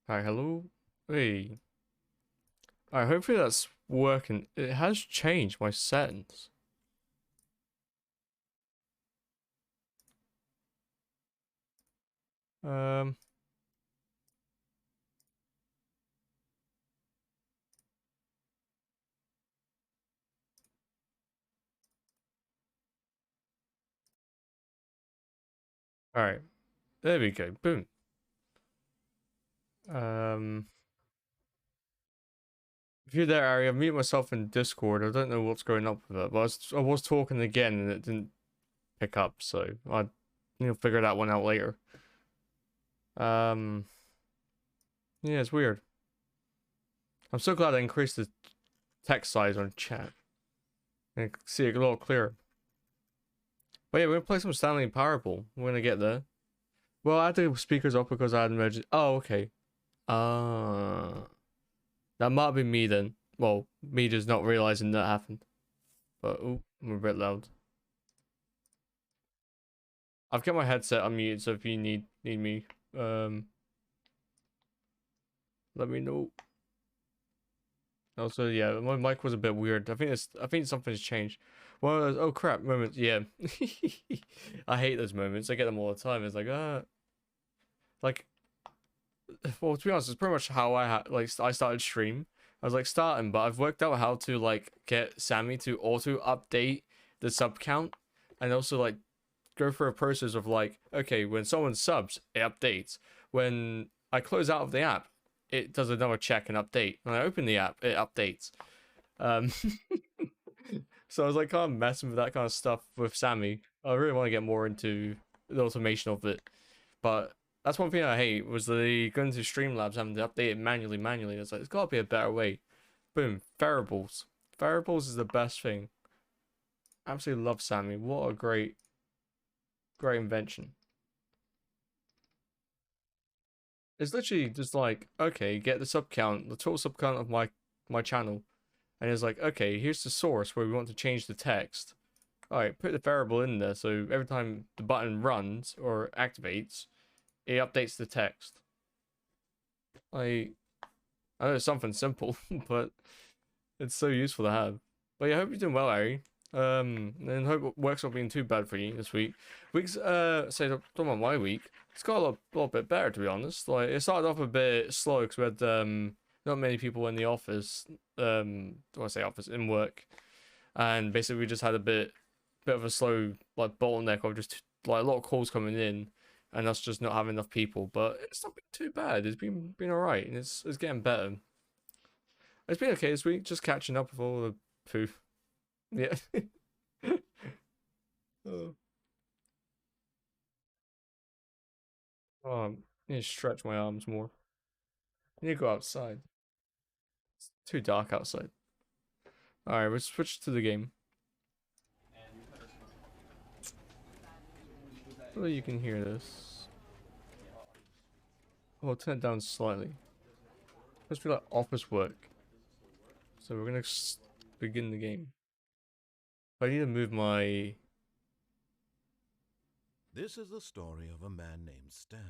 Hi, hello. Hey. Alright, hopefully that's working. It has changed my settings. Um, alright. There we go. Boom. Um, if you're there, Ari, I've muted myself in Discord. I don't know what's going up with it, but I was talking again and it didn't pick up, so I need to figure that one out later. Um, yeah, it's weird. I'm so glad I increased the text size on chat. I can see it a little clearer. But yeah, we're gonna play some Stanley Parable. We're gonna get there. Well, I had the speakers up because I had emergency. Oh, okay. That might be me then. Well, me just not realizing that happened. But oh, I'm a bit loud. I've got my headset unmuted, so if you need me, um, let me know. Also, yeah, my mic was a bit weird. I think something's changed. One of those oh crap moments. Yeah, I hate those moments. I get them all the time. It's like well, to be honest, it's pretty much how I started stream. I was like starting, but I've worked out how to like get Sammy to auto update the sub count, and also like go through a process of like, okay, when someone subs, it updates. When I close out of the app, it does another check and update. When I open the app, it updates. Um, so I was like kind of messing with that kind of stuff with Sammy. I really want to get more into the automation of it, but that's one thing I hate was the going to Streamlabs having to update it manually. It's like there's got to be a better way. Boom, variables. Variables is the best thing. Absolutely love Sammy. What a great invention. It's literally just like, okay, get the sub count, the total sub count of my channel, and it's like, okay, here's the source where we want to change the text. All right, put the variable in there so every time the button runs or activates, it updates the text. I know it's something simple, but it's so useful to have. But yeah, I hope you're doing well, Ari. And hope work's not being too bad for you this week. Say talking about my week, it's got a lot bit better to be honest. Like it started off a bit slow because we had not many people in the office. Do I say office in work? And basically we just had a bit of a slow like bottleneck of just like a lot of calls coming in, and us just not having enough people. But it's not been too bad. It's been alright, and it's getting better. It's been okay this week, just catching up with all the poof. Yeah. Oh, I need to stretch my arms more. I need to go outside. It's too dark outside. Alright, let's switch to the game. So you can hear this. Oh, I'll turn it down slightly. Let's be like office work. So we're gonna begin the game. I need to move my. This is the story of a man named Stanley.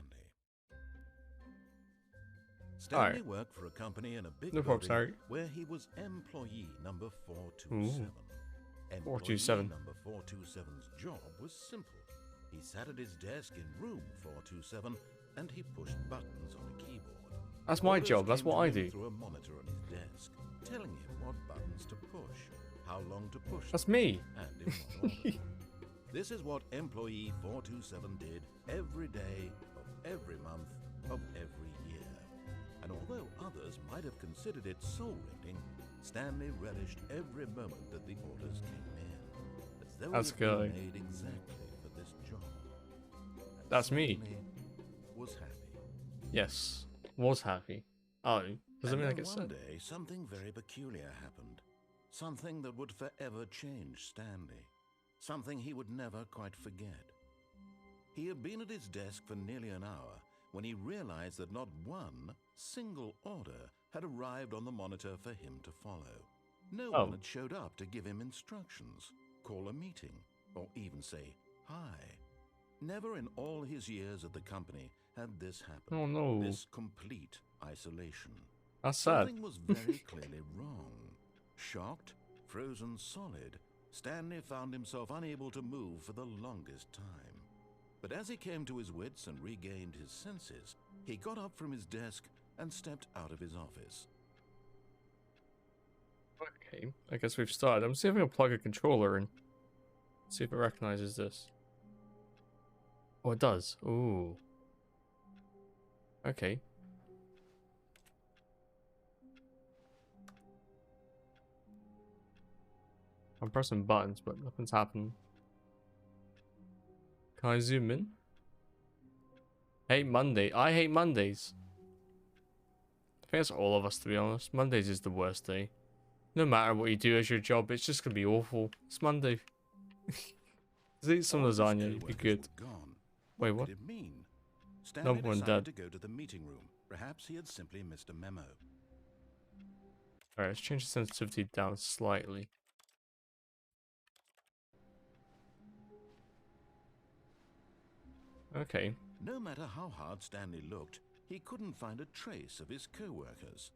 Alright, Stanley worked for a company in a big no problem, building sorry. where he was employee number 427. Ooh, Employee 427. number 427's job was simple. He sat at his desk in room 427 and he pushed buttons on a keyboard. That's my Orders job, that's came what to I him do. through a monitor on his desk, telling him what buttons to push, how long to push That's them, me. and in what order. This is what employee 427 did every day of every month of every year. And although others might have considered it soul-rending, Stanley relished every moment that the orders came in, as though That's he had good. been made exactly for this job. And That's me. Stanley was happy. Yes. Was happy. Oh, does that And mean I then get one set? day, something very peculiar happened. Something that would forever change Stanley. Something he would never quite forget. He had been at his desk for nearly an hour when he realized that not one single order had arrived on the monitor for him to follow. No one Oh. had showed up to give him instructions, call a meeting, or even say hi. Never in all his years at the company had this happened. Oh no. This complete isolation. That's sad. Something was very clearly wrong. Shocked, frozen solid, Stanley found himself unable to move for the longest time. But as he came to his wits and regained his senses, he got up from his desk and stepped out of his office. Okay, I guess we've started. I'm see if I can plug a controller in. See if it recognizes this. Oh, it does. Ooh. Okay. I'm pressing buttons, but nothing's happening. Can I zoom in? Hate Monday. I hate Mondays. I think that's all of us, to be honest. Mondays is the worst day. No matter what you do as your job, it's just gonna be awful. It's Monday. Let's eat some lasagna. It'd be good. Wait, what? Could it mean? Stanley Number one decided dead. to go to the meeting room. Perhaps he had simply missed a memo. Alright, let's change the sensitivity down slightly. Okay. No matter how hard Stanley looked, he couldn't find a trace of his co-workers.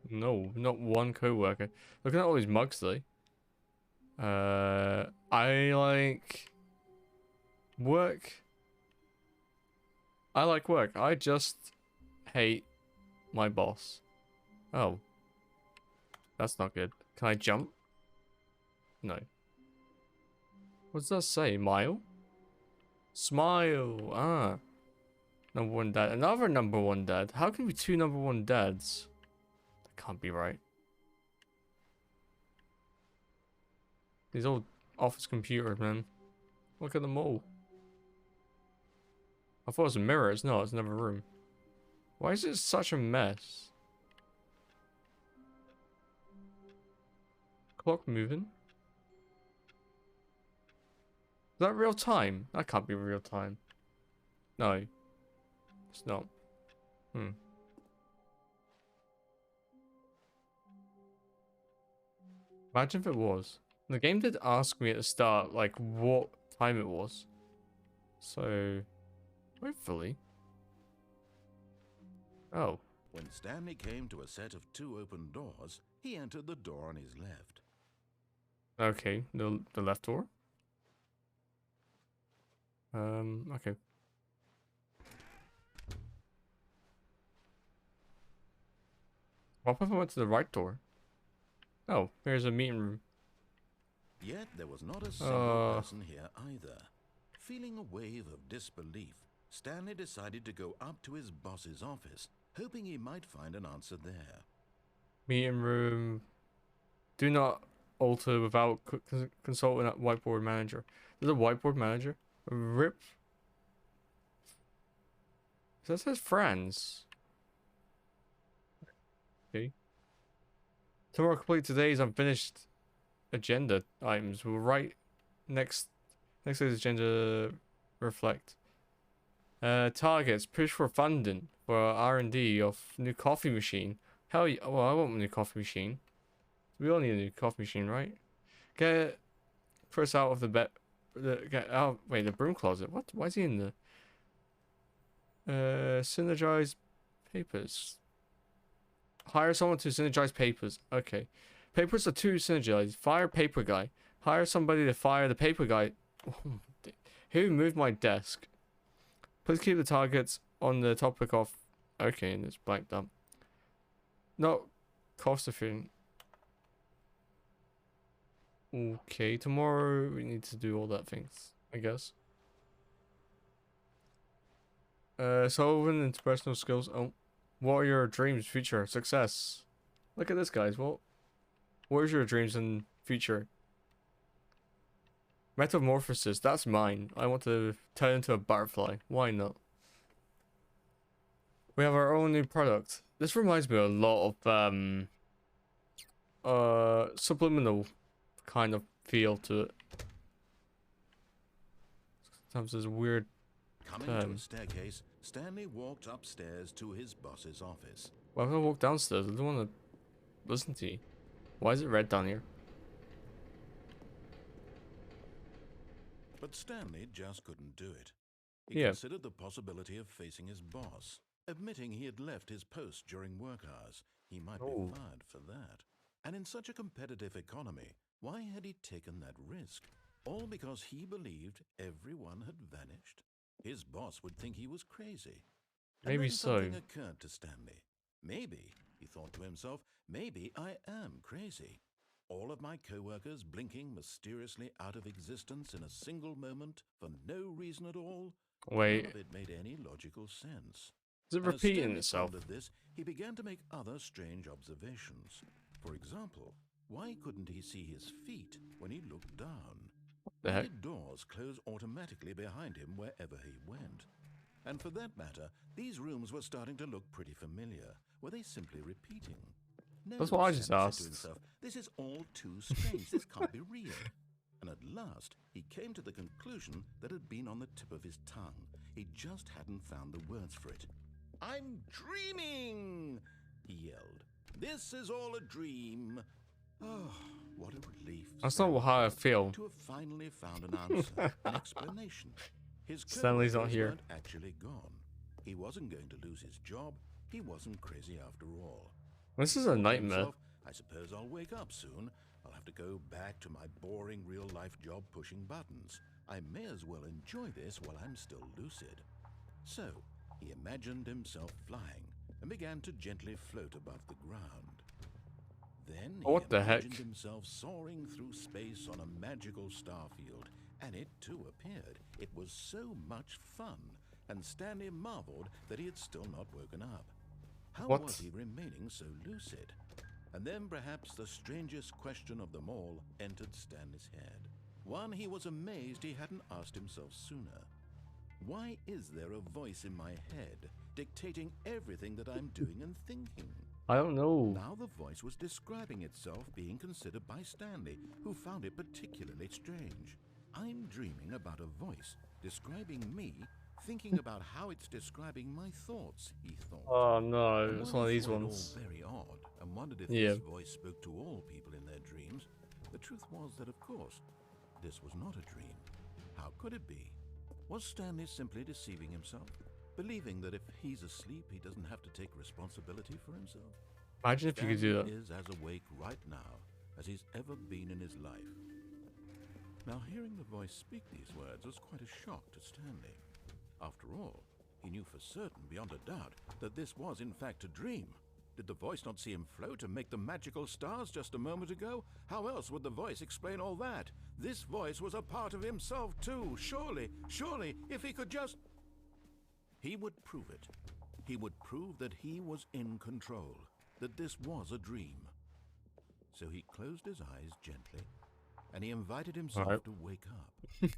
No, not one co-worker. Looking at all these mugs though. I like work. I like work. I just hate my boss. Oh. That's not good. Can I jump? No. What does that say? Mile? Smile. Ah. Number one dad. Another number one dad. How can we be two number one dads? That can't be right. These old office computers, man. Look at them all. I thought it was a mirror. It's not. It's another room. Why is it such a mess? Clock moving. Is that real time? That can't be real time. No. It's not. Imagine if it was. The game did ask me at the start, like, what time it was. So, hopefully. Oh. When Stanley came to a set of two open doors, he entered the door on his left. Okay, the left door. Okay. What if I went to the right door? Oh, here's a meeting room. Yet there was not a single person here either. Feeling a wave of disbelief, Stanley decided to go up to his boss's office, hoping he might find an answer there. Meeting room. Do not alter without consulting a whiteboard manager. There's a whiteboard manager. Rip. That says friends. Okay. Tomorrow complete today's unfinished agenda items. We'll write next day's agenda reflect. Targets. Push for funding for R&D of new coffee machine. Hell yeah. Well, I want a new coffee machine. We all need a new coffee machine, right? Get Chris out of the bed. Get out. Wait, the broom closet. What? Why is he in the? Synergize papers. Hire someone to synergize papers. Okay. Papers are too synergized. Fire paper guy. Hire somebody to fire the paper guy. Who moved my desk? Please keep the targets on the topic of. Okay, and it's blanked up. Not cost efficient. Okay, tomorrow we need to do all that things, I guess. Solving interpersonal skills. Oh, what are your dreams, future, success? Look at this, guys. What is your dreams and future? Metamorphosis. That's mine. I want to turn into a butterfly. Why not? We have our own new product. This reminds me a lot of subliminal kind of feel to it. Sometimes there's a weird. Coming to a staircase, Stanley walked upstairs to his boss's office. Why would I walk downstairs? I don't want to listen to you. Why is it red down here? But Stanley just couldn't do it. He considered the possibility of facing his boss. Admitting he had left his post during work hours, he might be Oh, fired for that. And in such a competitive economy, why had he taken that risk? All because he believed everyone had vanished? His boss would think he was crazy. And maybe then so. something occurred to Stanley. Maybe, he thought to himself, maybe I am crazy. All of my co-workers blinking mysteriously out of existence in a single moment for no reason at all. None Wait, of it made any logical sense. is it As repeating Stanley itself? pondered this, he began to make other strange observations. For example, why couldn't he see his feet when he looked down? The Why heck? did doors close automatically behind him wherever he went? And for that matter, these rooms were starting to look pretty familiar. Were they simply repeating? No, That's what I just Stanley said to asked. himself, this is all too strange. This can't be real. And at last, he came to the conclusion that had been on the tip of his tongue. He just hadn't found the words for it. I'm dreaming, he yelled. This is all a dream. Oh, what a relief. That's not how I feel. To have finally found an answer, an explanation. His Stanley's not co-workers here. weren't actually gone. He wasn't going to lose his job. He wasn't crazy after all. This is He a thought to nightmare. himself, I suppose I'll wake up soon. I'll have to go back to my boring real-life job pushing buttons. I may as well enjoy this while I'm still lucid. So, he imagined himself flying and began to gently float above the ground. Then he What the heck? imagined himself soaring through space on a magical starfield, and it too appeared. It was so much fun, and Stanley marveled that he had still not woken up. How What? was he remaining so lucid? And then perhaps the strangest question of them all entered Stanley's head. One he was amazed he hadn't asked himself sooner. Why is there a voice in my head dictating everything that I'm doing and thinking? I don't know. Now the voice was describing itself being considered by Stanley, who found it particularly strange. I'm dreaming about a voice describing me, thinking about how it's describing my thoughts, he thought. Oh no, And it's while one of he these thought it ones. all very odd and wondered if Yeah. this voice spoke to all people in their dreams, the truth was that, of course, this was not a dream. How could it be? Was Stanley simply deceiving himself, believing that if he's asleep, he doesn't have to take responsibility for himself? Imagine if you could do Stanley that. is as awake right now as he's ever been in his life. Now, hearing the voice speak these words was quite a shock to Stanley. After all, he knew for certain, beyond a doubt, that this was in fact a dream. Did the voice not see him float and make the magical stars just a moment ago? How else would the voice explain all that? This voice was a part of himself too. Surely, if he could just... He would prove it. He would prove that he was in control, that this was a dream. So he closed his eyes gently, and he invited himself Alright. to wake up.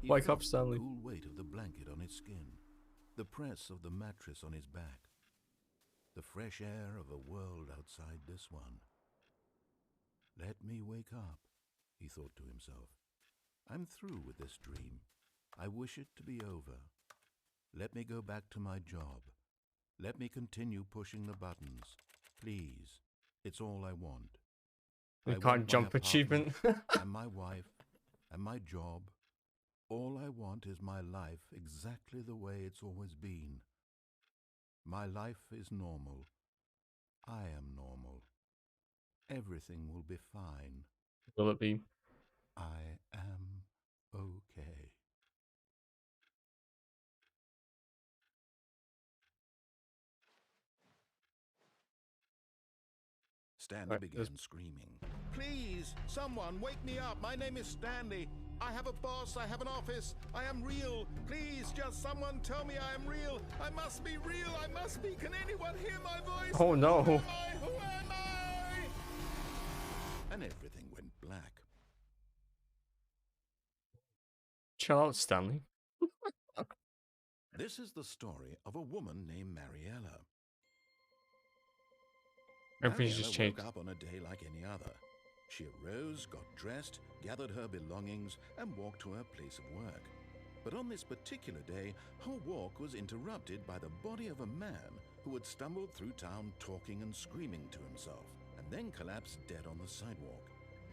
He Wake felt up, Stanley. the cool weight of the blanket on his skin, the press of the mattress on his back, the fresh air of a world outside this one. Let me wake up, he thought to himself. I'm through with this dream. I wish it to be over. Let me go back to my job. Let me continue pushing the buttons. Please, it's all I want. You I want can't my jump apartment achievement. and my wife and my job. All I want is my life exactly the way it's always been. My life is normal. I am normal. Everything will be fine. Will it be? I am okay. Stanley Right, began screaming. Please, someone, wake me up. My name is Stanley. I have a boss. I have an office. I am real. Please, just someone tell me I am real. I must be real. I must be. Can anyone hear my voice? Oh no. Who am I? Who am I? And everything went black. Chill out, Stanley. This is the story of a woman named Mariella. Everything's Mariella just changed. woke up on a day like any other. She arose, got dressed, gathered her belongings, and walked to her place of work. But on this particular day, her walk was interrupted by the body of a man who had stumbled through town talking and screaming to himself, and then collapsed dead on the sidewalk.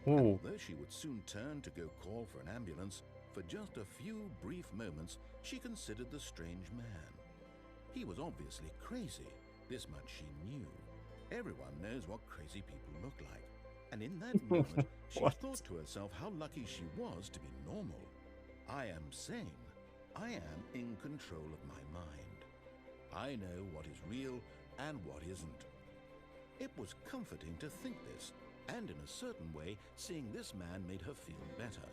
Ooh. Though she would soon turn to go call for an ambulance, for just a few brief moments she considered the strange man. He was obviously crazy. This much she knew. Everyone knows what crazy people look like. And in that moment, she What? thought to herself how lucky she was to be normal. I am sane. I am in control of my mind. I know what is real and what isn't. It was comforting to think this, and in a certain way, seeing this man made her feel better.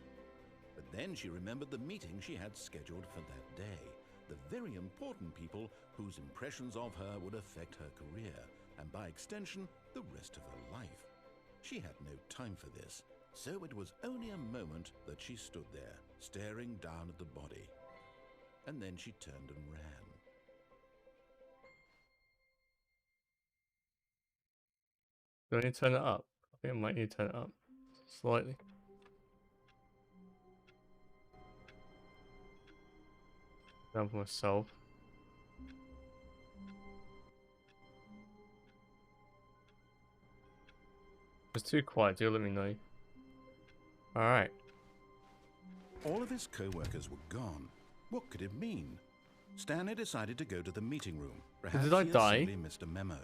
But then she remembered the meeting she had scheduled for that day, the very important people whose impressions of her would affect her career, and by extension, the rest of her life. She had no time for this, so it was only a moment that she stood there, staring down at the body. And then she turned and ran. Do I need to turn it up? I think I might need to turn it up slightly. Down for myself. It's too quiet. Do let me know. All right. All of his co-workers were gone. What could it mean? Stanley decided to go to the meeting room. Perhaps Did I he had die? simply missed a memo.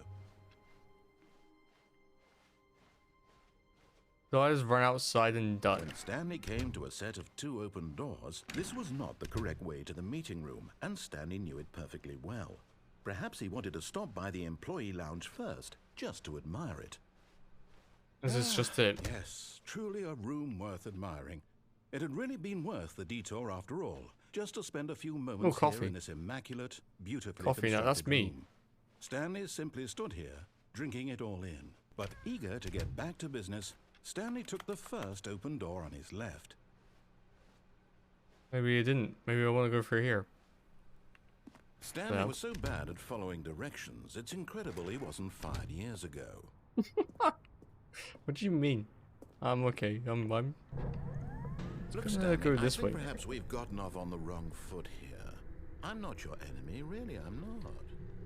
So I just run outside and die. When Stanley came to a set of 2 open doors, this was not the correct way to the meeting room, and Stanley knew it perfectly well. Perhaps he wanted to stop by the employee lounge first, just to admire it. This is just it. Yes, truly a room worth admiring. It had really been worth the detour after all, just to spend a few moments coffee. here in this immaculate, beautifully Coffee, now that's constructed me. room. Stanley simply stood here, drinking it all in. But eager to get back to business, Stanley took the first open door on his left. Maybe it didn't. Maybe I want to go for here. Stanley Yeah. was so bad at following directions, it's incredible he wasn't fired years ago. What do you mean? I'm okay. I'm Look, gonna Stanley, go I this think way. perhaps we've gotten off on the wrong foot here. I'm not your enemy, really, I'm not.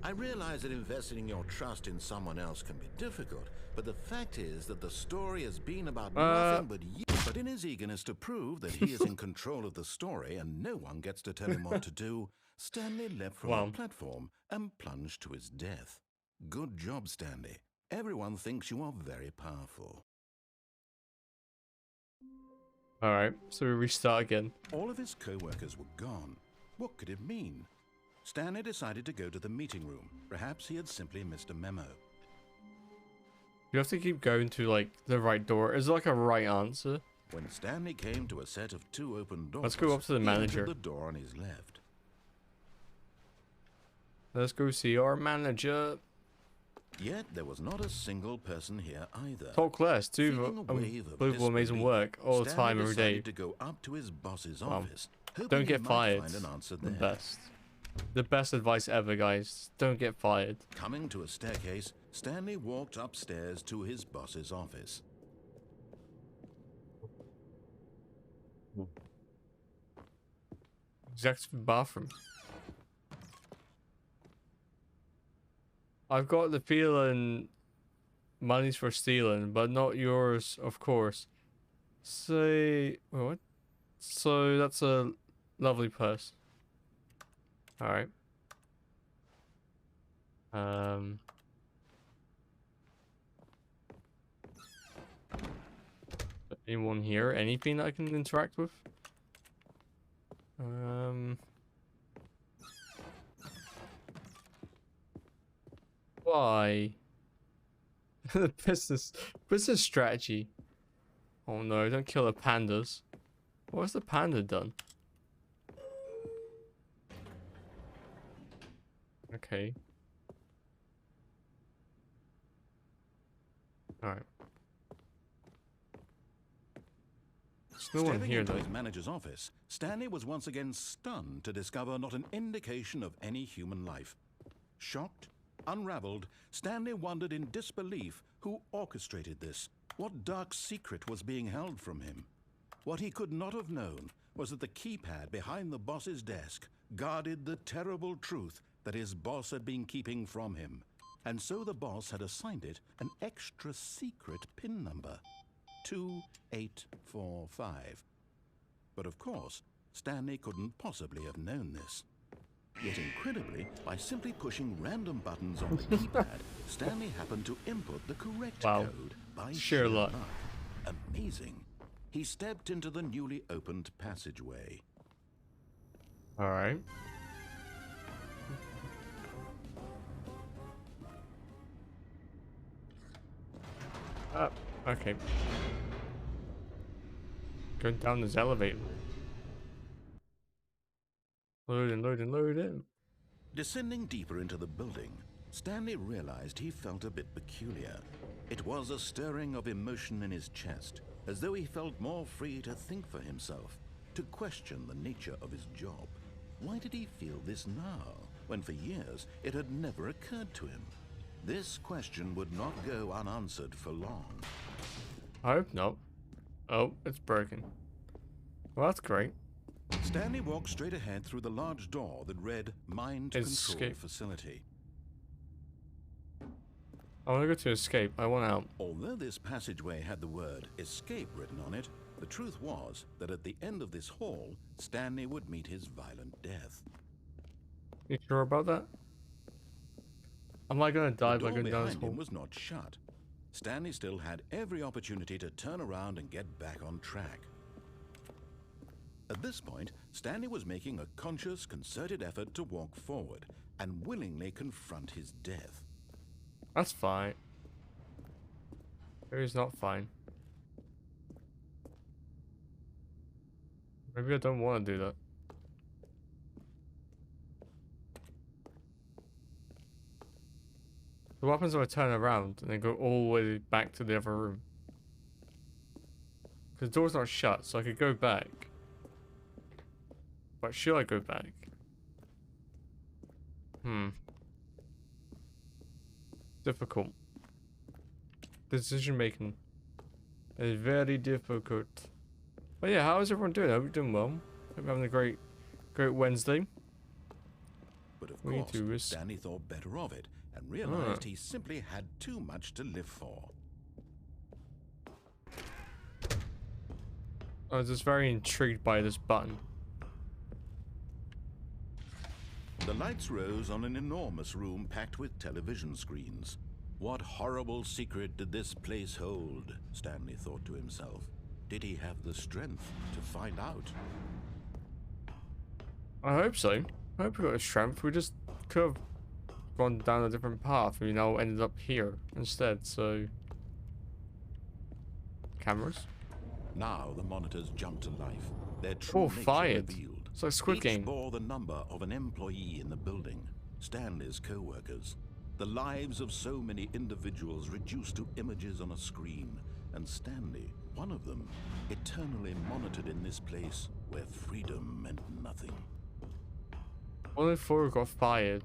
I realize that investing your trust in someone else can be difficult, but the fact is that the story has been about nothing but you. But in his eagerness to prove that he is in control of the story and no one gets to tell him what to do, Stanley leapt from Wow. the platform and plunged to his death. Good job, Stanley. Everyone thinks you are very powerful. Alright, so we restart again. All of his co-workers were gone. What could it mean? Stanley decided to go to the meeting room. Perhaps he had simply missed a memo. You have to keep going to like the right door. Is there like a right answer? When Stanley came to a set of 2 open doors, Let's go up to the he manager. entered the door on his left. Let's go see our manager. Yet there was not a single person here either. Talk less. Do Feeling a wave of unbelievable, amazing disbelief, work all the Stanley time, every day. decided to go up to his boss's office, hoping Don't he get might fired. find an answer The there. best. The best advice ever, guys. Don't get fired. Coming to a staircase, Stanley walked upstairs to his boss's office. Executive bathroom. I've got the feeling money's for stealing, but not yours, of course. Say what? So that's a lovely purse. Alright. Anyone here? Anything that I can interact with? Why? The business strategy. Oh no, don't kill the pandas. What's the panda done? Okay. Alright. There's no one Stepping here into though. his manager's office, Stanley was once again stunned to discover not an indication of any human life. Shocked, unraveled, Stanley wondered in disbelief who orchestrated this. What dark secret was being held from him? What he could not have known was that the keypad behind the boss's desk guarded the terrible truth that his boss had been keeping from him. And so the boss had assigned it an extra secret PIN number. 2845. But of course, Stanley couldn't possibly have known this. Yet incredibly, by simply pushing random buttons on the keypad, Stanley happened to input the correct Wow. code by Sheer luck. Amazing. He stepped into the newly opened passageway. Alright. Okay. Going down this elevator. Loading, loading, loading. Descending deeper into the building, Stanley realized he felt a bit peculiar. It was a stirring of emotion in his chest, as though he felt more free to think for himself, to question the nature of his job. Why did he feel this now, when for years it had never occurred to him? This question would not go unanswered for long. I hope not. Oh, it's broken. Well, that's great. Stanley walked straight ahead through the large door that read Mind Control Escape. Facility. I want to go to escape. I want out. Although this passageway had the word escape written on it, the truth was that at the end of this hall, Stanley would meet his violent death. You sure about that? Am I gonna die The by door going down this behind him hall? was not shut. Stanley still had every opportunity to turn around and get back on track. At this point, Stanley was making a conscious, concerted effort to walk forward and willingly confront his death. That's fine. It is not fine. Maybe I don't want to do that. So what happens if I turn around and then go all the way back to the other room? Because the door's not shut, so I could go back. But should I go back? Difficult. Decision making is very difficult. But yeah, how is everyone doing? I hope you're doing well. Hope you're having a great Wednesday. But of We need course, to risk- Stanley thought better of it and realized he simply had too much to live for. I was just very intrigued by this button. The lights rose on an enormous room packed with television screens. What horrible secret did this place hold? Stanley thought to himself. Did he have the strength to find out? I hope so. I hope we got a strength. We just could have gone down a different path and we now ended up here instead, so... Cameras? Now the monitors jumped to life. Their true Oh, nature fired. revealed. It's like Squid Each Game. bore the number of an employee in the building, Stanley's co-workers. The lives of so many individuals reduced to images on a screen, and Stanley, one of them, eternally monitored in this place where freedom meant nothing. 104 got fired.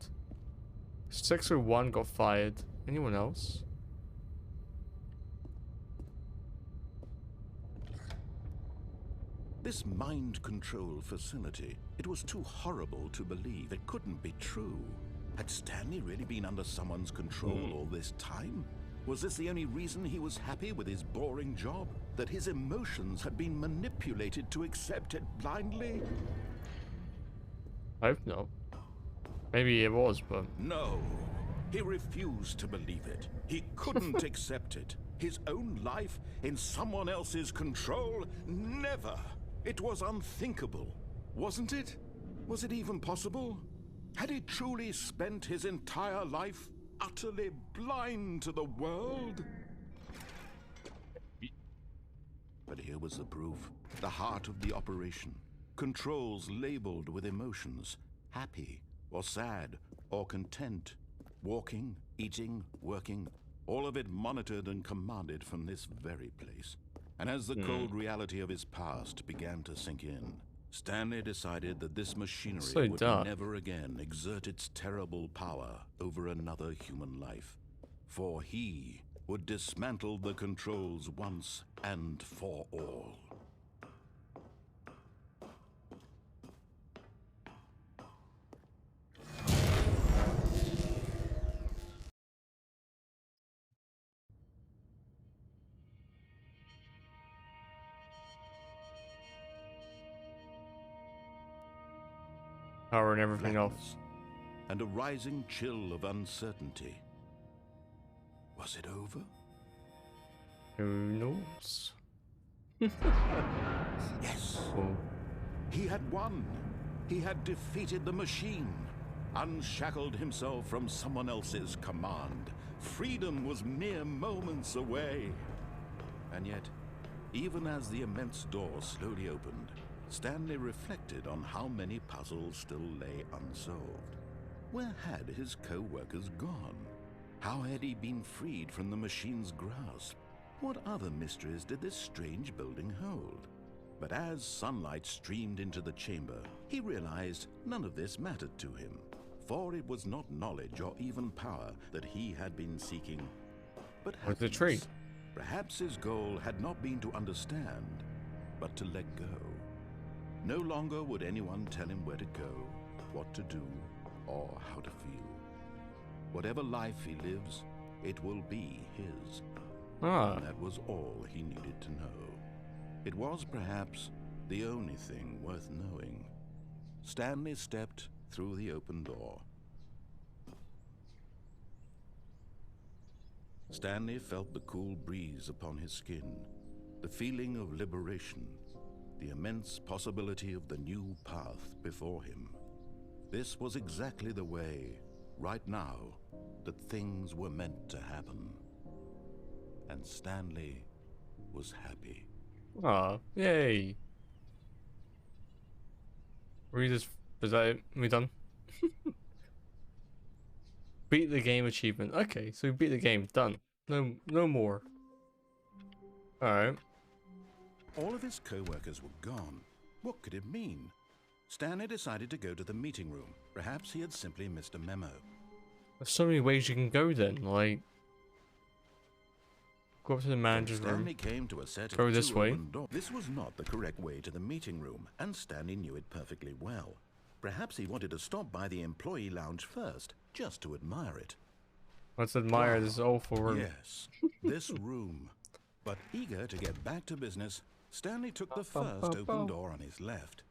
601 got fired. Anyone else? This mind control facility, it was too horrible to believe. It couldn't be true. Had Stanley really been under someone's control all this time? Was this the only reason he was happy with his boring job? That his emotions had been manipulated to accept it blindly? I hope not. Maybe it was, but... No. He refused to believe it. He couldn't accept it. His own life in someone else's control? Never. It was unthinkable. Wasn't it? Was it even possible? Had he truly spent his entire life utterly blind to the world? But here was the proof. The heart of the operation. Controls labeled with emotions. Happy, or sad, or content. Walking, eating, working. All of it monitored and commanded from this very place. And as the cold reality of his past began to sink in, Stanley decided that this machinery So would dark. never again exert its terrible power over another human life. For he would dismantle the controls once and for all. Powering everything off. blackness, and a rising chill of uncertainty. Was it over? Who knows? Yes. Oh. He had won. He had defeated the machine, unshackled himself from someone else's command. Freedom was mere moments away. And yet, even as the immense door slowly opened, Stanley reflected on how many puzzles still lay unsolved. Where had his co-workers gone? How had he been freed from the machine's grasp? What other mysteries did this strange building hold? But as sunlight streamed into the chamber, he realized none of this mattered to him, for it was not knowledge or even power that he had been seeking, but What's the happiness. tree? Perhaps his goal had not been to understand, but to let go. No longer would anyone tell him where to go, what to do, or how to feel. Whatever life he lives, it will be his. Ah. And that was all he needed to know. It was perhaps the only thing worth knowing. Stanley stepped through the open door. Stanley felt the cool breeze upon his skin, the feeling of liberation, the immense possibility of the new path before him. This was exactly the way, right now, that things were meant to happen. And Stanley was happy. Ah. Yay. We just is that it? We done? Beat the game achievement. Okay, so we beat the game. Done. No more. Alright. All of his co-workers were gone. What could it mean? Stanley decided to go to the meeting room. Perhaps he had simply missed a memo. There's so many ways you can go then, like go up to the manager's room. Stanley came to a set of Go this two way. open doors. This was not the correct way to the meeting room, and Stanley knew it perfectly well. Perhaps he wanted to stop by the employee lounge first, just to admire it. Let's admire this awful room. Yes, this room. But eager to get back to business, Stanley took the first open door on his left.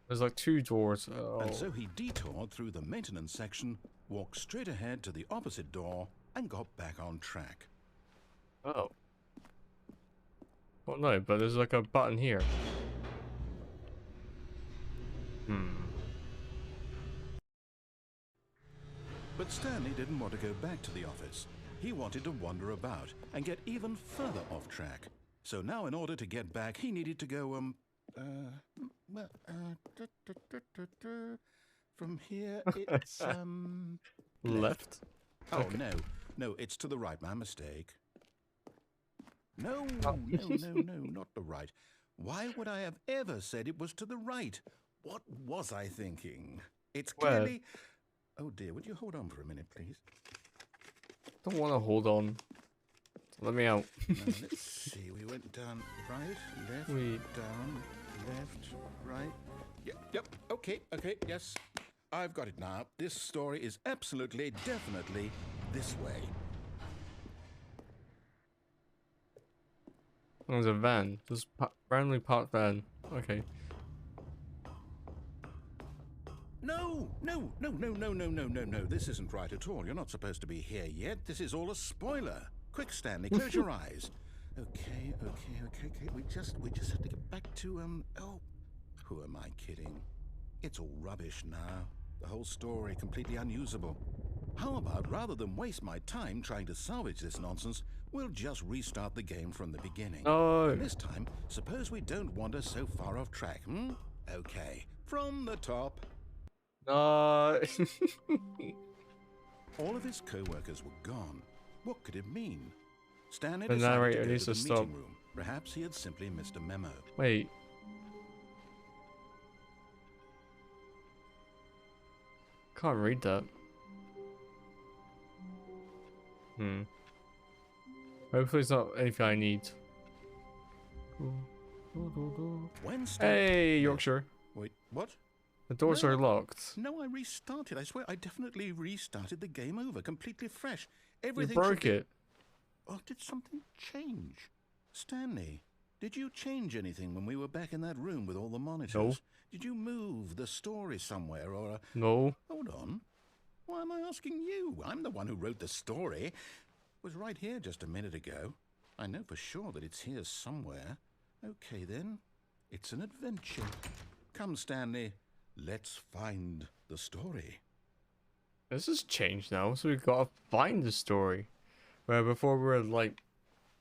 There's like two doors. Oh. And so he detoured through the maintenance section, walked straight ahead to the opposite door, and got back on track. Oh. Well, no, but there's like a button here. But Stanley didn't want to go back to the office. He wanted to wander about and get even further off track. So now in order to get back, he needed to go, from here it's, Left? Oh, Okay. no, it's to the right, my mistake. No, Oh. no, not the right. Why would I have ever said it was to the right? What was I thinking? It's Where? clearly... Oh dear, would you hold on for a minute, please? Don't want to hold on. Let me out. Now, let's see, we went down right, left, down, left, right. Yep, okay, yes. I've got it now. This story is absolutely, definitely this way. There's a van. There's randomly parked van. Okay. No. This isn't right at all. You're not supposed to be here yet. This is all a spoiler. Quick, Stanley, close your eyes. Okay. We just have to get back to, oh, who am I kidding? It's all rubbish now. The whole story completely unusable. How about, rather than waste my time trying to salvage this nonsense, we'll just restart the game from the beginning. Oh. And this time, suppose we don't wander so far off track, Okay, from the top. No. All of his co-workers were gone. What could it mean? Stanley The decided to narrator go needs to to the stop. meeting room. Perhaps he had simply missed a memo. Wait. Can't read that. Hopefully it's not anything I need. When Hey, Yorkshire. Wait, what? The doors No. are locked. No, I restarted. I swear, I definitely restarted the game over, completely fresh. You Everything broke should be... it. Oh, did something change? Stanley, Did you change anything when we were back in that room with all the monitors? No. Did you move the story somewhere or... No. Hold on. Why am I asking you? I'm the one who wrote the story. It was right here just a minute ago. I know for sure that it's here somewhere. Okay, then. It's an adventure. Come, Stanley. Let's find the story. This has changed now, so we've got to find the story. Where before we were, like,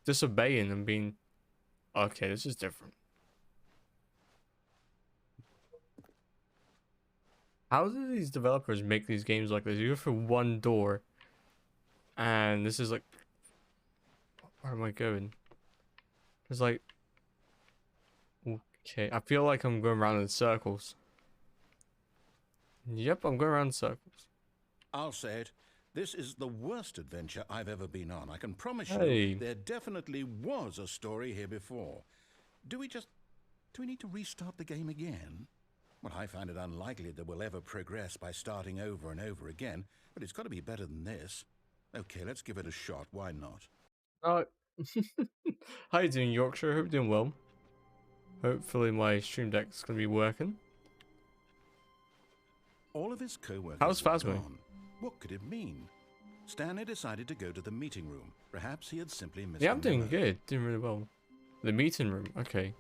disobeying and being... Okay, this is different. How do these developers make these games like this? You go through one door, and this is like, where am I going? It's like, okay, I feel like I'm going around in circles. Yep, I'm going around in circles. I'll say it. This is the worst adventure I've ever been on. I can promise Hey. you there definitely was a story here before. Do we need to restart the game again? Well, I find it unlikely that we'll ever progress by starting over and over again, but it's got to be better than this. Okay, let's give it a shot. Why not? How you doing, Yorkshire? Hope you're doing well. Hopefully my stream deck's gonna be working. All of his co-workers How's were Phasmo? gone. What could it mean? Stanley decided to go to the meeting room. Perhaps he had simply missed Yeah, I'm the doing memo. good. Doing really well. The meeting room, okay.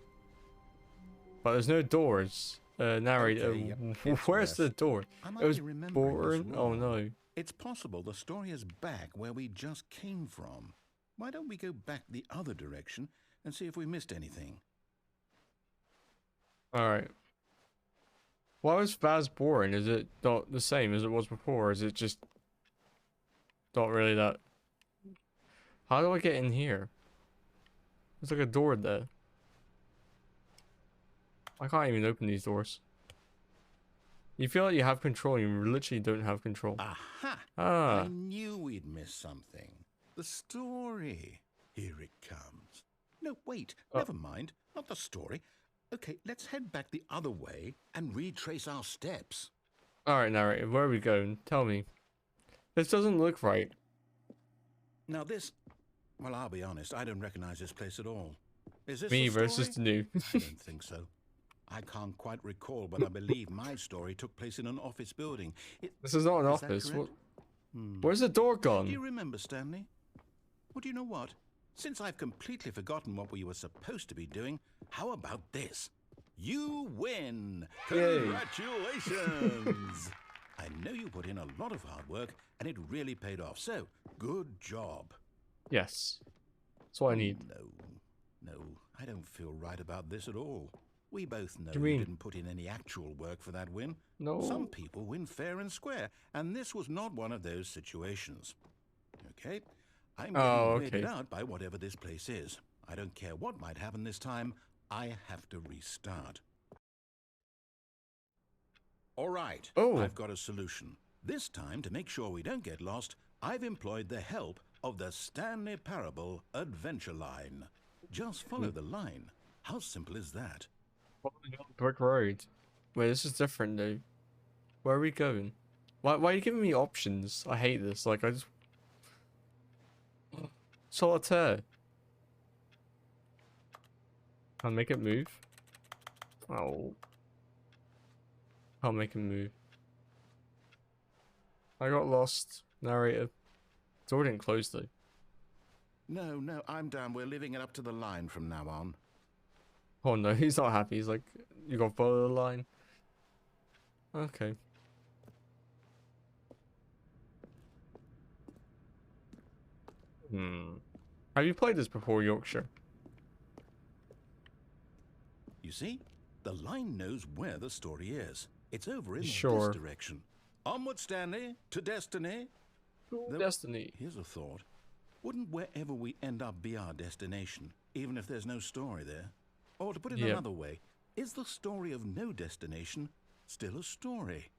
But there's no doors. Narrator, Okay, yep, it's where's worse. the door? I It might was be remembering this boring. Oh wrong. no. It's possible the story is back where we just came from. Why don't we go back the other direction and see if we missed anything? Alright. Why was Faz boring? Is it not the same as it was before? Or is it just not really that? How do I get in here? There's like a door there. I can't even open these doors. You feel like you have control, and you literally don't have control. Aha! Ah. I knew we'd miss something. The story. Here it comes. No, wait. Oh. Never mind. Not the story. Okay, let's head back the other way and retrace our steps. Alright, narrator, where are we going? Tell me. This doesn't look right. Now this... Well, I'll be honest. I don't recognize this place at all. Is this Me the versus the story? new. I don't think so. I can't quite recall, but I believe my story took place in an office building. This is not an Is that office. What? correct? Where's the door Do you gone? remember, Stanley? Well, do you know what? Since I've completely forgotten what we were supposed to be doing, how about this? You win! Yay. Congratulations! I know you put in a lot of hard work, and it really paid off, so good job. Yes. That's what I need. No, I don't feel right about this at all. We both know do you you mean? didn't put in any actual work for that win. No. Some people win fair and square, and this was not one of those situations. Okay? I'm getting Oh, weirded okay. out by whatever this place is. I don't care what might happen this time. I have to restart. All right. Oh. I've got a solution. This time, to make sure we don't get lost, I've employed the help of the Stanley Parable Adventure Line. Just follow the line. How simple is that? Brick road. Wait, this is different though. Where are we going? Why are you giving me options? I hate this. Like, I just... Solitaire. Can't make it move. Oh. Can't make it move. I got lost. Narrator. Door didn't close though. No, I'm down. We're leaving it up to the line from now on. Oh no, he's not happy. He's like, you gotta follow the line. Okay. Have you played this before, Yorkshire? You see? The line knows where the story is. It's over in Sure. this direction. Onward, Stanley, to destiny. Though, Destiny. here's a thought. Wouldn't wherever we end up be our destination, even if there's no story there? Or to put it Yep. another way, is the story of no destination still a story?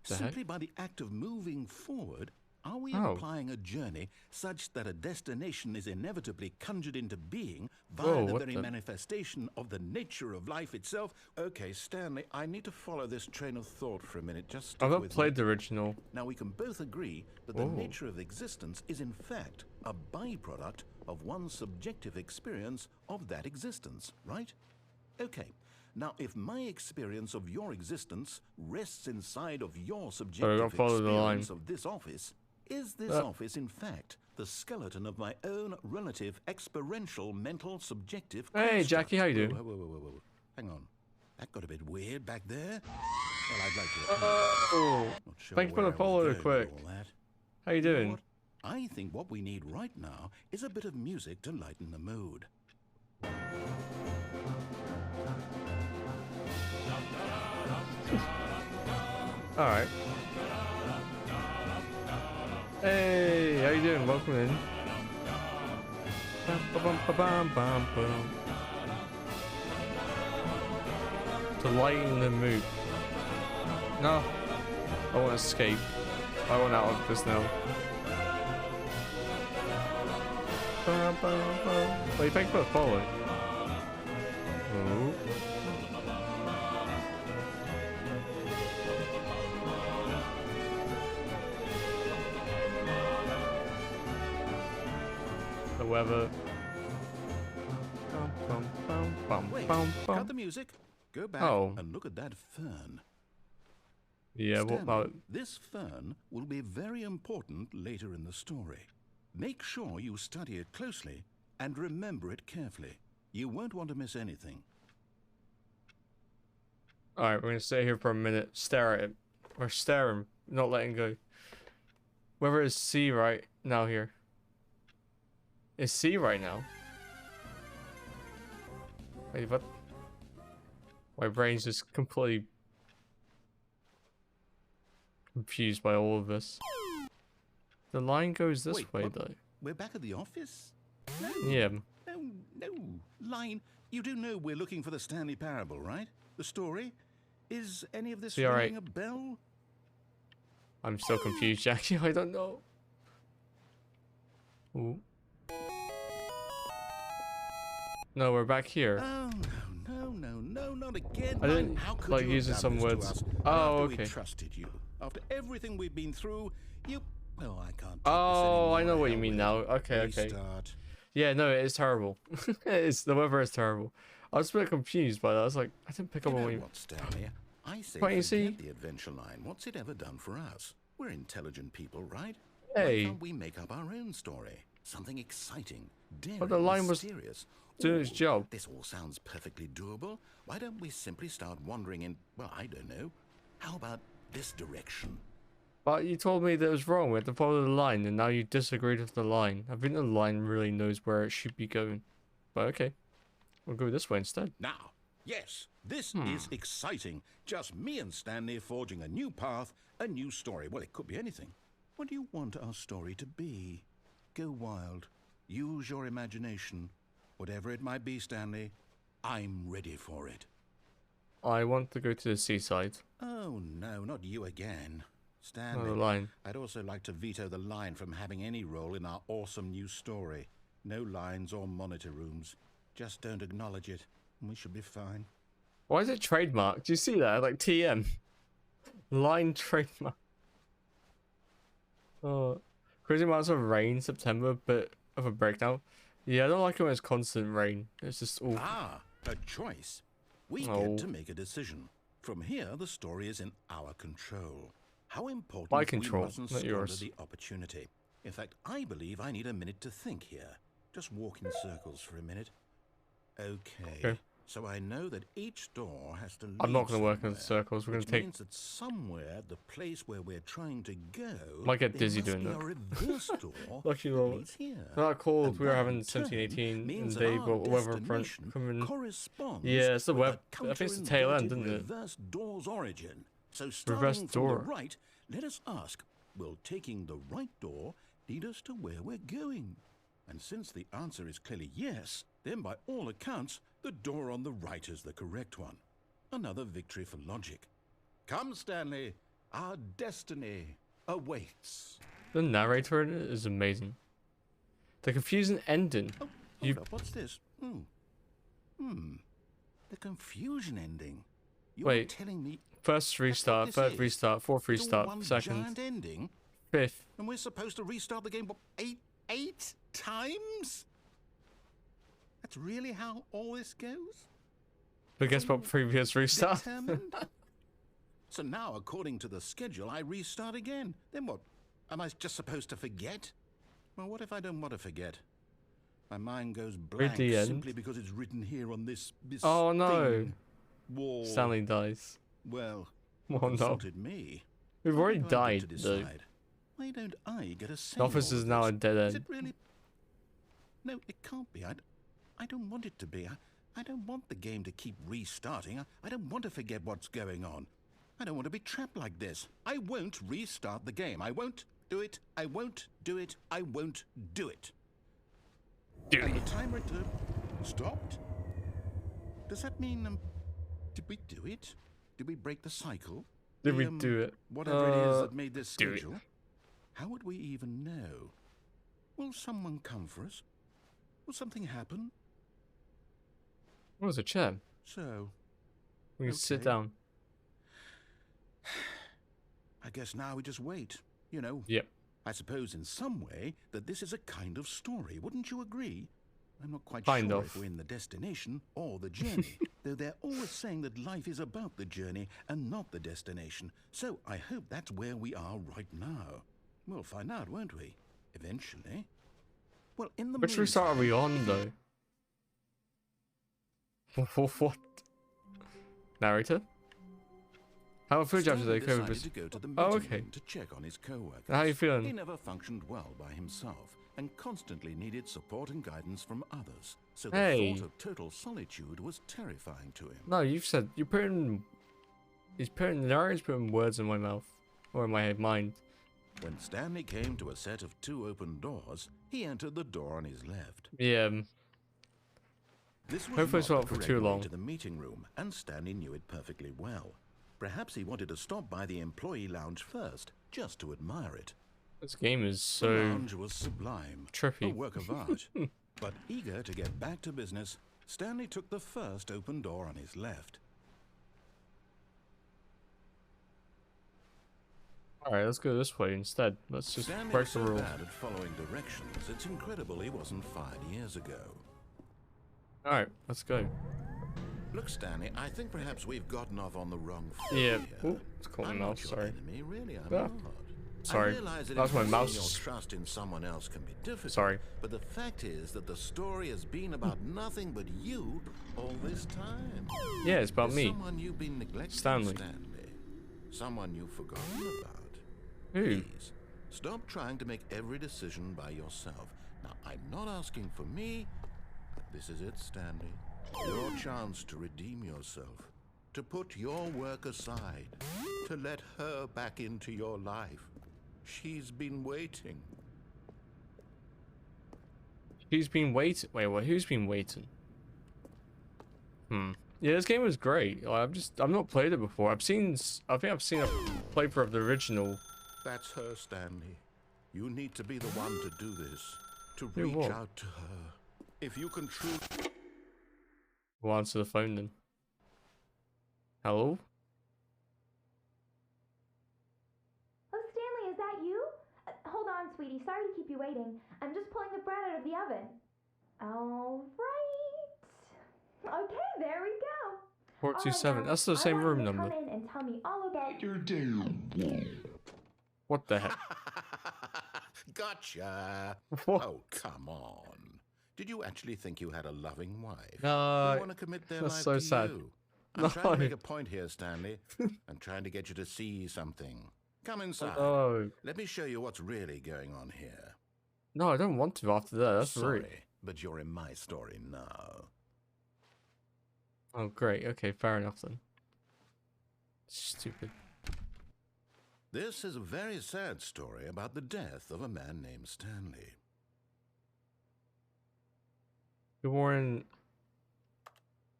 The Simply heck? by the act of moving forward, are we Oh. implying a journey such that a destination is inevitably conjured into being via Whoa, the what very the- manifestation of the nature of life itself? Okay, Stanley, I need to follow this train of thought for a minute. Just stick I've not with played me. the original. Now, we can both agree that the Oh. nature of existence is in fact a byproduct of one's subjective experience of that existence, right? Okay, now if my experience of your existence rests inside of your subjective follow the line. experience of this office, is this office in fact the skeleton of my own relative experiential mental subjective Hey, construct? Jackie, how you doing? Whoa. Hang on. That got a bit weird back there. Well, I'd like to Oh, Not sure thank you for where the I was follow going with quick. all that. How you You know doing? what? I think what we need right now is a bit of music to lighten the mood. All right. Hey, how you doing? Welcome in. Bum. To lighten the mood. No, I want to escape. I want out of this now. Wait, thank you for the follow. Oh. The weather. Wait, cut the music. Go back and look at that fern. Yeah, Stanley, what about it? this fern will be very important later in the story. Make sure you study it closely and remember it carefully. You won't want to miss anything. Alright, we're gonna stay here for a minute, stare at it. Or stare him, not letting go. Whether it's C right now here. It's C right now. Wait, what? My brain's just completely confused by all of this. The line goes this Wait, way what? though. We're back at the office? No, Yeah. no. Line, you do know we're looking for the Stanley Parable, right? The story? Is any of this Yeah, ringing right. a bell? I'm so confused, Jackie. I don't know. Ooh. No, we're back here. Oh, no, not again. I didn't How could like you using have some done this words. to us? Oh, After okay. we trusted you. After everything we've been through, you... Oh, I can't take Oh, this I know anymore. what you Hell mean with now. it. Okay, okay. Restart. Yeah, no, it is terrible. It's the weather is terrible. I was a bit confused by that. I was like, I didn't pick You up on know what you. what, Stanley? I say Can't you forget see? the adventure line. What's it ever done for us? We're intelligent people, right? Hey. Why can't we make up our own story? Something exciting, daring, But the line was mysterious. doing its job. This all sounds perfectly doable. Why don't we simply start wandering in, well, I don't know. How about this direction? But you told me that it was wrong. We had to follow the line, and now you disagreed with the line. I think the line really knows where it should be going. But okay, we'll go this way instead. Now, yes, this is exciting. Just me and Stanley forging a new path, a new story. Well, it could be anything. What do you want our story to be? Go wild. Use your imagination. Whatever it might be, Stanley, I'm ready for it. I want to go to the seaside. Oh, no, not you again. Oh, Stanley, the line. I'd also like to veto the line from having any role in our awesome new story. No lines or monitor rooms. Just don't acknowledge it, and we should be fine. Why is it trademarked? Do you see that? Like TM. Line trademark. Oh, crazy amounts of rain September, but of a breakdown. Yeah, I don't like it when it's constant rain. It's just awful. Ah, a choice. We Oh. get to make a decision. From here, the story is in our control. How important My we control, mustn't not squander yours. the opportunity. In fact, I believe I need a minute to think here. Just walk in circles for a minute. Okay. So I know that each door has to lead I'm not going to work in somewhere, circles. We're going which to take. means that somewhere, the place where we're trying to go, Might get there dizzy must doing be that. a reverse door Lucky that Lord. leads here. Not cold. And We were that, having in turn, 1718 means and that they our got weather front destination coming. corresponds Yeah, it's the with web. I think it's the tail end, counterintuitive isn't it? reverse door's origin. So Reverse starting from the door. right, let us ask, will taking the right door lead us to where we're going? And since the answer is clearly yes, then by all accounts, the door on the right is the correct one. Another victory for logic. Come, Stanley, our destiny awaits. The narrator in it is amazing. The confusing ending. Oh, You- hold up, what's this? The confusion ending. You're Wait. telling me First restart, this third is. restart, fourth it's all restart, one second, giant ending, fifth. and we're supposed to restart the game what, eight times? That's really how all this goes? But guess what? Previous restart. Determined? So now, according to the schedule, I restart again. Then what? Am I just supposed to forget? Well, what if I don't want to forget? My mind goes blank the end. simply because it's written here on this Oh no! thing, wall. Stanley dies. Well, Oh no! consulted me. We've What already do I get died to though. decide? Why don't I get a say? The office in all is of now this? a dead Is it end. really? No, it can't be. I don't want it to be. I don't want the game to keep restarting. I don't want to forget what's going on. I don't want to be trapped like this. I won't restart the game. I won't do it. I won't do it. I won't do it. And the timer stopped? Does that mean, did we do it? Did we break the cycle? Did we do it? Whatever it is that made this do it. schedule? How would we even know? Will someone come for us? Will something happen? What was a chair? So, We can sit Okay. down. I guess now we just wait. You know, Yep. I suppose in some way that this is a kind of story. Wouldn't you agree? I'm not quite Kind sure of. if we're in the destination or the journey, though they're always saying that life is about the journey and not the destination. So I hope that's where we are right now. We'll find out, won't we? Eventually. Well, in the Which restart are we on though? What? Narrator? How are food after Stanley the decided COVID? to go to the Oh, meeting okay. room to check on his co-workers. How you feeling? He never functioned well by himself and constantly needed support and guidance from others. So the Hey. thought of total solitude was terrifying to him. No, you've said you're putting. He's putting. Narrator's putting words in my mouth or in my mind. When Stanley came to a set of 2 open doors, he entered the door on his left. Yeah. This was Hopefully it's not not the for correct too way long. to the meeting room, and Stanley knew it perfectly well. Perhaps he wanted to stop by the employee lounge first, just to admire it. This game is The so lounge was sublime, a trippy. work of art. But eager to get back to business, Stanley took the first open door on his left. Alright, let's go this way instead. Let's just Stanley break was the so rules. bad at following directions, it's incredible he wasn't fired years ago. Alright, let's go. Look, Stanley, I think perhaps we've gotten off on the wrong foot Yeah. here. Oh, it's caught my I'm mouse, not your sorry. enemy, really, I'm Ah. not. Sorry. I realize that That's my investing mouse. your trust in someone else can be difficult. Sorry. But the fact is that the story has been about nothing but you all this time. Yeah, it's about There's me. Someone you've been neglecting, Stanley. Someone you've forgotten about. Who? Please, stop trying to make every decision by yourself. Now, I'm not asking for me, but this is it, Stanley. Your chance to redeem yourself. To put your work aside. To let her back into your life. She's been waiting. Who's been waiting? Wait, what? Who's been waiting? Yeah, this game was great. Like, I've not played it before. I think I've seen a playthrough of the original. That's her, Stanley. You need to be the one to do this. To Do reach what? out to her. If you can truly... We'll answer the phone then. Hello? Oh, Stanley, is that you? Hold on, sweetie. Sorry to keep you waiting. I'm just pulling the bread out of the oven. All right. Okay, there we go. 427. now, That's the I same want room you to number. Come in and tell me all about Your damn... What the heck? Gotcha. What? Oh, come on. Did you actually think you had a loving wife? No, Who want to commit their that's life so to sad. you? I'm trying to No. make a point here, Stanley. I'm trying to get you to see something. Come inside. Oh, Let me show you what's really going on here. no, I don't want to after that. That's Sorry, rude. but you're in my story now. Oh, great. Okay, fair enough then. Stupid. This is a very sad story about the death of a man named Stanley. You're wearing.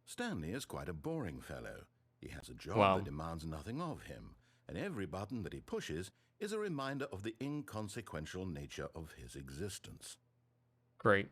Stanley is quite a boring fellow. He has a job Wow. that demands nothing of him, and every button that he pushes is a reminder of the inconsequential nature of his existence. Great.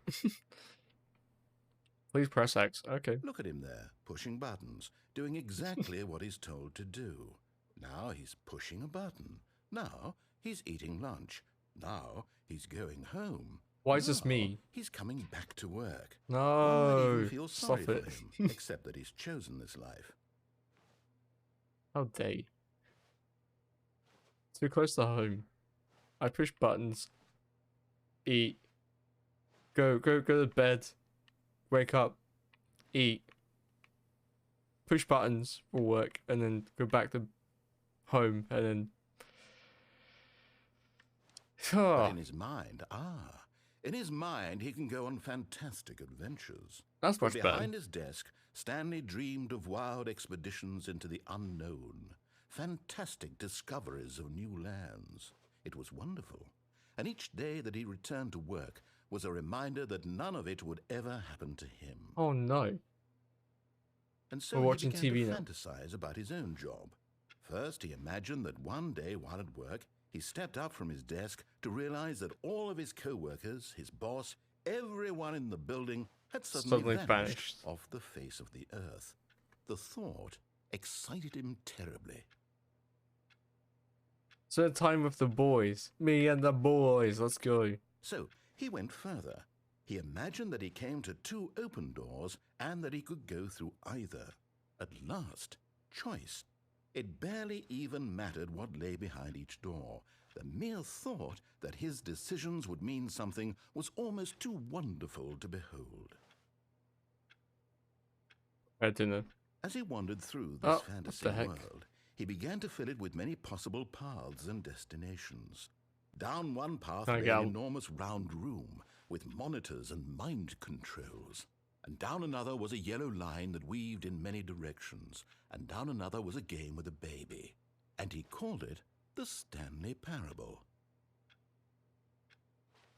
Please press X. Okay. Look at him there, pushing buttons, doing exactly what he's told to do. Now he's pushing a button. Now he's eating lunch. Now he's going home. Why is this Oh, me? he's coming back to work. One might even No. feel sorry Stop for it. him, except that he's chosen this life. How dare you? Too close to home. I push buttons. Eat. Go to bed. Wake up. Eat. Push buttons for work, and then go back to home, and then. But in his mind, in his mind he can go on fantastic adventures. That's From much better. behind his desk, Stanley dreamed of wild expeditions into the unknown, fantastic discoveries of new lands. It was wonderful, and each day that he returned to work was a reminder that none of it would ever happen to him. Oh no. And so We're he watching began TV to now. fantasize about his own job. First, he imagined that one day while at work, he stepped up from his desk to realize that all of his co-workers, his boss, everyone in the building had suddenly vanished off the face of the earth. The thought excited him terribly. So time with the boys. Me and the boys. Let's go. So he went further. He imagined that he came to 2 open doors and that he could go through either. At last, choice. It barely even mattered what lay behind each door. The mere thought that his decisions would mean something was almost too wonderful to behold. I don't know. As he wandered through this fantasy what the heck? world, he began to fill it with many possible paths and destinations. Down one path Can I lay go? an enormous round room with monitors and mind controls. And down another was a yellow line that weaved in many directions. And down another was a game with a baby. And he called it the Stanley Parable.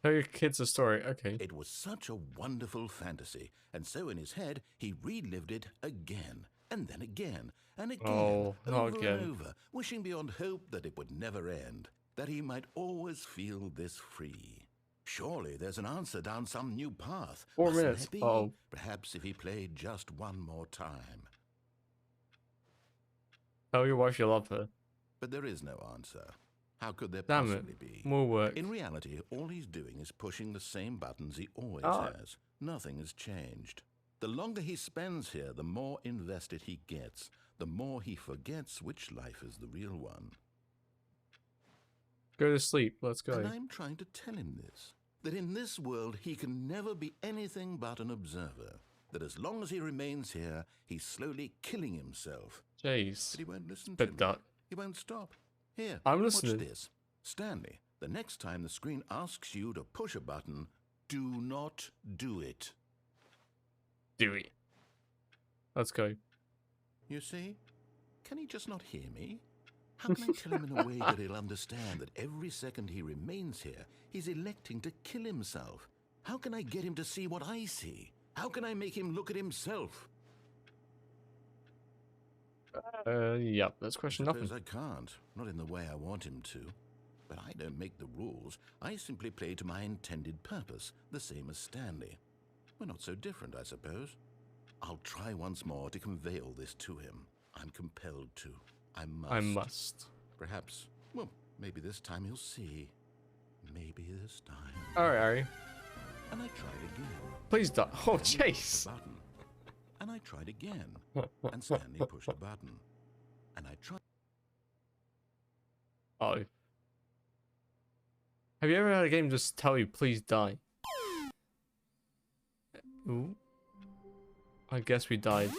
Tell your kids a story. Okay. It was such a wonderful fantasy, and so in his head he relived it again, and then again, and again, Oh, not over again. and over, wishing beyond hope that it would never end, that he might always feel this free. Surely there's an answer down some new path. 4 Mustn't minutes. there be? Oh. Perhaps if he played just one more time. Tell your wife you love her. But there is no answer. How could there Damn possibly it. be? More work. In reality, all he's doing is pushing the same buttons he always Ah. has. Nothing has changed. The longer he spends here, the more invested he gets, the more he forgets which life is the real one. Go to sleep. Let's go. And I'm trying to tell him this, that in this world he can never be anything but an observer, that as long as he remains here, he's slowly killing himself. Jeez. But he won't listen to Bit me. dark. He won't stop. Here, I'm watch listening. this. Stanley, the next time the screen asks you to push a button, do not do it. Do it. Let's go. You see? Can he just not hear me? How can I tell him in a way that he'll understand that every second he remains here, he's electing to kill himself? How can I get him to see what I see? How can I make him look at himself? Yep. That's question I nothing. suppose I can't, not in the way I want him to. But I don't make the rules. I simply play to my intended purpose, the same as Stanley. We're not so different, I suppose. I'll try once more to convey all this to him. I'm compelled to. I must. I must. Perhaps, well, maybe this time he'll see. Maybe this time. Alright, Ari. And I tried again. Please don't. Oh, And he pushed Chase. a button. And I tried again. And Stanley pushed a button. And I tried. Oh. Have you ever had a game just tell you, please die? Ooh. I guess we died.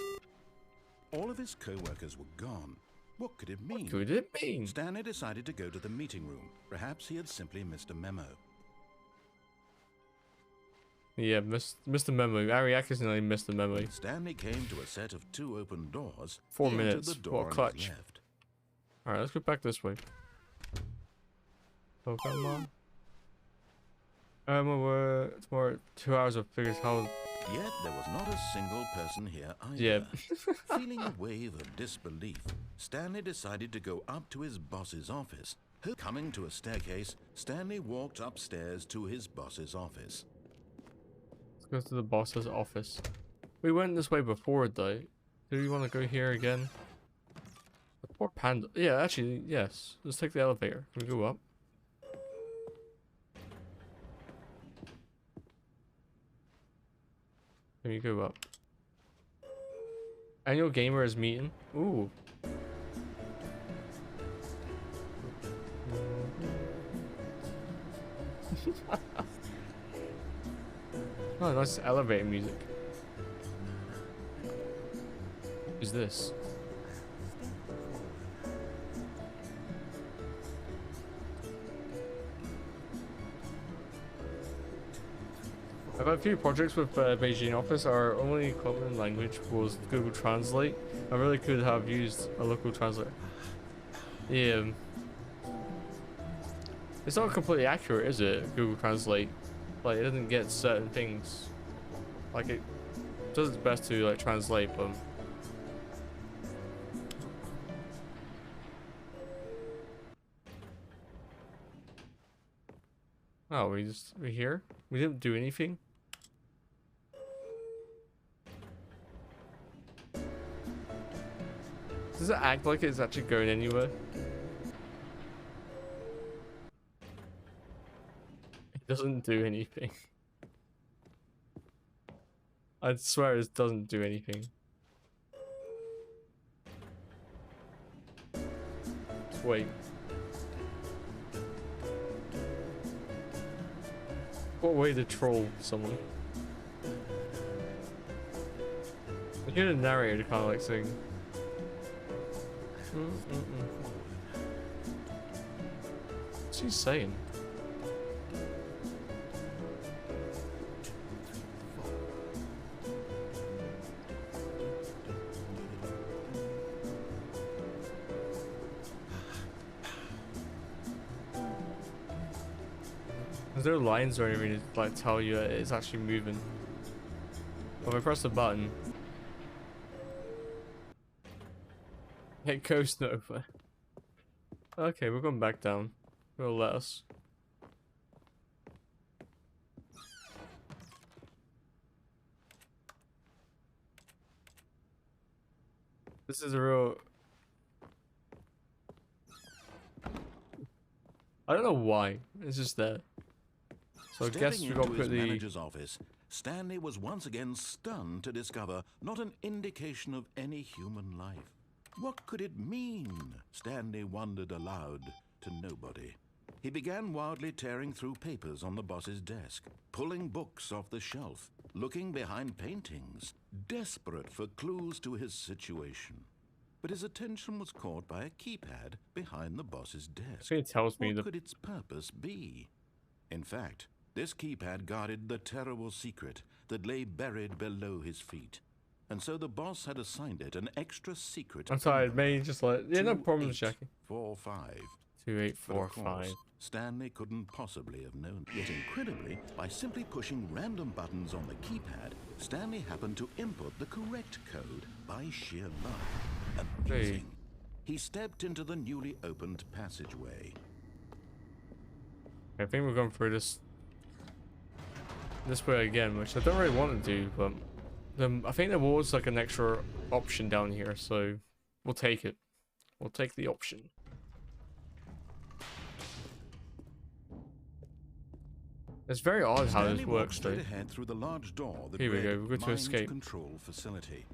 All of his co-workers were gone. What could it mean? What could it mean? Stanley decided to go to the meeting room. Perhaps he had simply missed a memo. Yeah, Mr. Memo. Ari accidentally missed the memo. Stanley came to a set of 2 open doors. 4 He entered minutes. the door What a on his clutch. left. Alright, let's go back this way. Pokemon. Tomorrow 2 hours of figures how. Yet there was not a single person here either. Yeah. Feeling a wave of disbelief, Stanley decided to go up to his boss's office. Coming to a staircase, Stanley walked upstairs to his boss's office. Let's go to the boss's office. We went this way before though. Do we want to go here again? The poor panda. Yeah, actually, yes. Let's take the elevator. Can we go up? Let me go up. Annual gamers meeting. Ooh. Oh, nice elevator music. Who's this? I've had a few projects with Beijing office. Our only common language was Google Translate. I really could have used a local translator. Yeah. It's not completely accurate, is it? Google Translate. Like, it doesn't get certain things. Like, it does its best to, like, translate, but... Oh, we're here? We didn't do anything? Does it act like it's actually going anywhere? It doesn't do anything. I swear it doesn't do anything. Just wait. What way to troll someone? I hear the narrator kind of like saying... What's he saying? Is there lines or anything to like tell you that it's actually moving? If I press the button, it goes nowhere. Okay, we're going back down. It'll let us. This is a real... I don't know why. It's just there. So I guess we got to put the manager's office. Stanley was once again stunned to discover not an indication of any human life. What could it mean? Stanley wondered aloud to nobody. He began wildly tearing through papers on the boss's desk, pulling books off the shelf, looking behind paintings, desperate for clues to his situation. But his attention was caught by a keypad behind the boss's desk. it tells me what could its purpose be? In fact, this keypad guarded the terrible secret that lay buried below his feet. And so the boss had assigned it an extra secret. I'm sorry, maybe just like... Yeah, no problem, Jackie. 2845. 2845. Stanley couldn't possibly have known. Yet incredibly, by simply pushing random buttons on the keypad, Stanley happened to input the correct code by sheer luck. Amazing. Hey. He stepped into the newly opened passageway. I think we're going through this way again, which I don't really want to do, but I think there was like an extra option down here, so we'll take it. We'll take the option. It's very odd how this works, though. Ahead through the large door that Here we go. We're going to escape. Control facility.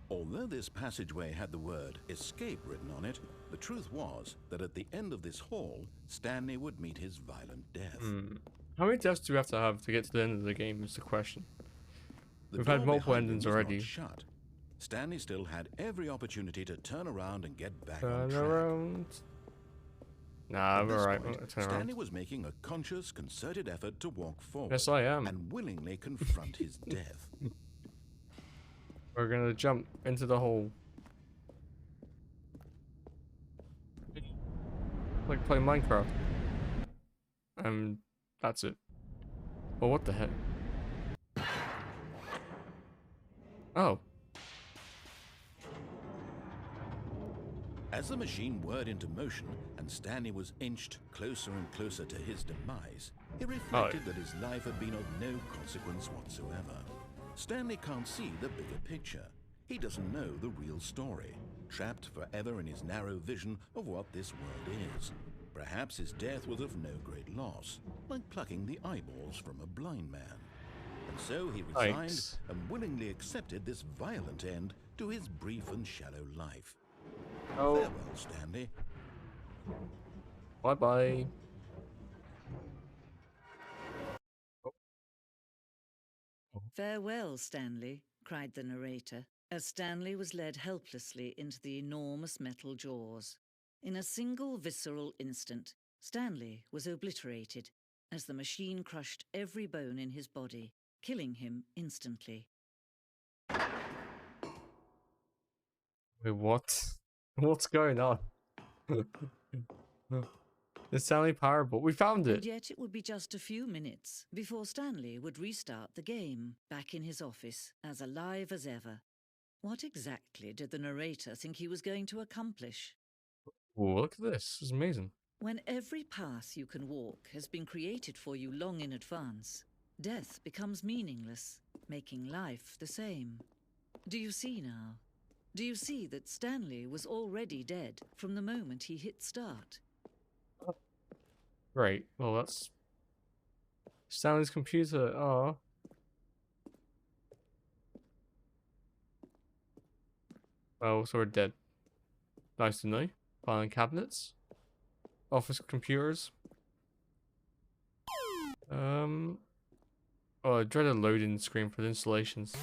Although this passageway had the word escape written on it, the truth was that at the end of this hall, Stanley would meet his violent death. How many deaths do we have to get to the end of the game is the question. We've had multiple endings already. Shut. Stanley still had every opportunity to turn around and get back Turn on track. around. Nah, I'm alright. Stanley was making a conscious, concerted effort to walk forward. Yes, I am. And willingly confront his death. We're gonna jump into the hole. Like playing Minecraft. That's it. Well, what the heck? Oh. As the machine whirred into motion and Stanley was inched closer and closer to his demise, he reflected that his life had been of no consequence whatsoever. Stanley can't see the bigger picture. He doesn't know the real story, trapped forever in his narrow vision of what this world is. Perhaps his death was of no great loss, like plucking the eyeballs from a blind man. So he resigned Thanks. and willingly accepted this violent end to his brief and shallow life. Oh, Farewell, Stanley. bye-bye. "Farewell, Stanley," cried the narrator, as Stanley was led helplessly into the enormous metal jaws. In a single visceral instant, Stanley was obliterated as the machine crushed every bone in his body, killing him instantly. Wait, what? What's going on? The Stanley Parable. We found And it. yet it would be just a few minutes before Stanley would restart the game, back in his office, as alive as ever. What exactly did the narrator think he was going to accomplish? Whoa, look at this. It's amazing. When every path you can walk has been created for you long in advance, death becomes meaningless, making life the same. Do you see now? Do you see that Stanley was already dead from the moment he hit start? Right. Well, that's Stanley's computer. Oh. Oh, so we're dead. Nice to know. Filing cabinets. Office computers. Oh, I dreaded loading screen for the installations.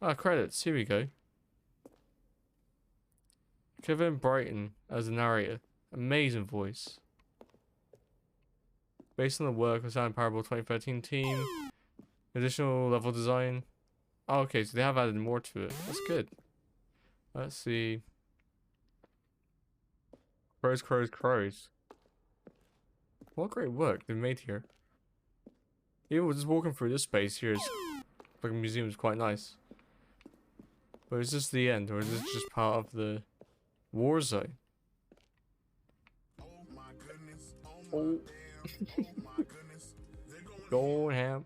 Ah, credits. Here we go. Kevin Brighton as the narrator. Amazing voice. Based on the work of Sound Parable 2013 team. Additional level design. Oh, okay, so they have added more to it. That's good. Let's see. Crows. What great work they've made here. Even just walking through this space here is like a museum is quite nice. But is this the end, or is this just part of the war zone? Oh. Going ham.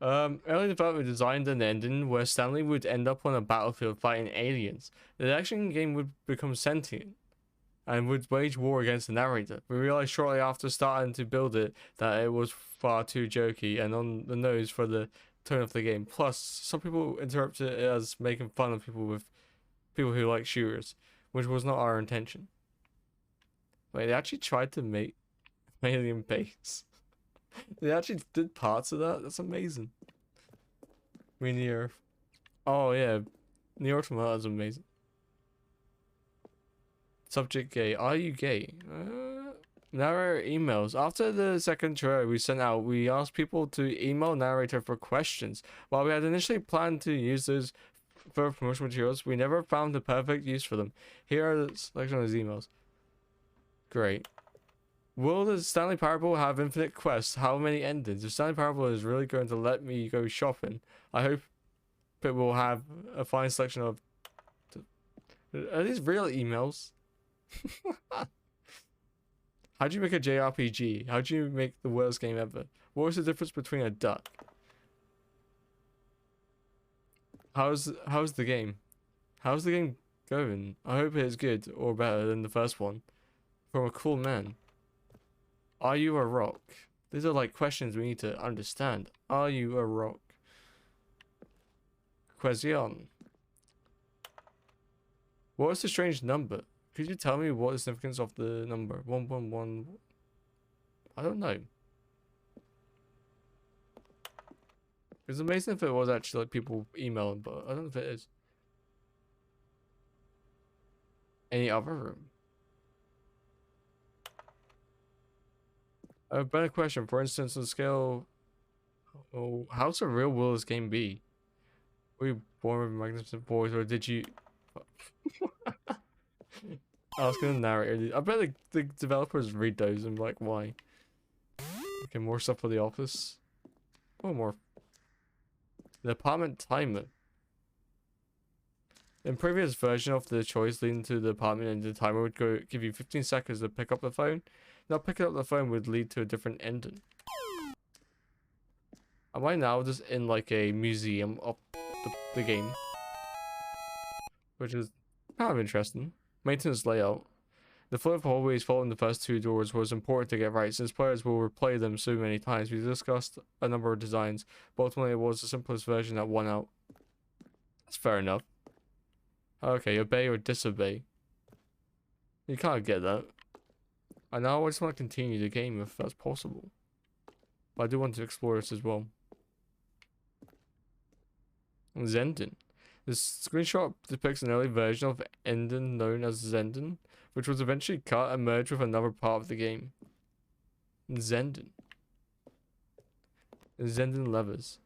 Early development designed an ending where Stanley would end up on a battlefield fighting aliens. The action game would become sentient and would wage war against the narrator. We realized shortly after starting to build it that it was far too jokey and on the nose for the tone of the game. Plus, some people interpreted it as making fun of people who like shooters, which was not our intention. Wait, they actually tried to make alien base. They actually did parts of that? That's amazing. I mean, the Earth. Oh, yeah. New York from that is amazing. Subject gay. Are you gay? Narrator emails. After the second trailer we sent out, we asked people to email narrator for questions. While we had initially planned to use those for promotional materials, we never found the perfect use for them. Here are the selection of his emails. Great. Will the Stanley Parable have infinite quests? How many endings? If Stanley Parable is really going to let me go shopping, I hope it will have a fine selection of... Are these real emails? How do you make a JRPG? How do you make the worst game ever? What is the difference between a duck? How's the game? How's the game going? I hope it is good or better than the first one. From a cool man. Are you a rock? These are like questions we need to understand. Are you a rock? Question. What is the strange number? Could you tell me what the significance of the number 111? I don't know. It's amazing if it was actually like people emailing, but I don't know if it is. Any other room? A better question, for instance, on the scale. Oh, how surreal will this game be? Were you born with magnificent voice, or did you? I was gonna narrate it. I bet the developers read those and be like, why? Okay, more stuff for the office. Oh, more. The apartment timer. In previous version of the choice leading to the apartment, and the timer would give you 15 seconds to pick up the phone. Now picking up the phone would lead to a different ending. Am I now just in like a museum of the game? Which is kind of interesting. Maintenance layout. The flow of hallways following the first two doors was important to get right, since players will replay them so many times. We discussed a number of designs, but ultimately it was the simplest version that won out. That's fair enough. Okay, obey or disobey. You can't get that. I now just want to continue the game if that's possible. But I do want to explore this as well. Zenden. This screenshot depicts an early version of Enden known as Zenden, which was eventually cut and merged with another part of the game. Zenden. Zenden levers.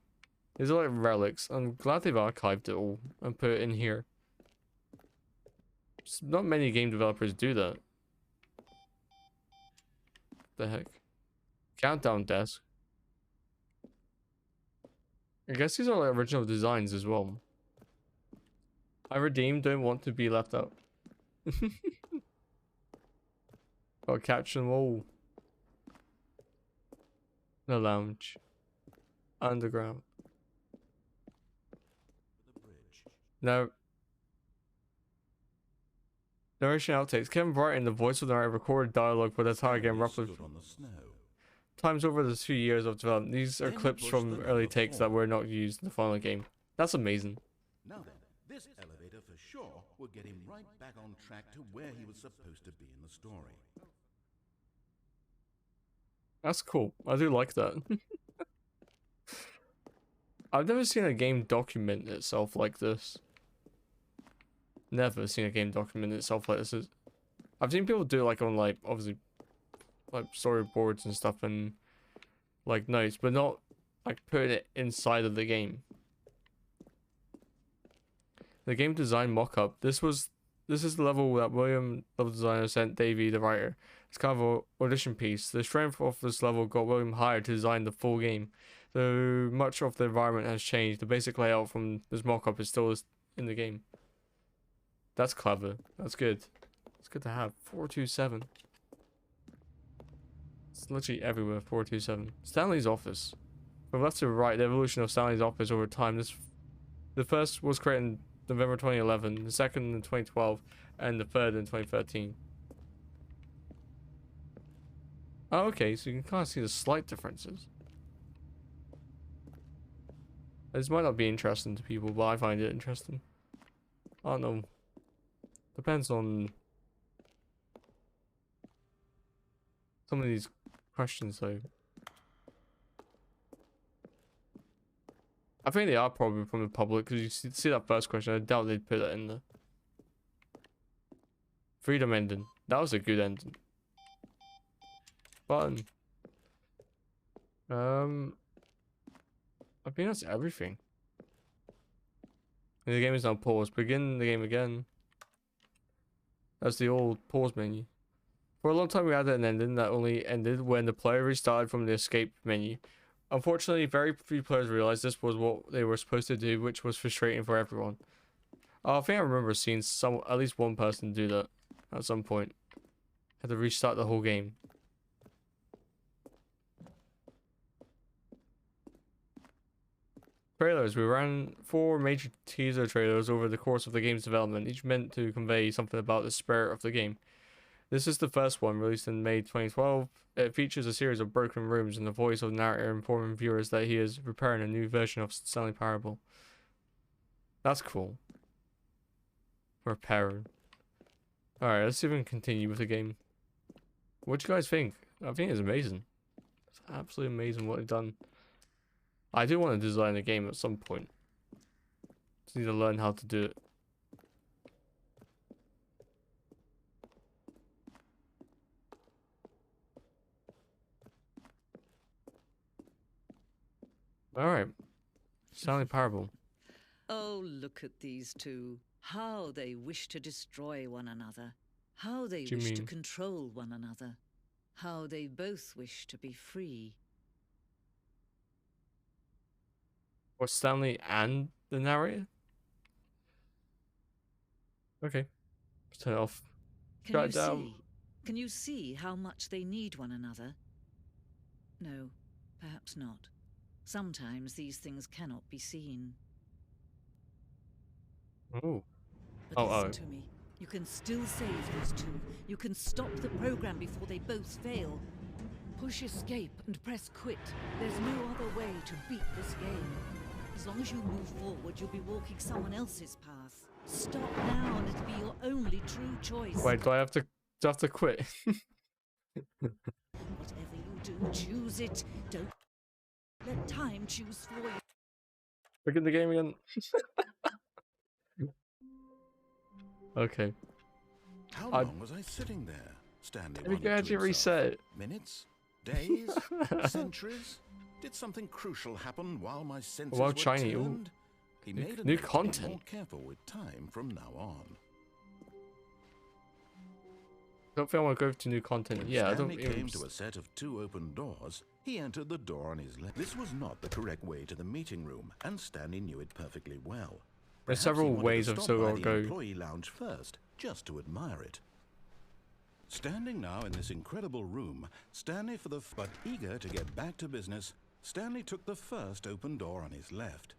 These are like relics. I'm glad they've archived it all and put it in here. Not many game developers do that. The heck? Countdown desk. I guess these are like original designs as well. I redeemed, don't want to be left out. Got caption wall. The lounge. Underground. Now, narration outtakes. Kevin Brighton, the voice of the narrator, recorded dialogue for the entire game roughly times over the 2 years of development. These are clips from early takes that were not used in the final game. That's amazing. Now then, this elevator for sure will get him right back on track to where he was supposed to be in the story. That's cool. I do like that. I've never seen a game document itself like this. Never seen a game document itself like this. I've seen people do it like on like obviously like storyboards and stuff and like notes, but not like putting it inside of the game. The game design mock-up. This is the level that William, level designer, sent Davey, the writer. It's kind of an audition piece. The strength of this level got William hired to design the full game. Though much of the environment has changed, the basic layout from this mock-up is still in the game. That's clever. That's good. It's good to have. 427. It's literally everywhere. 427. Stanley's office. From left to right, the evolution of Stanley's office over time. The first was created in November 2011, the second in 2012, and the third in 2013. Oh, okay, so you can kind of see the slight differences. This might not be interesting to people, but I find it interesting. I don't know. Depends on some of these questions, though. I think they are probably from the public, because you see that first question. I doubt they'd put that in there. Freedom ending. That was a good ending. Button. I think that's everything. And the game is now paused. Begin the game again. That's the old pause menu. For a long time we had an ending that only ended when the player restarted from the escape menu. Unfortunately, very few players realized this was what they were supposed to do, which was frustrating for everyone. I think I remember seeing at least one person do that at some point. Had to restart the whole game. Trailers. We ran 4 major teaser trailers over the course of the game's development, each meant to convey something about the spirit of the game. This is the first one, released in May 2012. It features a series of broken rooms and the voice of the narrator informing viewers that he is preparing a new version of Stanley Parable. That's cool. Repairing. Alright, let's see if we can continue with the game. What do you guys think? I think it's amazing. It's absolutely amazing what they've done. I do want to design a game at some point. Just need to learn how to do it. Alright. Stanley Parable. Oh, look at these two. How they wish to destroy one another. How they wish to control one another. How they both wish to be free. Or Stanley and the narrator? Okay. Let's turn it off. Can you see how much they need one another? No, perhaps not. Sometimes these things cannot be seen. Oh. But listen to me. You can still save those two. You can stop the program before they both fail. Push escape and press quit. There's no other way to beat this game. As long as you move forward, you'll be walking someone else's path. Stop now and it'll be your only true choice. Wait, do I have to quit? Whatever you do, choose it. Don't let time choose for you. Begin the game again. Okay. How long was I sitting there? Stanley Maybe wondered you to actually himself. reset. Minutes? Days? Centuries? Did something crucial happen while my senses Well, were shiny, ooh. turned? He New- made a new note to be content. more careful with time from now on. Don't think I want to go to new content. When Yeah, I Stanley don't even. came to a set of 2 open doors, he entered the door on his left. This was not the correct way to the meeting room, and Stanley knew it perfectly well. There's Perhaps he several wanted to ways I've stop still by got to the go. employee lounge first, just to admire it. Standing now in this incredible room, Stanley but eager to get back to business, Stanley took the first open door on his left.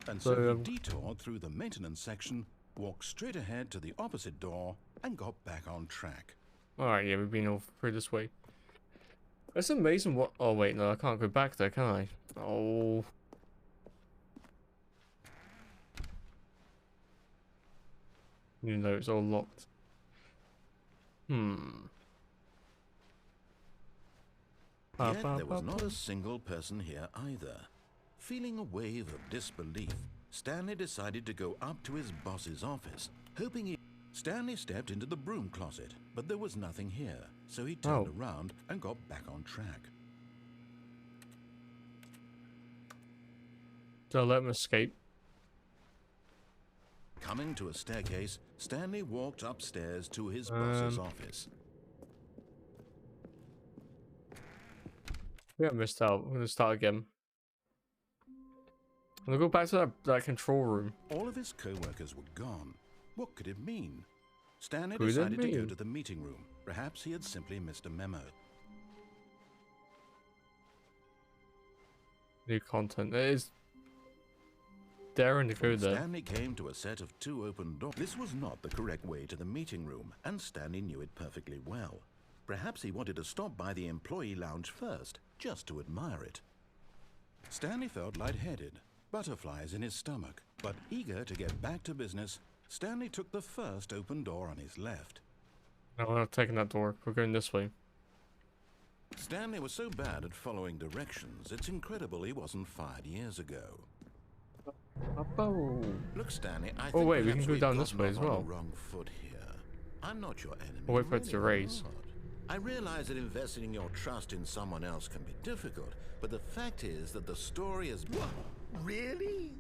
And so he detoured through the maintenance section, walked straight ahead to the opposite door, and got back on track. Alright, yeah, we've been all through this way. It's amazing what. Oh, wait, no, I can't go back there, can I? Oh. You know, it's all locked. Yet there was not a single person here either. Feeling a wave of disbelief, Stanley decided to go up to his boss's office, hoping he... Stanley stepped into the broom closet, but there was nothing here, so he turned around and got back on track. Did I let him escape? Coming to a staircase, Stanley walked upstairs to his boss's office. Yeah, I missed out. I'm gonna start again. I'm gonna go back to that control room. All of his co-workers were gone. What could it mean? Stanley Could it decided to go mean? to the meeting room. Perhaps he had simply missed a memo. New content. It is daring to go When there. Stanley came to a set of 2 open doors. This was not the correct way to the meeting room, and Stanley knew it perfectly well. Perhaps he wanted to stop by the employee lounge first, just to admire it. Stanley felt lightheaded, butterflies in his stomach, but eager to get back to business, Stanley took the first open door on his left. No, we're not taking that door. We're going this way. Stanley was so bad at following directions, it's incredible he wasn't fired years ago. Oh. Look, Stanley, I Oh, think wait, we perhaps can go we've down this gotten way off as on the well. wrong foot here. I'm not your enemy. Oh, wait for it to really raise. not. I realize that investing your trust in someone else can be difficult, but the fact is that the story is... What? Really?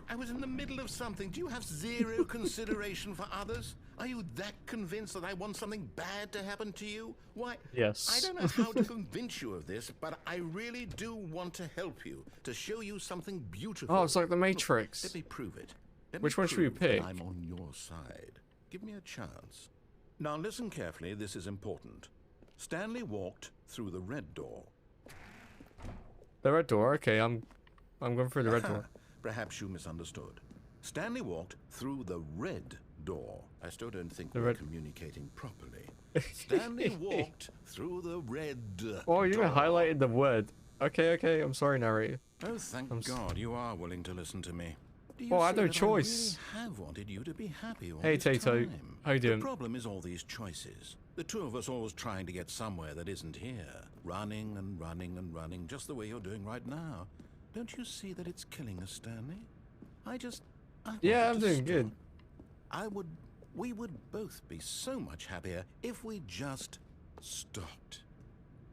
I was in the middle of something. Do you have zero consideration for others? Are you that convinced that I want something bad to happen to you? Why? Yes. I don't know how to convince you of this, but I really do want to help you, to show you something beautiful. Oh, it's like the Matrix. Let me prove it. Which one should we prove that pick? I'm on your side. Give me a chance. Now listen carefully, this is important. Stanley walked through the red door. The red door. Okay, I'm going through the red door. Perhaps you misunderstood. Stanley walked through the red door. I still don't think The we're red- communicating properly. Stanley walked through the red door. Oh, you even highlighted the word. Okay. I'm sorry, narrator. Oh, thank God you are willing to listen to me. Do you Oh, I had see no that choice. I really have wanted you to be happy all Hey, this Tato. time. How you doing? The problem is all these choices. The two of us always trying to get somewhere that isn't here. Running and running and running, just the way you're doing right now. Don't you see that it's killing us, Stanley? I Yeah, wanted I'm to doing good. We would both be so much happier if we just stopped.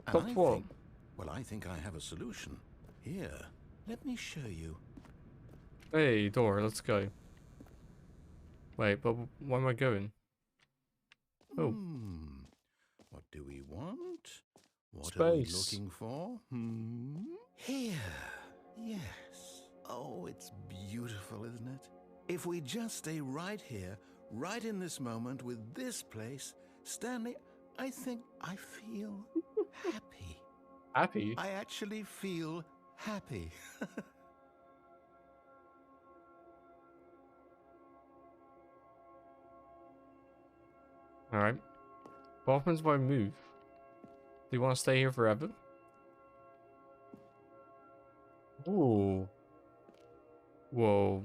And Stopped what? I think I have a solution. Here, let me show you. Hey, door. Let's go. Wait, but where am I going? Oh. What do we want? What Space. are we looking for? Here. Yes. Oh, it's beautiful, isn't it? If we just stay right here, right in this moment with this place, Stanley, I think I feel happy. Happy? I actually feel happy. Alright. What happens if I move? Do you want to stay here forever? Ooh. Whoa.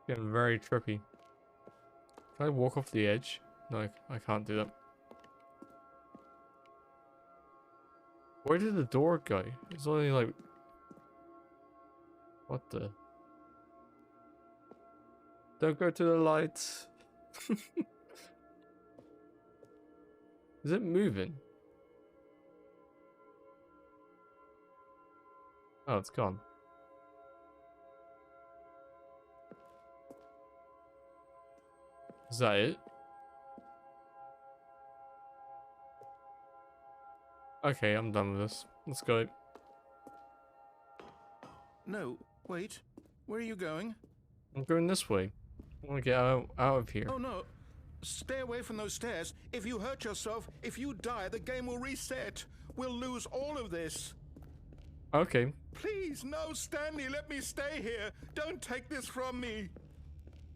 Getting very trippy. Can I walk off the edge? No, I can't do that. Where did the door go? It's only like... What the... Don't go to the lights. Is it moving? Oh, it's gone. Is that it? Okay, I'm done with this. Let's go. No, wait. Where are you going? I'm going this way. I want to get out of here. Oh no. Stay away from those stairs. If you hurt yourself, if you die, the game will reset. We'll lose all of this. Okay. Please, no, Stanley, let me stay here. Don't take this from me.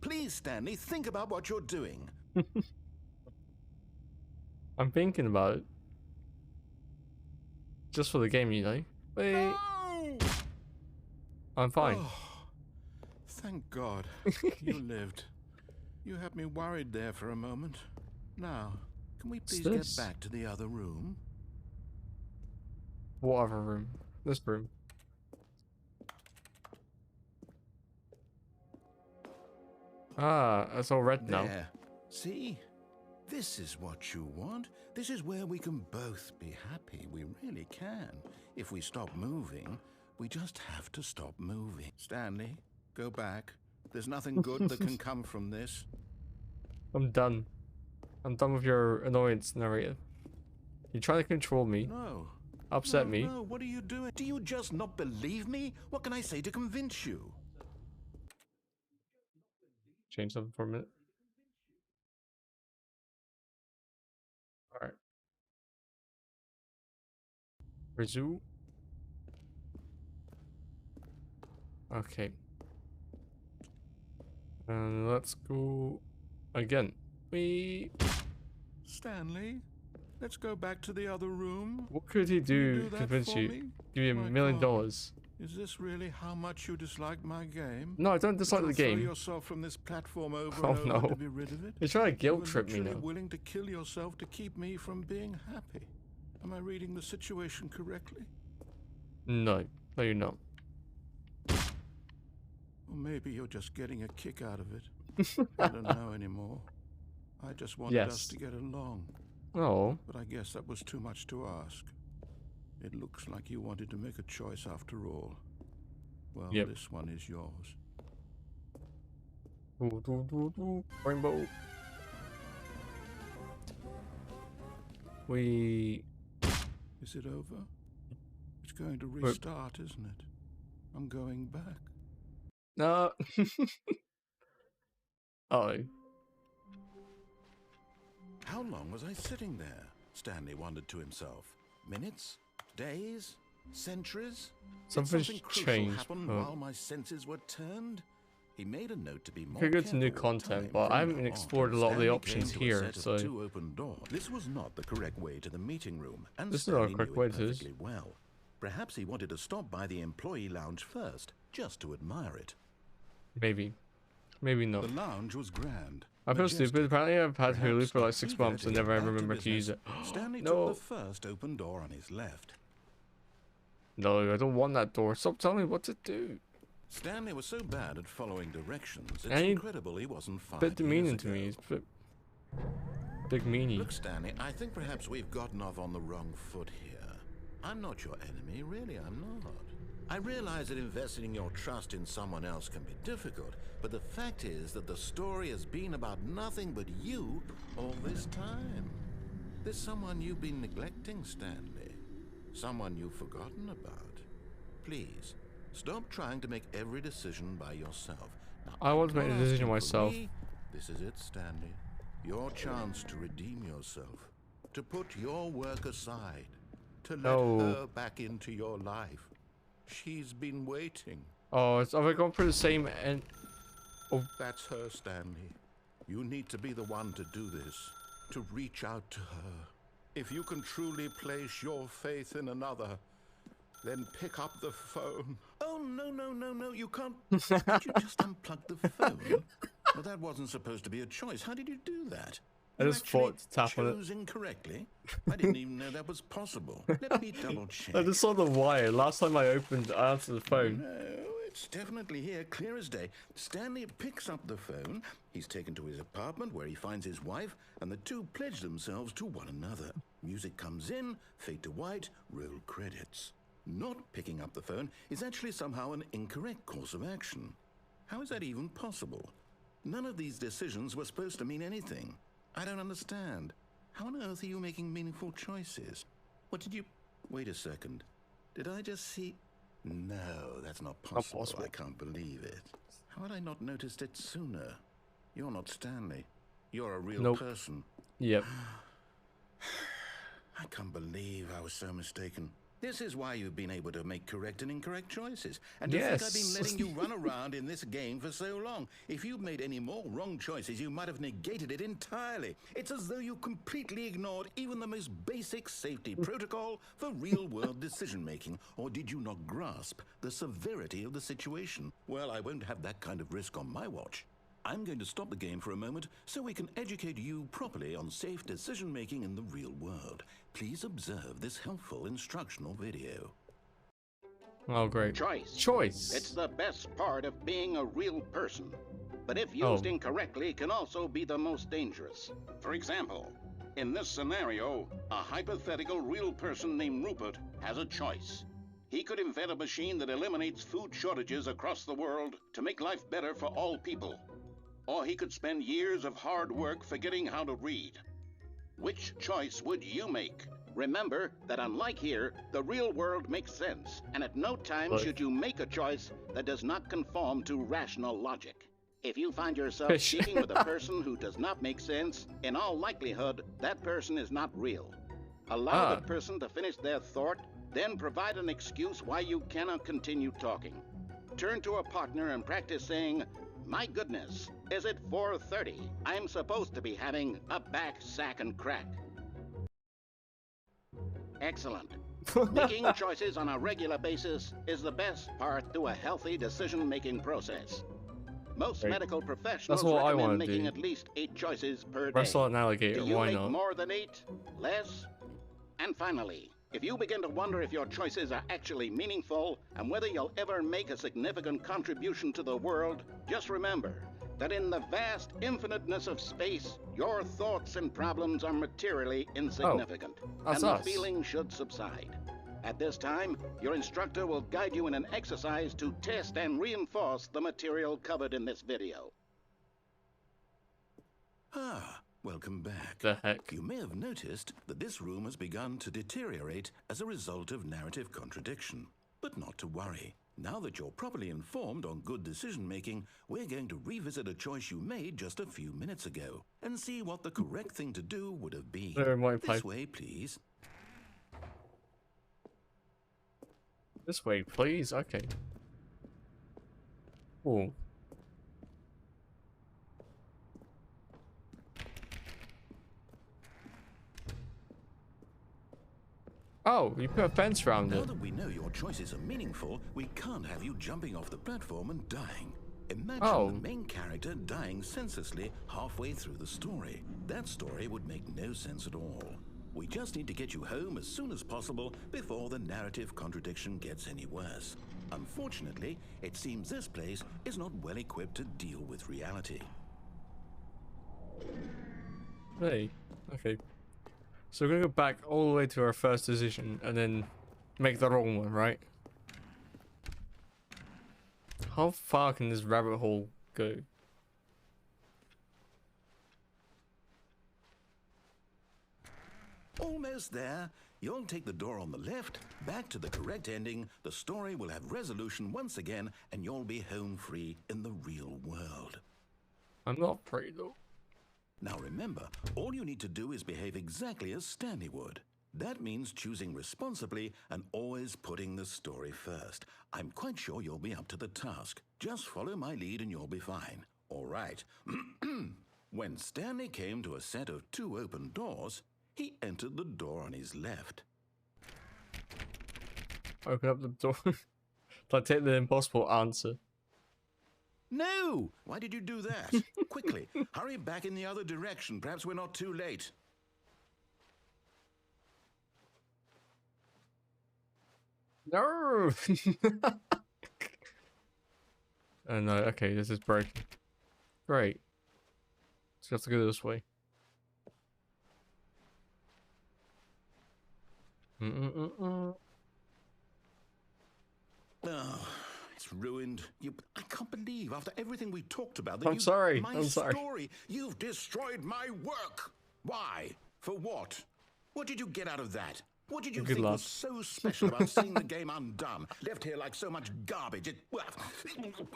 Please, Stanley, think about what you're doing. I'm thinking about it. Just for the game, you know. Wait. No! I'm fine. Oh, thank God. You lived. You had me worried there for a moment. Now, can we please get back to the other room? What other room? This room. Ah, it's all red now. There. See? This is what you want. This is where we can both be happy. We really can. If we stop moving, we just have to stop moving. Stanley, go back. There's nothing good that can come from this. I'm done. I'm done with your annoyance, narrator. You're trying to control me. No. Upset me. No, what are you doing? Do you just not believe me? What can I say to convince you? Change something for a minute. Alright. Resume. Okay. And let's go again. Stanley, let's go back to the other room. What could he do to convince you? Give you $1 million. Is this really how much you dislike my game? No, I don't dislike the game. Throw yourself from this platform over Oh and over no. to be rid of it? You're trying to guilt trip me now. Willing to kill yourself to keep me from being happy. Am I reading the situation correctly? No. No, you're not. Or maybe you're just getting a kick out of it. I don't know anymore. I just wanted us to get along. Oh. But I guess that was too much to ask. It looks like you wanted to make a choice after all. Well, this one is yours. Rainbow. Is it over? It's going to restart, isn't it? I'm going back. No. Oh. How long was I sitting there? Stanley wondered to himself. Minutes? Days? Centuries? Something's Did something crucial changed. happen while my senses were turned? He made a note to be more Could go to careful new with content, time but from I haven't now explored on. a lot of the Stanley options came to a here, set of so 2 open doors. This was not the correct way to the meeting room, and this is not a Stanley correct knew way it to this. perfectly well. Perhaps he wanted to stop by the employee lounge first, just to admire it. maybe. Maybe not. The lounge was grand. I feel majestic. stupid. Apparently I've had Hulu Perhaps for like 6 eager months to and get never ever back to remember to use business, it. Stanley No. took the first open door on his left. No, I don't want that door. Stop telling me what to do. Stanley was so bad at following directions, it's And he- incredible he wasn't fired. Bit demeaning to me. He's a bit big meanie. Look, Stanley, I think perhaps we've gotten off on the wrong foot here. I'm not your enemy, really, I'm not. I realize that investing your trust in someone else can be difficult, but the fact is that the story has been about nothing but you all this time. There's someone you've been neglecting, Stanley. Someone you've forgotten about. Please, stop trying to make every decision by yourself. Now, I want to make I'm a not decision asking for myself. me. This is it, Stanley. Your chance to redeem yourself. To put your work aside. To let her back into your life. She's been waiting. Oh, are we going for the same end? Oh. That's her, Stanley. You need to be the one to do this, to reach out to her. If you can truly place your faith in another, then pick up the phone. Oh, no, you can't. Did you just unplug the phone? Well, that wasn't supposed to be a choice. How did you do that? I You just actually thought to tap on it. chose incorrectly? I didn't even know that was possible. Let me double check. I just saw the wire. Last time I answered the phone. No, it's definitely here, clear as day. Stanley picks up the phone. He's taken to his apartment where he finds his wife, and the two pledge themselves to one another. Music comes in, fade to white, roll credits. Not picking up the phone is actually somehow an incorrect course of action. How is that even possible? None of these decisions were supposed to mean anything. I don't understand. How on earth are you making meaningful choices? What did you... Wait a second. Did I just see... No, that's not possible. I can't believe it. How had I not noticed it sooner? You're not Stanley. You're a real person. Yep. I can't believe I was so mistaken. This is why you've been able to make correct and incorrect choices. And to think I've been letting you run around in this game for so long. If you'd made any more wrong choices, you might have negated it entirely. It's as though you completely ignored even the most basic safety protocol for real-world decision-making. Or did you not grasp the severity of the situation? Well, I won't have that kind of risk on my watch. I'm going to stop the game for a moment so we can educate you properly on safe decision-making in the real world. Please observe this helpful instructional video. Oh, great. Choice. It's the best part of being a real person. But if used incorrectly, can also be the most dangerous. For example, in this scenario, a hypothetical real person named Rupert has a choice. He could invent a machine that eliminates food shortages across the world to make life better for all people. Or he could spend years of hard work forgetting how to read. Which choice would you make? Remember that unlike here, the real world makes sense, and at no time should you make a choice that does not conform to rational logic. If you find yourself speaking with a person who does not make sense, in all likelihood, that person is not real. Allow that person to finish their thought, then provide an excuse why you cannot continue talking. Turn to a partner and practice saying, "My goodness, is it 4:30? I'm supposed to be having a back, sack, and crack." Excellent. Making choices on a regular basis is the best part to a healthy decision-making process. Most medical professionals recommend making at least 8 choices per day. Wrestle an alligator, Do you why make not? more than 8? Less? And finally, if you begin to wonder if your choices are actually meaningful and whether you'll ever make a significant contribution to the world, just remember that in the vast infiniteness of space, your thoughts and problems are materially insignificant, and the feeling should subside. At this time, your instructor will guide you in an exercise to test and reinforce the material covered in this video. Welcome back. The heck? You may have noticed that this room has begun to deteriorate as a result of narrative contradiction. But not to worry. Now that you're properly informed on good decision-making, we're going to revisit a choice you made just a few minutes ago and see what the correct thing to do would have been. This way, please. This way, please. Okay. Oh. Oh, you put a fence around it. Now that we know your choices are meaningful, we can't have you jumping off the platform and dying. Imagine the main character dying senselessly halfway through the story. That story would make no sense at all. We just need to get you home as soon as possible before the narrative contradiction gets any worse. Unfortunately, it seems this place is not well equipped to deal with reality. Hey, okay. So we're gonna go back all the way to our first decision and then make the wrong one, right? How far can this rabbit hole go? Almost there. You'll take the door on the left, back to the correct ending, the story will have resolution once again, and you'll be home free in the real world. I'm not free though. Now remember, all you need to do is behave exactly as Stanley would. That means choosing responsibly and always putting the story first. I'm quite sure you'll be up to the task. Just follow my lead and you'll be fine. All right. When Stanley came to a set of 2 open doors, he entered the door on his left. Open up the door. Like, take the impossible answer. No! Why did you do that? Quickly, hurry back in the other direction. Perhaps we're not too late. No! Oh no, okay, this is broken. Great. Just have to go this way. Oh, it's ruined. I can't believe after everything we talked about that I'm sorry. my I'm sorry. story, you've destroyed my work. Why? For what? What did you get out of that? What did you Good think luck. was so special about seeing the game undone, left here like so much garbage?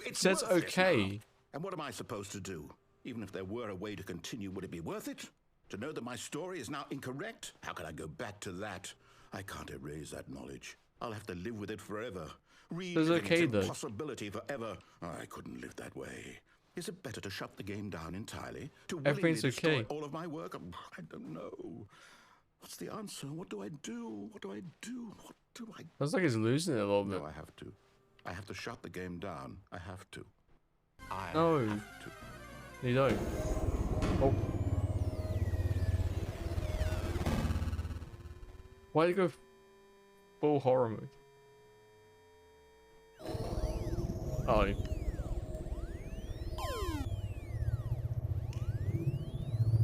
It's Says worthless okay. now. And what am I supposed to do? Even if there were a way to continue, would it be worth it? To know that my story is now incorrect? How can I go back to that? I can't erase that knowledge. I'll have to live with it forever. It's okay, its though. impossibility forever. I couldn't live that way. Is it better to shut the game down entirely? To Everything's willingly destroy okay. all of my work? I don't know. What's the answer? What do I do? What do I do? What do I do? Sounds like he's losing it a little bit. No, I have to. I have to shut the game down. I have to. I No. have to. You don't. Oh. Why did you go full horror mode? Oh.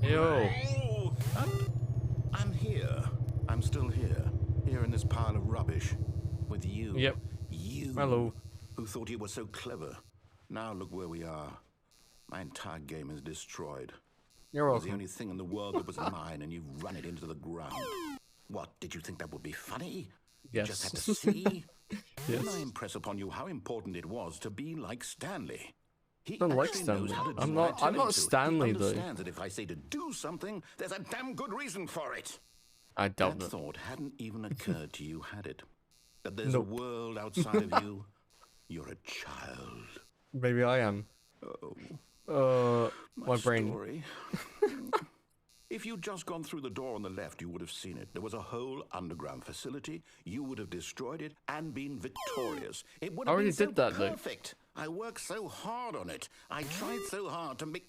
Yo. Oh, I'm here. I'm still here. Here in this pile of rubbish. With you. Yep. You. Hello. Who thought you were so clever. Now look where we are. My entire game is destroyed. You're It was the welcome. only thing in the world that was mine, and you've run it into the ground. What, did you think that would be funny? You just had Yes. to see? Yes. Didn't I impress upon you how important it was to be like Stanley? He don't like actually knows Stanley. how to do I'm what I not- tell I'm him not to. Stanley, He though. understands that if I say to do something, there's a damn good reason for it. I doubt That that. thought hadn't even occurred to you, had it? That there's Nope. a world outside of you? You're a child. Maybe I am. Oh, My brain. story. If you'd just gone through the door on the left, you would have seen it. There was a whole underground facility. You would have destroyed it and been victorious. It would I have already been so did that, though. perfect. I worked so hard on it. I tried so hard to make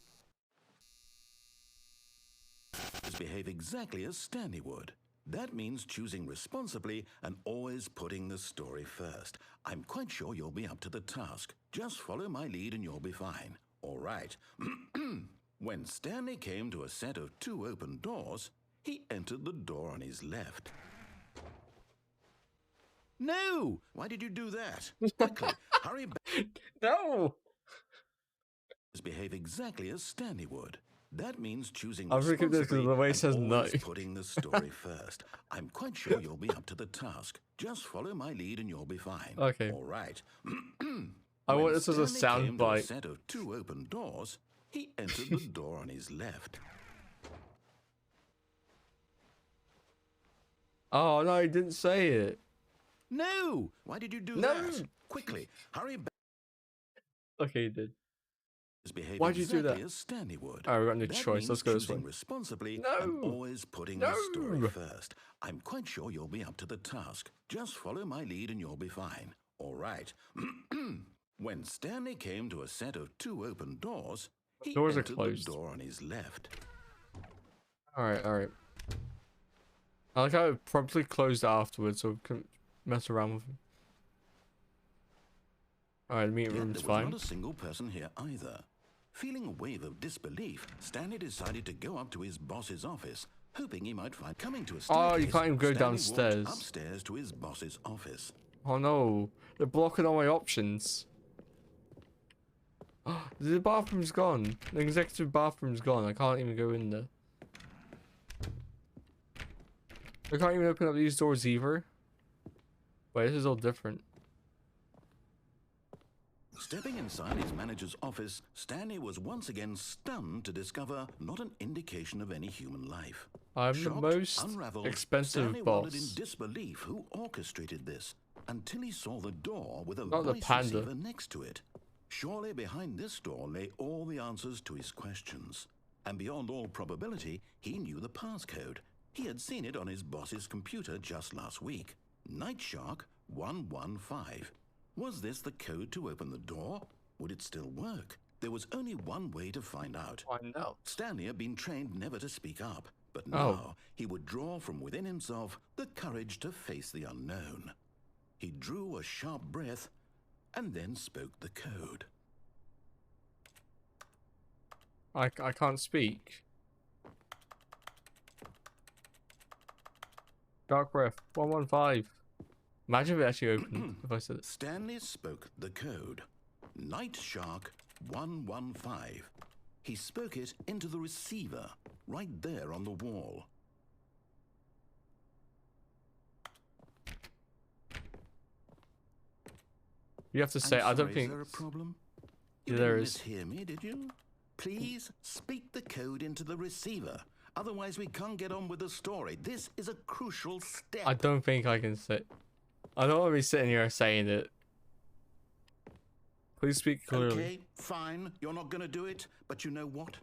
behave exactly as Stanley would. That means choosing responsibly and always putting the story first. I'm quite sure you'll be up to the task. Just follow my lead and you'll be fine. All right. When Stanley came to a set of 2 open doors, he entered the door on his left. No! Why did you do that? Quickly, hurry back. No! Behave exactly as Stanley would. That means choosing I'm freaking this 'cause of the way it says and no. always putting the story first. I'm quite sure you'll be up to the task. Just follow my lead and you'll be fine. Okay. All right. I When want this as a Stanley sound came to a bite. set of 2 open doors, he entered the door on his left. Oh no, he didn't say it. No! Why did you do No. that? Quickly, hurry back. Okay, he did. Behave Why'd you do exactly that? as Stanley would. Oh, we got no That choice. Let's means go this choosing way. responsibly No. and always putting No. the story first. I'm quite sure you'll be up to the task. Just follow my lead and you'll be fine. All right. When Stanley came to a set of 2 open doors, he Doors are entered closed. the door on his left. Alright, alright. I like how it promptly closed afterwards so we couldn't mess around with him. Alright, the meeting Yet room's there was fine. not a single person here either. Feeling a wave of disbelief, Stanley decided to go up to his boss's office, hoping he might find coming to a staircase. Oh, you can't even go Stanley downstairs. walked upstairs to his boss's office. Oh no, they're blocking all my options. The bathroom's gone. The executive bathroom's gone. I can't even go in there. I can't even open up these doors either. Wait, this is all different. Stepping inside his manager's office, Stanley was once again stunned to discover not an indication of any human life. I'm the Shocked, most unraveled, expensive Stanley wondered in boss. disbelief who orchestrated this, until he saw the door with a Not the voice panda. receiver next to it. Surely behind this door lay all the answers to his questions. And beyond all probability, he knew the passcode. He had seen it on his boss's computer just last week. Night Shark 115. Was this the code to open the door? Would it still work? There was only one way to find out. Find out. Stanley had been trained never to speak up, but now he would draw from within himself the courage to face the unknown. He drew a sharp breath and then spoke the code. I can't speak. Dark breath 115. Imagine if it actually opened if I said it. Stanley spoke the code. Night Shark 115. He spoke it into the receiver, right there on the wall. You have to say, I don't think... Is there a problem? You there didn't is. mishear me, did you? Please speak the code into the receiver. Otherwise, we can't get on with the story. This is a crucial step. I don't think I can say... I don't want to be sitting here saying it. Please speak clearly. Okay, fine. You're not going to do it. But you know what?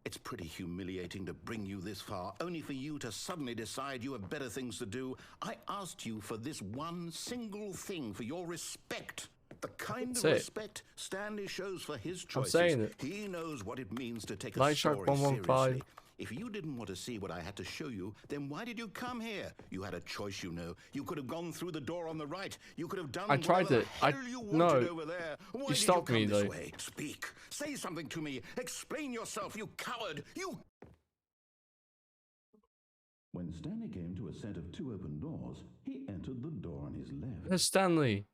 It's pretty humiliating to bring you this far, only for you to suddenly decide you have better things to do. I asked you for this one single thing, for your respect. The kind of respect Stanley shows for his choices. I'm saying it. He knows what it means to take a Night Shark story 115. seriously. If you didn't want to see what I had to show you, then why did you come here? You had a choice, you know. You could have gone through the door on the right. You could have done I tried whatever it. the hell you wanted over there. Why You did stopped me, come this though. way? Speak. Say something to me. Explain yourself, you coward. You... When Stanley came to a set of two open doors, he entered the door on his left. There's Stanley.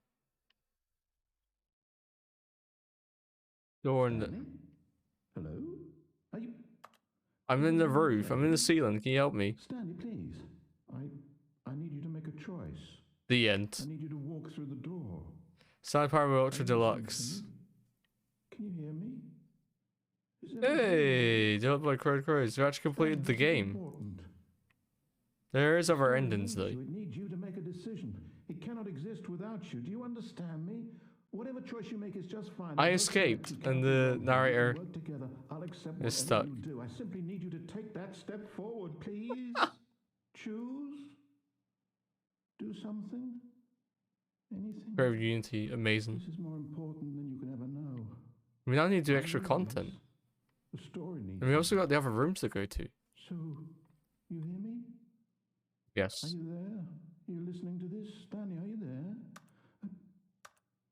Door in the... Stanley? Hello? Are you... I'm in the roof. I'm in the ceiling. Can you help me? Stanley, please. I need you to make a choice. The end. I need you to walk through the door. Stanley Parable Ultra Deluxe. Can you hear me? Hey, developed by Crowd Crows. You actually completed the game. There is other endings though. It needs you to make a decision. It cannot exist without you. Do you understand me? Whatever choice you make is just fine. I escaped, and the narrator is stuck. I simply need you to take that step forward, please. Choose. Do something. Anything. Creative Unity, amazing. This is more important than you can ever know. We now need to do extra content. The story needs. And we also got the other rooms to go to. So, you hear me? Yes. Are you there? Are you listening to this? Stanley, are you there?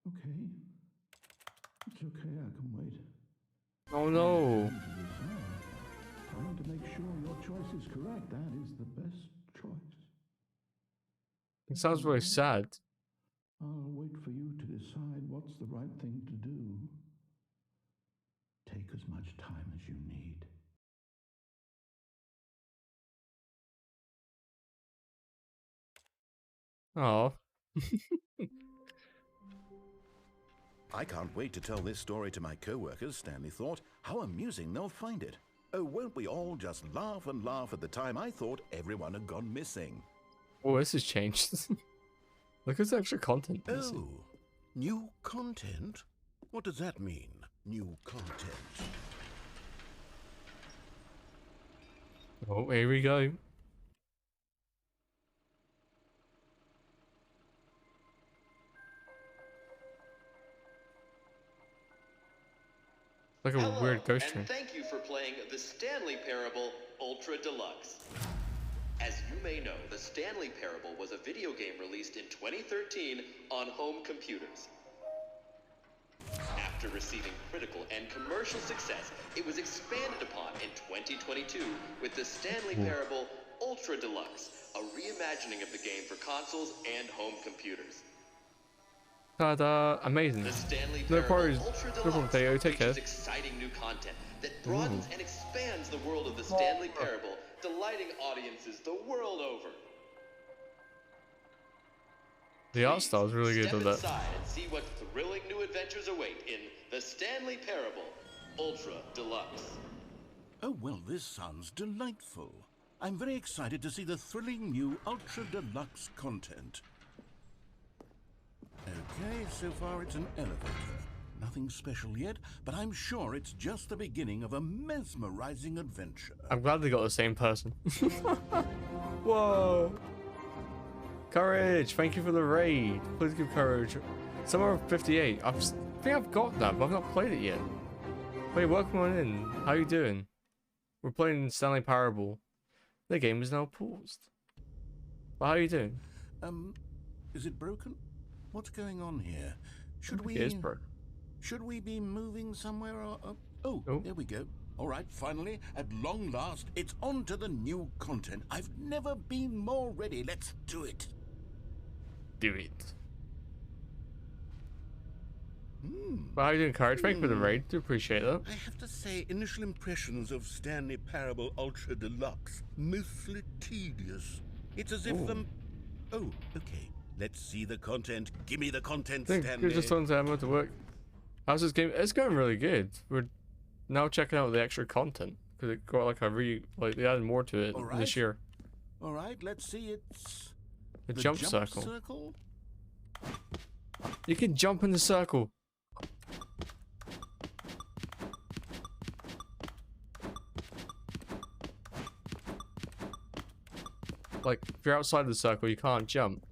Okay. It's okay, I can wait. Oh no. I want to make sure your choice is correct. That is the best choice. It sounds really sad. I'll wait for you to decide what's the right thing to do. Take as much time as you need. Oh. I can't wait to tell this story to my co-workers, Stanley thought. How amusing they'll find it. Oh, won't we all just laugh and laugh at the time I thought everyone had gone missing. Oh, this has changed. Look at the extra content. Oh, new content? What does that mean, new content? Oh, here we go. Like a Hello, weird ghost train. and thank you for playing the Stanley Parable Ultra Deluxe. As you may know, the Stanley Parable was a video game released in 2013 on home computers. After receiving critical and commercial success, it was expanded upon in 2022 with the Stanley Parable Ultra Deluxe, a reimagining of the game for consoles and home computers. Ta-da! Amazing. The Stanley No Parable worries. Ultra No problem, Deluxe Theo. Take care. features exciting new content that broadens and expands the world of the Stanley Parable, delighting audiences the world over. The art style is really good Step with that. inside and see what thrilling new adventures await in the Stanley Parable Ultra Deluxe. Oh, well, this sounds delightful. I'm very excited to see the thrilling new Ultra Deluxe content. Okay, so far it's an elevator. Nothing special yet, but I'm sure it's just the beginning of a mesmerizing adventure. I'm glad they got the same person. Whoa! Courage! Thank you for the raid. Please give courage. Summer of 58. I think I've got that, but I've not played it yet. Wait, welcome on in. How you doing? We're playing Stanley Parable. The game is now paused. Well, how are you doing? Is it broken? What's going on here? Should we... It is broken. Should we be moving somewhere or... Oh. There we go. All right, finally, at long last, it's on to the new content. I've never been more ready. Let's do it. Do it. Well, how are you doing, Courage? Thank you for the raid. Do appreciate that. I have to say, initial impressions of Stanley Parable Ultra Deluxe, mostly tedious. It's as if Oh, okay. Let's see the content. Give me the content, I think Stanley. you're just on to to work. How's this game? It's going really good. We're now checking out the extra content because it got like they added more to it this year. All right, let's see. It's The jump circle. You can jump in the circle. Like, if you're outside the circle, you can't jump.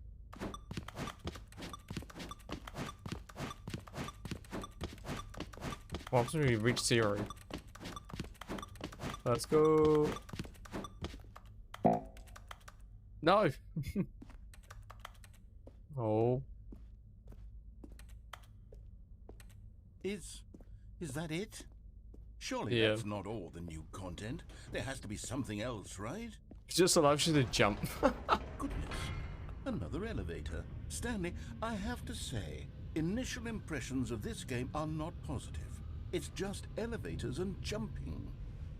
Well, I'm we reach 0. Let's go. No. Oh. Is that it? Surely that's not all the new content. There has to be something else, right? It just allows you to jump. Goodness. Another elevator. Stanley, I have to say, initial impressions of this game are not positive. It's just elevators and jumping.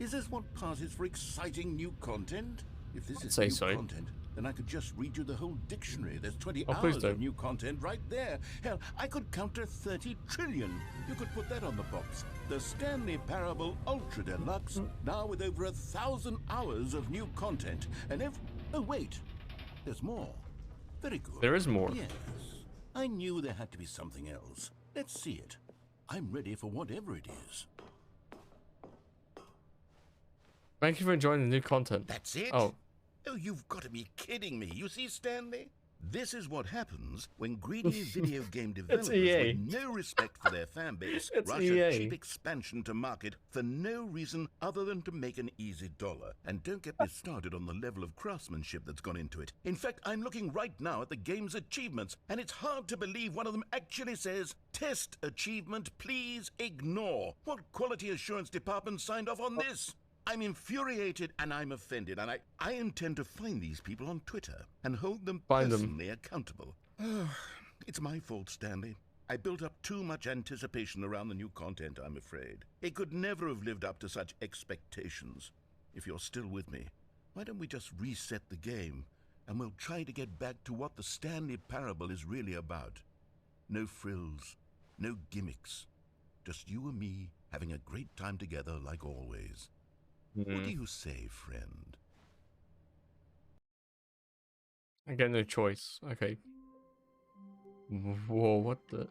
Is this what passes for exciting new content? If this is new content, then I could just read you the whole dictionary. There's 20 hours of new content right there. Hell, I could counter 30 trillion. You could put that on the box. The Stanley Parable Ultra Deluxe, now with over 1,000 hours of new content. And oh wait, there's more. Very good. There is more. Yes. I knew there had to be something else. Let's see it. I'm ready for whatever it is. Thank you for enjoying the new content. That's it? Oh, you've got to be kidding me. You see, Stanley? This is what happens when greedy video game developers with no respect for their fan base rush a cheap expansion to market for no reason other than to make an easy dollar. And don't get me started on the level of craftsmanship that's gone into it. In fact, I'm looking right now at the game's achievements, and it's hard to believe one of them actually says, "Test achievement, please ignore." What quality assurance department signed off on this? I'm infuriated and I'm offended, and I intend to find these people on Twitter and hold them personally accountable. It's my fault, Stanley. I built up too much anticipation around the new content, I'm afraid. It could never have lived up to such expectations. If you're still with me, why don't we just reset the game and we'll try to get back to what the Stanley Parable is really about. No frills, no gimmicks. Just you and me having a great time together like always. What do you say, friend? I get no choice. Okay. Whoa, what the?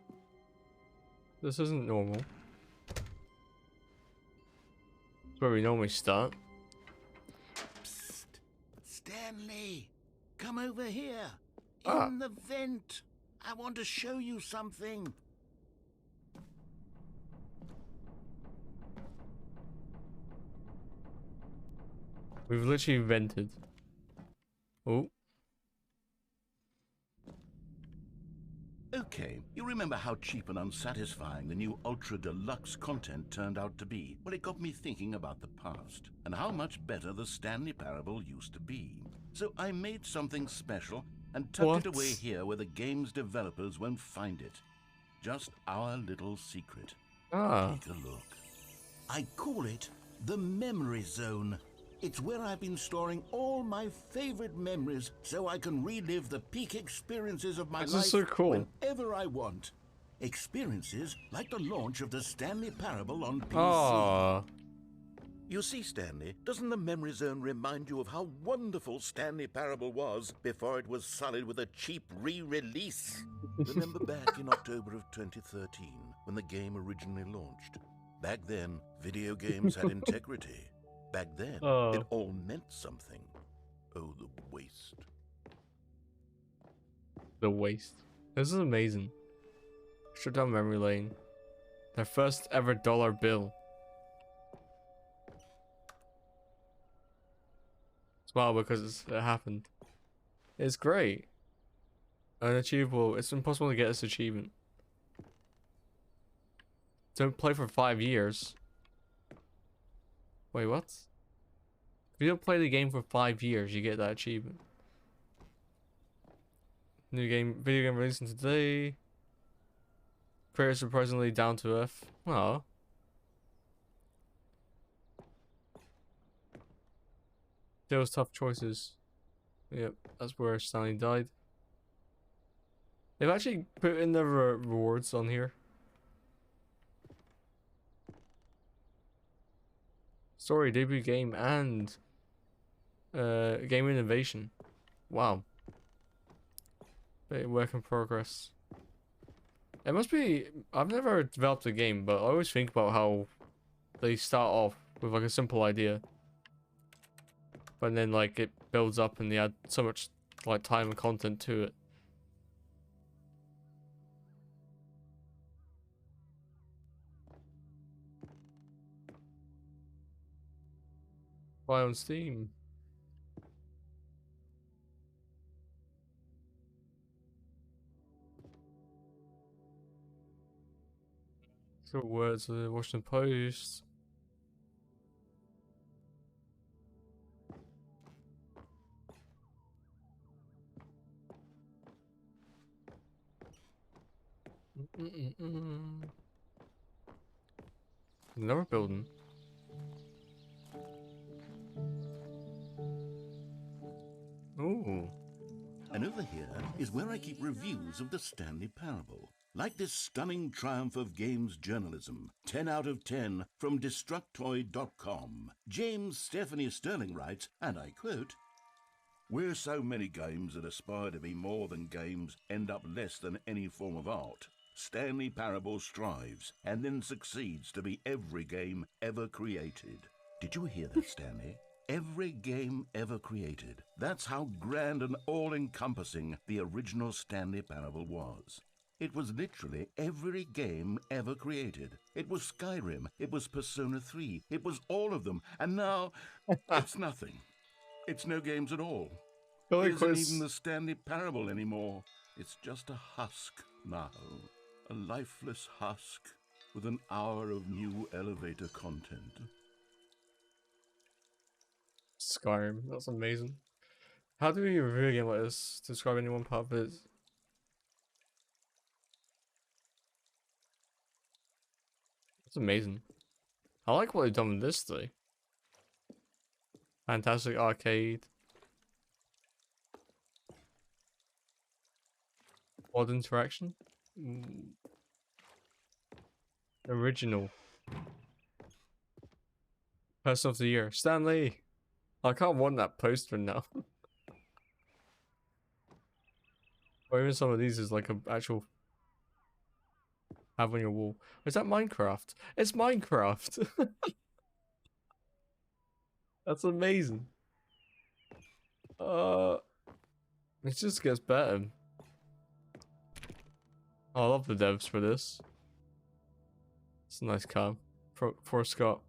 This isn't normal. It's where we normally start. Psst. Stanley, come over here. In the vent. I want to show you something. We've literally invented. Oh. Okay, you remember how cheap and unsatisfying the new Ultra Deluxe content turned out to be? Well, it got me thinking about the past and how much better the Stanley Parable used to be. So I made something special and tucked it away here where the game's developers won't find it. Just our little secret. Take a look. I call it the Memory Zone. It's where I've been storing all my favorite memories so I can relive the peak experiences of my life so cool. Whenever I want. Experiences like the launch of the Stanley Parable on PC. You see, Stanley, doesn't the Memory Zone remind you of how wonderful Stanley Parable was before it was sullied with a cheap re-release? Remember back in October of 2013, when the game originally launched. Back then, video games had integrity. Back then, it Oh, all meant something. Oh, the waste. the waste. This is amazing. Shut down memory lane. Their first ever dollar bill. Smile because it happened. It's great. Unachievable. It's impossible to get this achievement. Don't play for 5 years. Wait, what? If you don't play the game for 5 years, you get that achievement. New game, video game releasing today. Creator surprisingly down to earth. Oh. There was tough choices. Yep, that's where Stanley died. They've actually put in the rewards on here. Story, debut game, and game innovation. Wow. Work in progress. It must be. I've never developed a game, but I always think about how they start off with like a simple idea, but then like it builds up and they add so much like time and content to it. Buy on Steam. So words of the Washington Post. Another building. Ooh. And over here is where I keep reviews of the Stanley Parable. Like this stunning triumph of games journalism, 10 out of 10 from Destructoid.com. James Stephanie Sterling writes, and I quote, "Where so many games that aspire to be more than games end up less than any form of art, Stanley Parable strives and then succeeds to be every game ever created." Did you hear that, Stanley? Every game ever created. That's how grand and all-encompassing the original Stanley Parable was. It was literally every game ever created. It was Skyrim, it was Persona 3, it was all of them, and now it's nothing. It's no games at all. It isn't even the Stanley Parable anymore. It's just a husk now. A lifeless husk with an hour of new elevator content. Skyrim. That's amazing. How do we review a game like this? Describe any one part of it. That's amazing. I like what they've done with this though. Fantastic arcade. Odd interaction. Original. Person of the year. Stanley! I can't want that poster now. Or even some of these is like an actual have on your wall. Is that Minecraft? It's Minecraft! That's amazing. It just gets better. I love the devs for this. It's a nice car for Scott.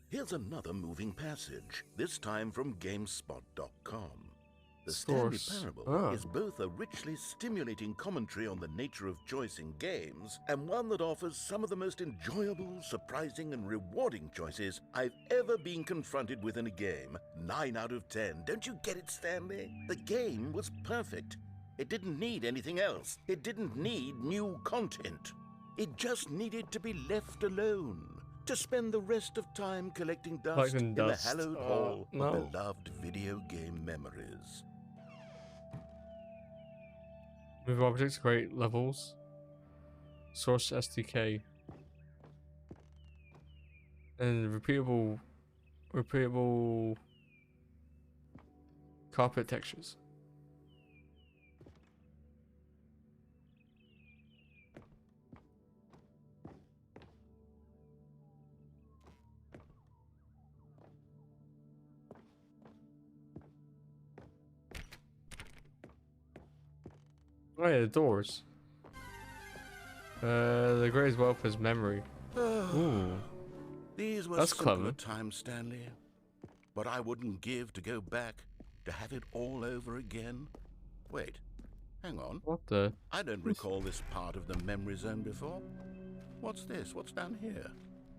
Here's another moving passage, this time from GameSpot.com. The Source. Stanley Parable Ah. is both a richly stimulating commentary on the nature of choice in games, and one that offers some of the most enjoyable, surprising, and rewarding choices I've ever been confronted with in a game. 9 out of 10. Don't you get it, Stanley? The game was perfect. It didn't need anything else. It didn't need new content. It just needed to be left alone. To spend the rest of time collecting dust Collecting in dust. the hallowed hall No. of beloved video game memories. Move objects, create levels. Source SDK. And repeatable carpet textures. Oh yeah, the doors. The greatest wealth is memory. Ooh, These were that's simpler clever. times, Stanley. What I wouldn't give to go back, to have it all over again. Wait, hang on. What the? I don't recall this part of the memory zone before. What's this? What's down here?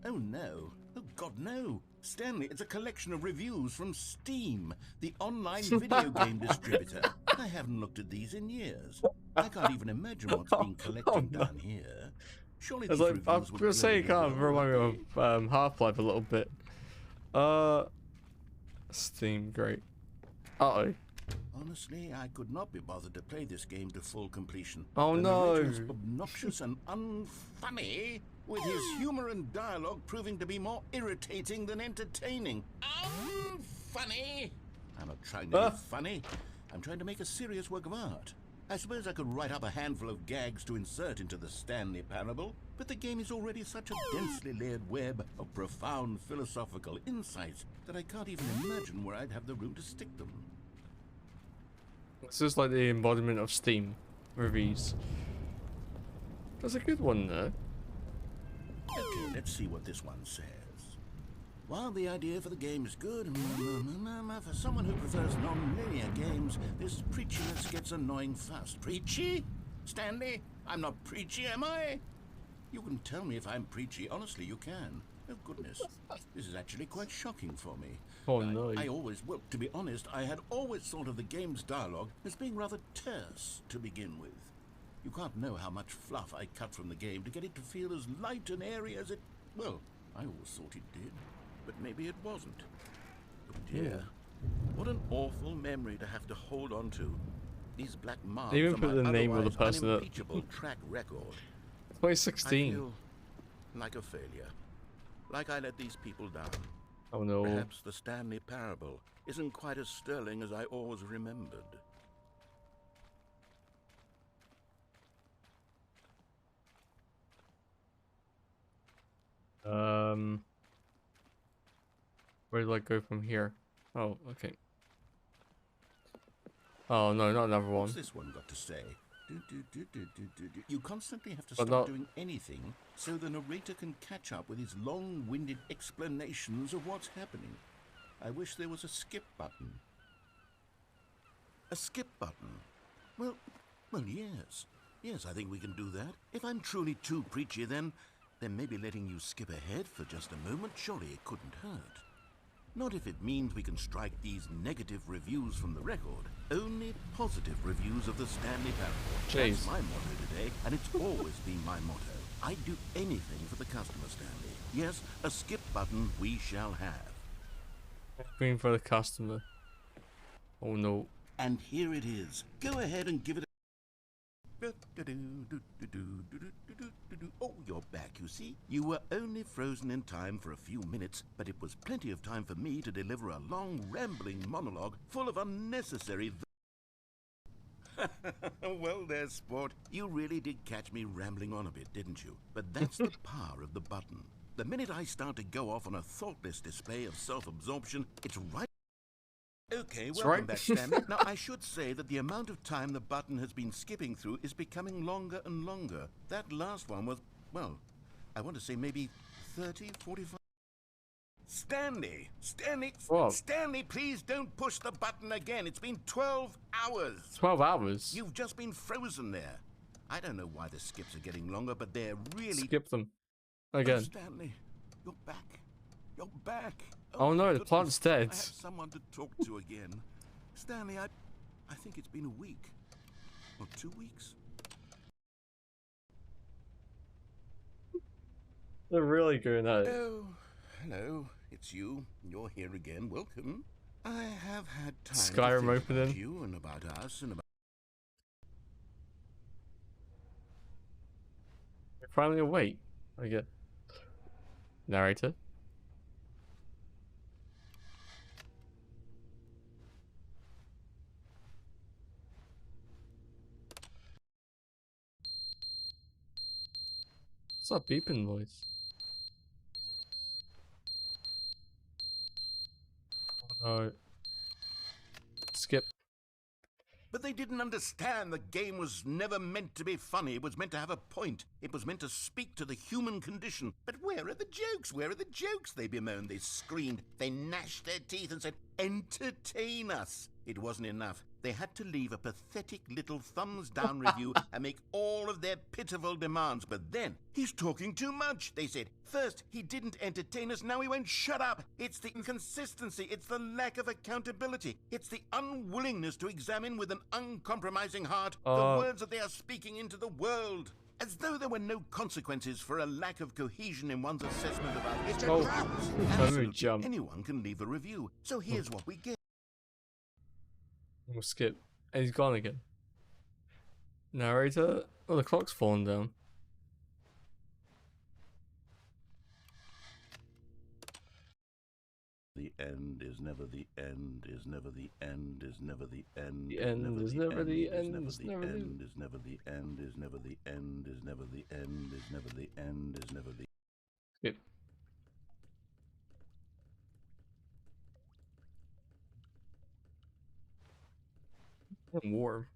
Oh no. Oh God, no. Stanley, it's a collection of reviews from Steam, the online video game distributor. I haven't looked at these in years. I can't even imagine what's being collected down here. Surely It's these like I'm reviews would gonna say it bloody kind of well remind me be- of Half-Life a little bit. Steam, great. Uh-oh. Honestly, I could not be bothered to play this game to full completion. Oh, The no. narrator is obnoxious and unfunny, with his humor and dialogue proving to be more irritating than entertaining. Unfunny? I'm not trying to be funny. I'm trying to make a serious work of art. I suppose I could write up a handful of gags to insert into the Stanley Parable, but the game is already such a densely layered web of profound philosophical insights that I can't even imagine where I'd have the room to stick them. This is like the embodiment of Steam reviews. That's a good one though. Okay, let's see what this one says. While the idea for the game is good, for someone who prefers non-linear games, this preachiness gets annoying fast. Preachy? Stanley, I'm not preachy, am I? You can tell me if I'm preachy. Honestly, you can. Oh, goodness. This is actually quite shocking for me. Oh no. Well, to be honest, I had always thought of the game's dialogue as being rather terse to begin with. You can't know how much fluff I cut from the game to get it to feel as light and airy as it... Well, I always thought it did, but maybe it wasn't. Oh dear. What an awful memory to have to hold on to. These black marks They even on put my the name of the otherwise person that- unimpeachable track record. I 2016. feel like a failure. Like I let these people down. Oh no. Perhaps the Stanley Parable isn't quite as sterling as I always remembered. Where do I go from here? Oh, okay. Oh no, not another What's one. this one got to say? You constantly have to But stop not- doing anything so the narrator can catch up with his long-winded explanations of what's happening. I wish there was a skip button. A skip button? Well, yes. Yes, I think we can do that. If I'm truly too preachy, then maybe letting you skip ahead for just a moment, surely it couldn't hurt. Not if it means we can strike these negative reviews from the record. Only positive reviews of the Stanley Parable. Jeez. That's my motto today, and it's always been my motto. I'd do anything for the customer, Stanley. Yes, a skip button we shall have. Green for the customer. Oh no. And here it is. Go ahead and give it a... Oh, you're back, you see. You were only frozen in time for a few minutes, but it was plenty of time for me to deliver a long, rambling monologue full of unnecessary... Well there, sport. You really did catch me rambling on a bit, didn't you? But that's the power of the button. The minute I start to go off on a thoughtless display of self-absorption, it's right... Okay, welcome right. back, Stanley. Now, I should say that the amount of time the button has been skipping through is becoming longer and longer. That last one was, well, I want to say maybe 30, 45... Stanley! What? Stanley, please don't push the button again. It's been 12 hours. 12 hours. You've just been frozen there. I don't know why the skips are getting longer, but they're really... Skip them. Oh, Again. Stanley, you're back. You're back. Oh no, the goodness. plant's dead. I have someone to talk to again. Stanley, I think it's been a week. Or 2 weeks. They're really going at it. Oh, hello. It's you. You're here again. Welcome. I have had time Skyrim to think about opening. you and about us and about... You're finally awake. I get. Narrator. that beeping noise? Oh no. Skip. But they didn't understand the game was never meant to be funny. It was meant to have a point. It was meant to speak to the human condition. But where are the jokes? Where are the jokes? They bemoaned, they screamed, they gnashed their teeth and said, entertain us. It wasn't enough. They had to leave a pathetic little thumbs-down review and make all of their pitiful demands. But then, he's talking too much, they said. First, he didn't entertain us, now he won't shut up. It's the inconsistency, it's the lack of accountability. It's the unwillingness to examine with an uncompromising heart the words that they are speaking into the world. As though there were no consequences for a lack of cohesion in one's assessment of our history. Absolutely anyone can leave a review. So here's what we get. We'll skip. And he's gone again. Narrator? Oh, the clock's fallen down. The end is never the end, is never the end, is never the end. The end is never the end, is never the end, is never the end, is never the end, is never the end, is never the end, is never the. Skip. I'm warm.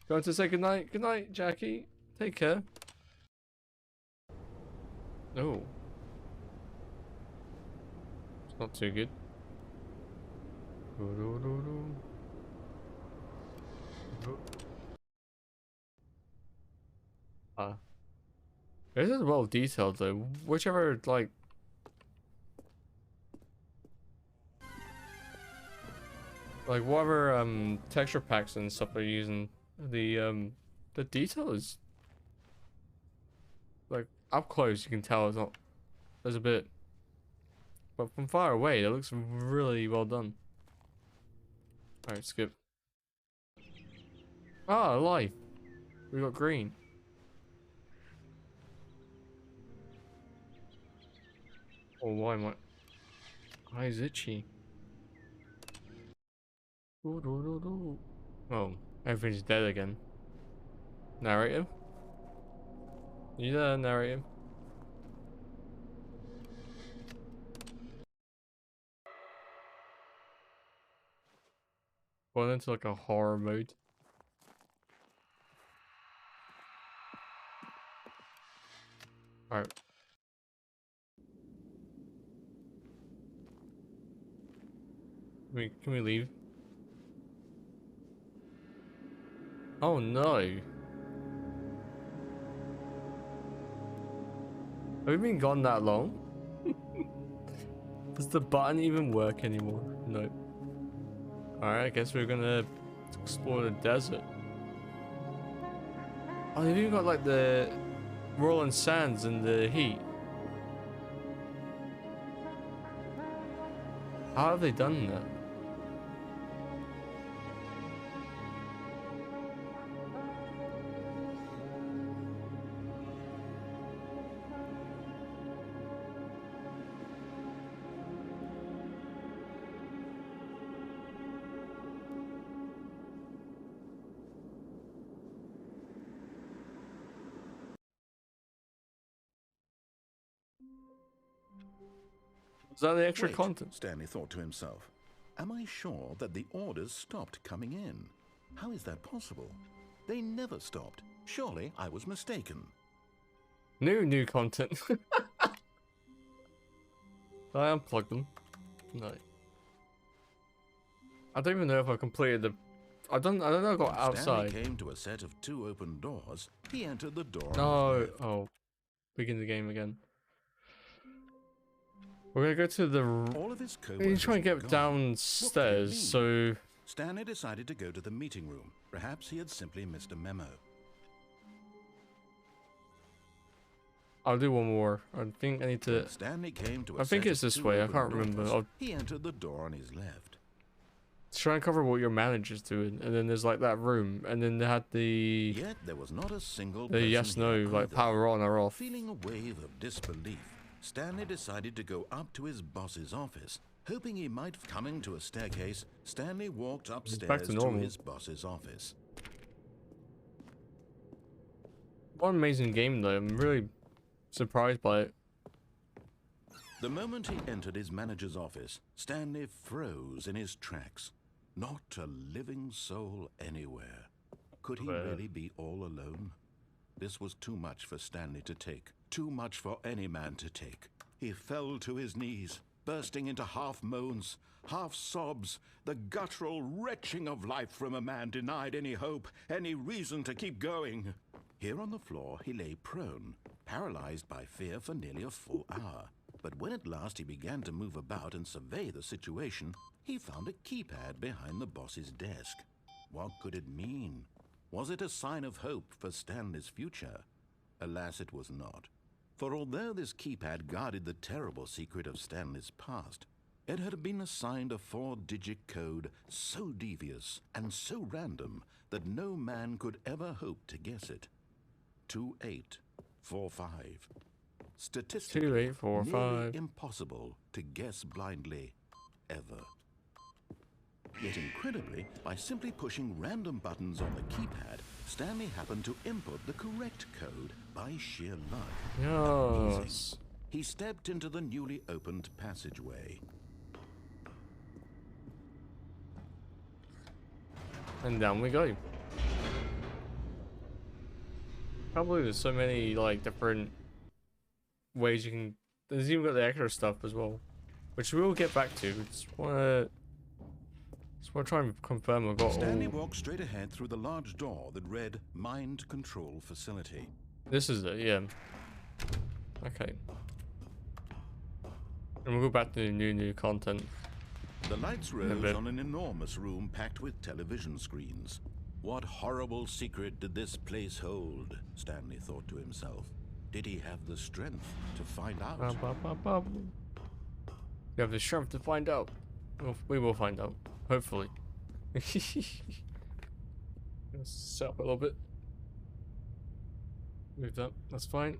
Going to say goodnight. Good night, Jackie. Take care. Oh. It's not too good. This is well detailed though. Whichever like whatever texture packs and stuff they're using, the detail is like up close you can tell it's not, there's a bit, but from far away it looks really well done. Alright, skip. Ah, life. We got green. Oh, why am I? Eyes itchy. Oh, everything's dead again. Narrative? You there, narrative? Going into like a horror mode. Alright. Can we leave? Oh no. Have we been gone that long? Does the button even work anymore? No. Alright, I guess we're gonna explore the desert. Oh, they've even got like the rolling sands and the heat. How have they done that? Is that the extra content? Stanley thought to himself. Am I sure that the orders stopped coming in? How is that possible? They never stopped. Surely I was mistaken. New content. I unplugged them. No. I don't even know if I completed the. I don't know. I got outside. Stanley came to a set of 2 open doors. He entered the door. No. Oh. Begin the game again. We're gonna go to the. All of his we need to try and get downstairs. So. Stanley decided to go to the meeting room. Perhaps he had simply missed a memo. I'll do one more. I think I need to. Stanley came to I think it's this way. I can't remember. He entered the door on his left. Try and cover what your manager's doing, and then there's like that room, and then they had the. Yet there was not a single. The yes no like power on or off. Feeling a wave of disbelief, Stanley decided to go up to his boss's office. Hoping he might coming to a staircase, Stanley walked upstairs to his boss's office. What an amazing game though. I'm really surprised by it. The moment he entered his manager's office, Stanley froze in his tracks. Not a living soul anywhere. Could he really be all alone? This was too much for Stanley to take. Too much for any man to take. He fell to his knees, bursting into half moans, half sobs, the guttural retching of life from a man denied any hope, any reason to keep going. Here on the floor, he lay prone, paralyzed by fear for nearly a full hour. But when at last he began to move about and survey the situation, he found a keypad behind the boss's desk. What could it mean? Was it a sign of hope for Stanley's future? Alas, it was not. For although this keypad guarded the terrible secret of Stanley's past, it had been assigned a 4-digit code so devious and so random that no man could ever hope to guess it. 2845. Statistically, 2845. nearly impossible to guess blindly, ever. Yet incredibly, by simply pushing random buttons on the keypad, Stanley happened to input the correct code by sheer luck. Yes. He stepped into the newly opened passageway. And down we go. Probably there's so many like different ways you can. There's even got the extra stuff as well, which we will get back to. Just wanna try and confirm I've got Stanley all. walked straight ahead through the large door that read Mind Control Facility. This is it, yeah. Okay. And we'll go back to the new content. The lights rose on an enormous room packed with television screens. What horrible secret did this place hold? Stanley thought to himself. Did he have the strength to find out? You have the strength to find out. Well, we will find out. Hopefully. Let's set up a little bit. Move that. That's fine.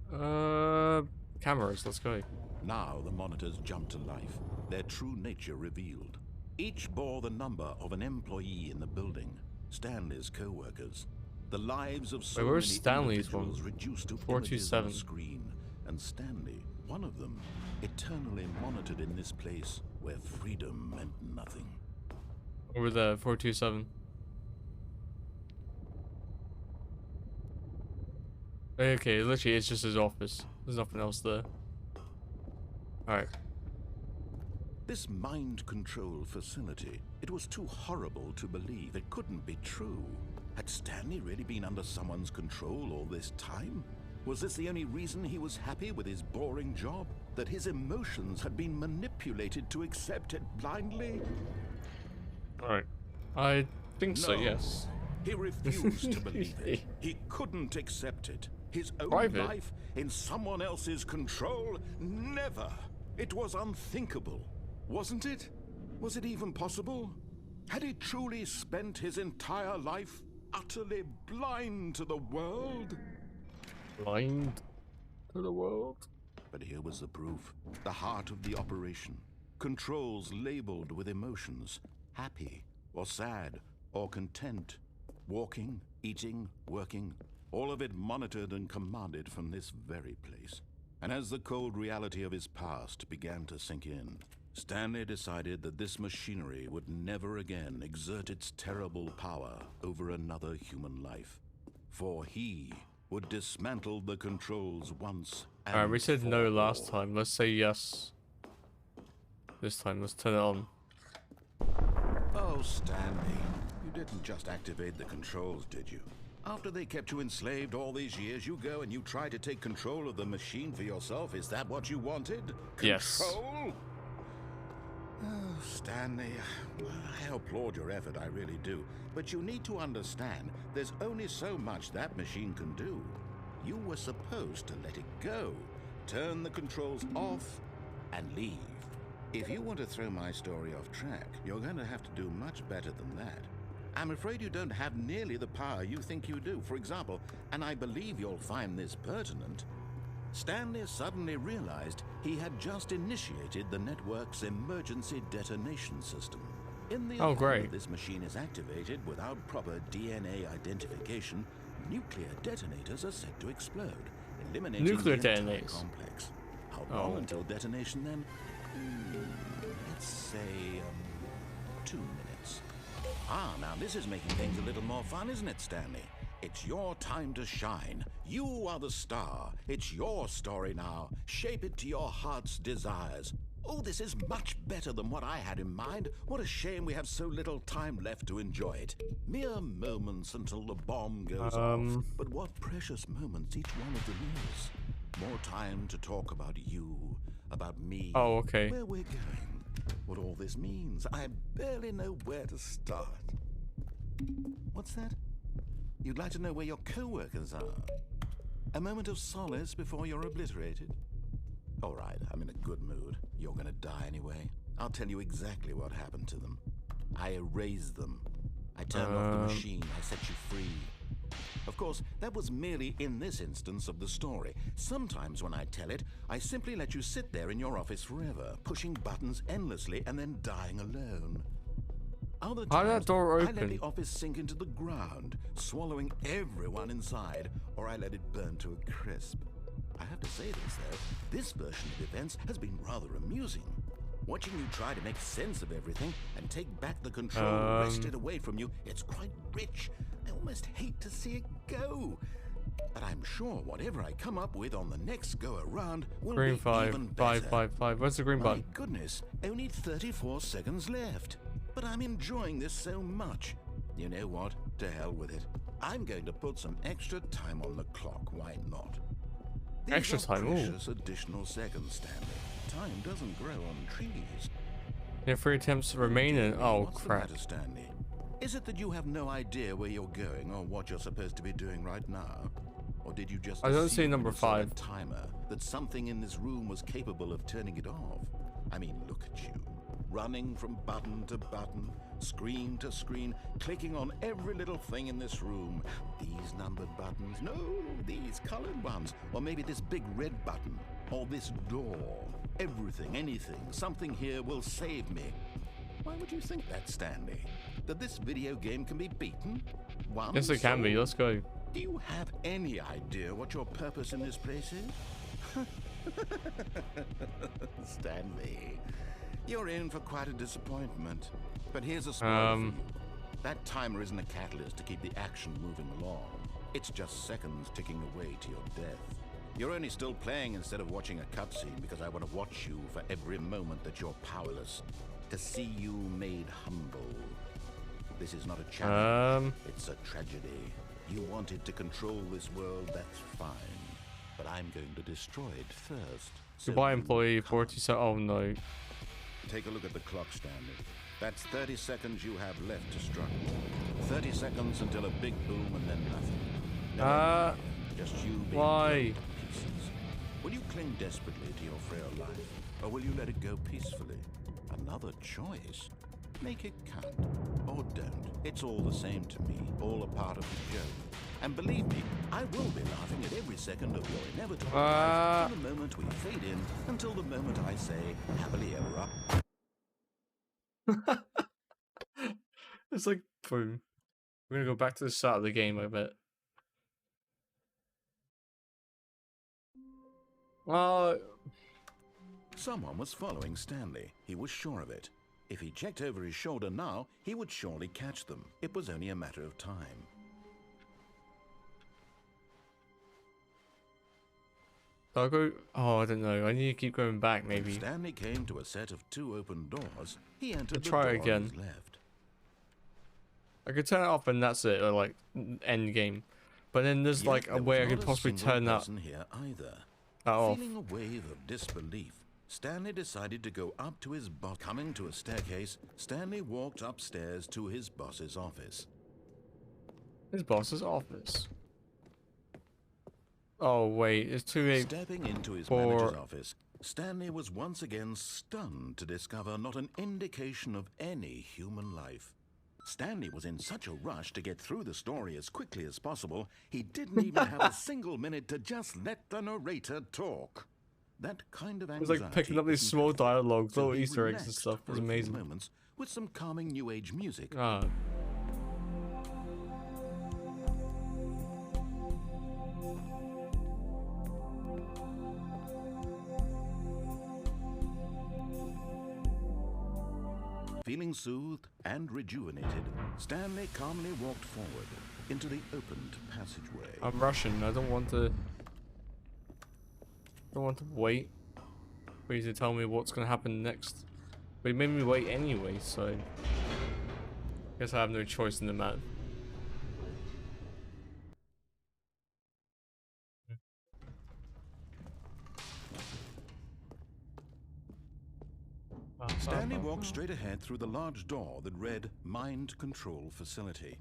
Cameras. Let's go. Now the monitors jumped to life, their true nature revealed. Each bore the number of an employee in the building, Stanley's co-workers. The lives of so where's many Stanley's individuals one? reduced to 427. images on a screen, and Stanley, one of them, eternally monitored in this place where freedom meant nothing. Over the 427. Okay, literally, it's just his office. There's nothing else there. Alright. This mind control facility, it was too horrible to believe. It couldn't be true. Had Stanley really been under someone's control all this time? Was this the only reason he was happy with his boring job? That his emotions had been manipulated to accept it blindly? Alright. I think so, No. yes. He refused to believe it. He couldn't accept it. His own Private. life in someone else's control? Never. It was unthinkable, wasn't it? Was it even possible? Had he truly spent his entire life utterly blind to the world? Blind to the world? But here was the proof. The heart of the operation. Controls labeled with emotions. Happy, or sad, or content. Walking, eating, working. All of it monitored and commanded from this very place. And as the cold reality of his past began to sink in, Stanley decided that this machinery would never again exert its terrible power over another human life. For he would dismantle the controls once and Alright, we said no for last all. time. Let's say yes. This time, let's turn it on. Oh, Stanley, you didn't just activate the controls, did you? After they kept you enslaved all these years, you go and you try to take control of the machine for yourself. Is that what you wanted? Yes. Control? Oh, Stanley, I applaud your effort, I really do. But you need to understand, there's only so much that machine can do. You were supposed to let it go, turn the controls off, and leave. If you want to throw my story off track, you're going to have to do much better than that. I'm afraid you don't have nearly the power you think you do. For example, and I believe you'll find this pertinent, Stanley suddenly realized he had just initiated the network's emergency detonation system. In the event great. that this machine is activated without proper DNA identification, nuclear detonators are set to explode, eliminating Nuclear the entire detonators. complex. How long Oh. until detonation then? Let's say 2 minutes. Ah, now this is making things a little more fun, isn't it, Stanley? It's your time to shine. You are the star. It's your story now. Shape it to your heart's desires. Oh, this is much better than what I had in mind. What a shame we have so little time left to enjoy it. Mere moments until the bomb goes off. But what precious moments each one of them is. More time to talk about you, about me. Oh, okay. Where we're going. What all this means. I barely know where to start. What's that? You'd like to know where your co-workers are? A moment of solace before you're obliterated? All right, I'm in a good mood. You're gonna die anyway. I'll tell you exactly what happened to them. I erased them. I turned off the machine. I set you free. Of course, that was merely in this instance of the story. Sometimes when I tell it, I simply let you sit there in your office forever, pushing buttons endlessly and then dying alone. Other How did that times, door I let open? the office sink into the ground, swallowing everyone inside, or I let it burn to a crisp. I have to say this, though. This version of events has been rather amusing. Watching you try to make sense of everything and take back the control wrested away from you, it's quite rich. I almost hate to see it go. But I'm sure whatever I come up with on the next go-around will Green be 5, even 5, better. 5, 5. Where's the green My button? goodness, only 34 seconds left. But I'm enjoying this so much. You know what? To hell with it. I'm going to put some extra time on the clock. Why not? These Extra are time, ooh. precious additional seconds, Stanley. Time doesn't grow on trees. Yeah, 3 attempts remaining. Oh, What's the crap. matter, Stanley? Is it that you have no idea where you're going or what you're supposed to be doing right now? Or did you just I don't see assume number when you saw 5. that timer that something in this room was capable of turning it off? I mean, look at you. Running from button to button, screen to screen, clicking on every little thing in this room. These numbered buttons, no, these colored ones. Or maybe this big red button, or this door. Everything, anything, something here will save me. Why would you think that, Stanley? That this video game can be beaten? One Yes, it can be. soul? Let's go. Do you have any idea what your purpose in this place is? Stanley, you're in for quite a disappointment. But here's a spoiler for you. That timer isn't a catalyst to keep the action moving along. It's just seconds ticking away to your death. You're only still playing instead of watching a cutscene because I want to watch you for every moment that you're powerless. To see you made humble. This is not a challenge. It's a tragedy. You wanted to control this world, that's fine. But I'm going to destroy it first. So Goodbye, you employee. can't. 40 so. Oh, no. Take a look at the clock, Stanley. That's 30 seconds you have left to struggle. 30 seconds until a big boom and then nothing. Never just you being why? blown to pieces. Will you cling desperately to your frail life, or will you let it go peacefully? Another choice. Make it count, or don't. It's all the same to me, all a part of the joke. And believe me, I will be laughing at every second of your inevitable life from the moment we fade in until the moment I say, happily ever up. It's like, boom. We're gonna go back to the start of the game, I bet. Someone was following Stanley. He was sure of it. If he checked over his shoulder now, he would surely catch them. It was only a matter of time. I'll go. Oh, I don't know. I need to keep going back, When maybe. Stanley came to a set of 2 open doors, he entered the try door again. on his left. I could turn it off and that's it, or like end game. But then there's Yet like a there way I was could not a possibly single turn that person here either. off. Feeling a wave of disbelief, Stanley decided to go up to his boss. Coming to a staircase, Stanley walked upstairs to his boss's office. His boss's office. Oh wait, it's too late. Stepping into his for- manager's office, Stanley was once again stunned to discover not an indication of any human life. Stanley was in such a rush to get through the story as quickly as possible, he didn't even have a single minute to just let the narrator talk. That kind of It was anxiety like picking up these isn't small healthy, dialogues, so little he Easter eggs and relaxed stuff. It for was a few amazing. moments with some calming new age music. Ah. Feeling soothed and rejuvenated, Stanley calmly walked forward into the opened passageway. I'm rushing. I don't want to wait for you to tell me what's gonna happen next. But you made me wait anyway, so I guess I have no choice in the matter. Stanley walked straight ahead through the large door that read Mind Control Facility.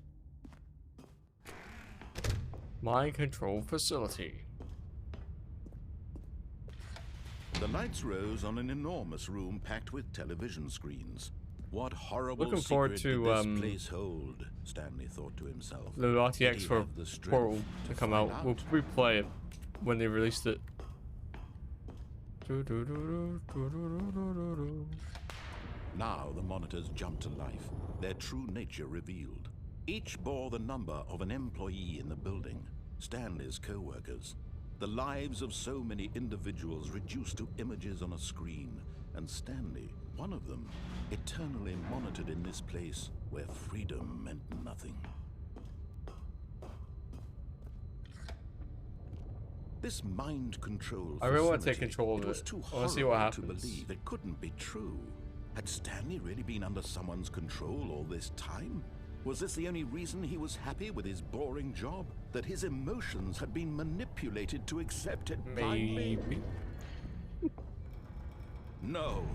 Mind control facility. The lights rose on an enormous room packed with television screens. What horrible Looking forward secret to did this place hold? Stanley thought to himself. the Did RTX he for have the strength Portal to to come find out. We'll replay it when they released it. Now the monitors jumped to life, their true nature revealed. Each bore the number of an employee in the building, Stanley's co-workers. The lives of so many individuals reduced to images on a screen, and Stanley, one of them, eternally monitored in this place where freedom meant nothing. This mind control I really want to take facility, control of it was it. too I want to see what horrible to happens. believe it couldn't be true. Had Stanley really been under someone's control all this time? Was this the only reason he was happy with his boring job? That his emotions had been manipulated to accept it blindly? Maybe. No,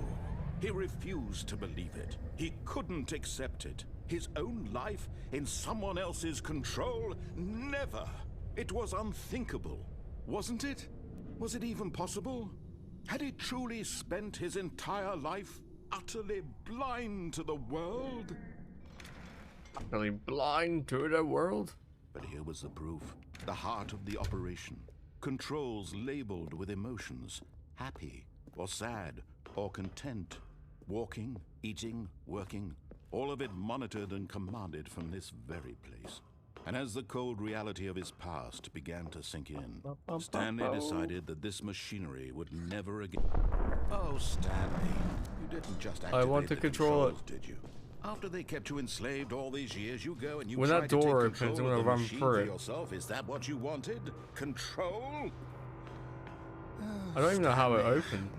he refused to believe it. He couldn't accept it. His own life in someone else's control? Never! It was unthinkable. Wasn't it? Was it even possible? Had he truly spent his entire life utterly blind to the world? Utterly blind to the world? But here was the proof. The heart of the operation. Controls labeled with emotions. Happy, or sad, or content. Walking, eating, working. All of it monitored and commanded from this very place. And as the cold reality of his past began to sink in, Stanley decided that this machinery would never again... Oh, Stanley, you didn't just activate I want to the control it. controls, did you? After they kept you enslaved all these years, you go and you When try that to door take opens, control I'm of gonna the run machine through for it. yourself. Is that what you wanted? Control? I don't even know how it Stanley, opened.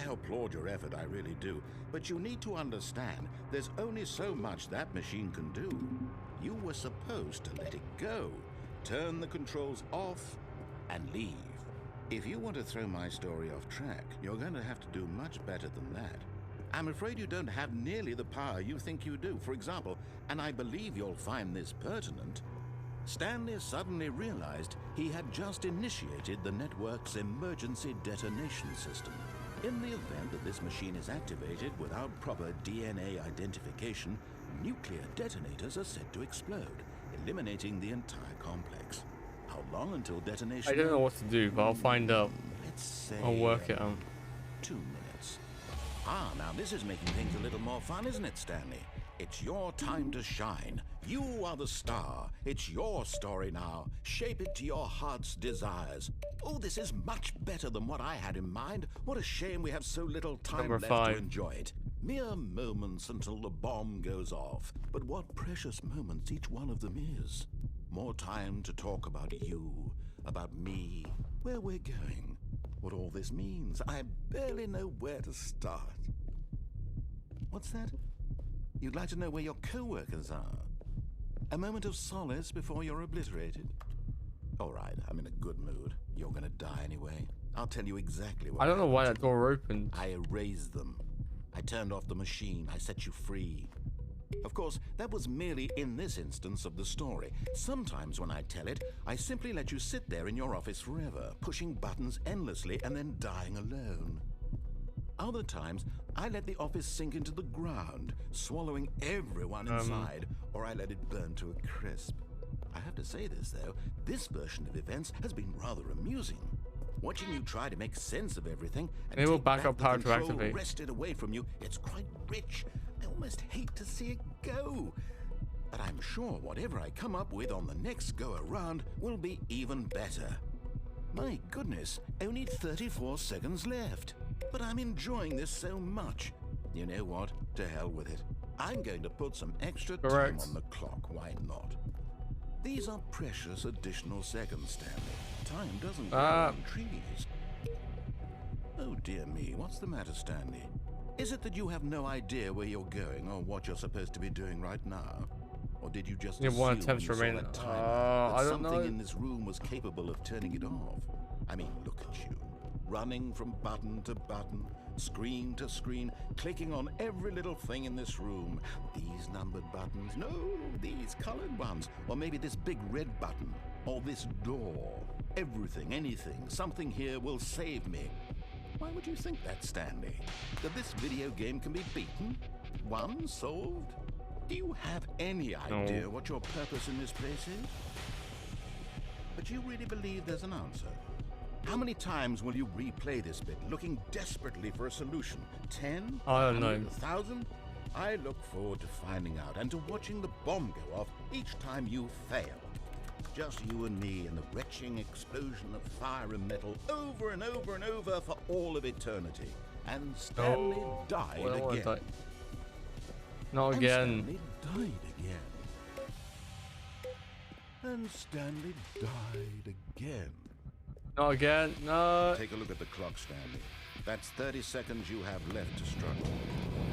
I applaud your effort, I really do. But you need to understand, there's only so much that machine can do. You were supposed to let it go, turn the controls off, and leave. If you want to throw my story off track, you're going to have to do much better than that. I'm afraid you don't have nearly the power you think you do. For example, and I believe you'll find this pertinent, Stanley suddenly realized he had just initiated the network's emergency detonation system. In the event that this machine is activated without proper DNA identification, nuclear detonators are said to explode, eliminating the entire complex. How long until detonation? I don't know what to do, but I'll find out. Let's say I'll work it out. 2 minutes. Ah, now this is making things a little more fun, isn't it, Stanley? It's your time to shine. You are the star. It's your story now. Shape it to your heart's desires. Oh, this is much better than what I had in mind. What a shame we have so little time Number left 5. to enjoy it. Mere moments until the bomb goes off. But what precious moments each one of them is. More time to talk about you, about me, where we're going, what all this means. I barely know where to start. What's that? You'd like to know where your co-workers are? A moment of solace before you're obliterated? All right, I'm in a good mood. You're gonna die anyway. I'll tell you exactly what I don't know why that happened. door opened. I erased them. I turned off the machine. I set you free. Of course, that was merely in this instance of the story. Sometimes when I tell it, I simply let you sit there in your office forever, pushing buttons endlessly and then dying alone. Other times, I let the office sink into the ground, swallowing everyone inside, or I let it burn to a crisp. I have to say this, though, this version of events has been rather amusing. Watching you try to make sense of everything and Enable take back backup the power to control activate. wrested away from you, it's quite rich. I almost hate to see it go. But I'm sure whatever I come up with on the next go-around will be even better. My goodness, only 34 seconds left. But I'm enjoying this so much. You know what? To hell with it. I'm going to put some extra Correct. time on the clock. Why not? These are precious additional seconds, Stanley. Time doesn't grow on trees. Oh dear me, what's the matter, Stanley? Is it that you have no idea where you're going or what you're supposed to be doing right now? Or did you just You have one assume attempt when you saw remaining. that timer I that don't something know. in this room was capable of turning it off? I mean, look at you. Running from button to button, screen to screen, clicking on every little thing in this room. These numbered buttons, no, these colored ones. Or maybe this big red button, or this door. Everything, anything, something here will save me. Why would you think that, Stanley? That this video game can be beaten? Won? Solved? Do you have any idea what your purpose in this place is? But you really believe there's an answer? How many times will you replay this bit, looking desperately for a solution? 10? I don't know. 1,000? I look forward to finding out and to watching the bomb go off each time you fail. Just you and me and the retching explosion of fire and metal over and over and over for all of eternity. And Stanley died Well, I wanna again. die. Not And again. Stanley died again. And Stanley died again. Not again. No. Take a look at the clock, Stanley. That's 30 seconds you have left to struggle.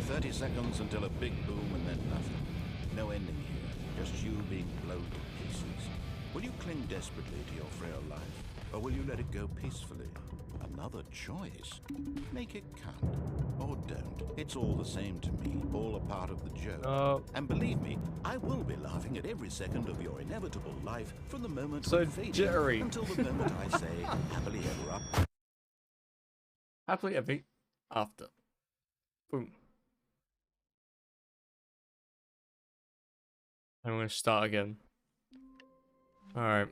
30 seconds until a big boom and then nothing. No ending here, just you being blown to pieces. Will you cling desperately to your frail life, or will you let it go peacefully? Another choice. Make it count, or don't. It's all the same to me, all a part of the joke. And believe me, I will be laughing at every second of your inevitable life from the moment So we fade in jittery. until the moment I say happily ever after. Happily ever after. Boom. I'm gonna start again. Alright.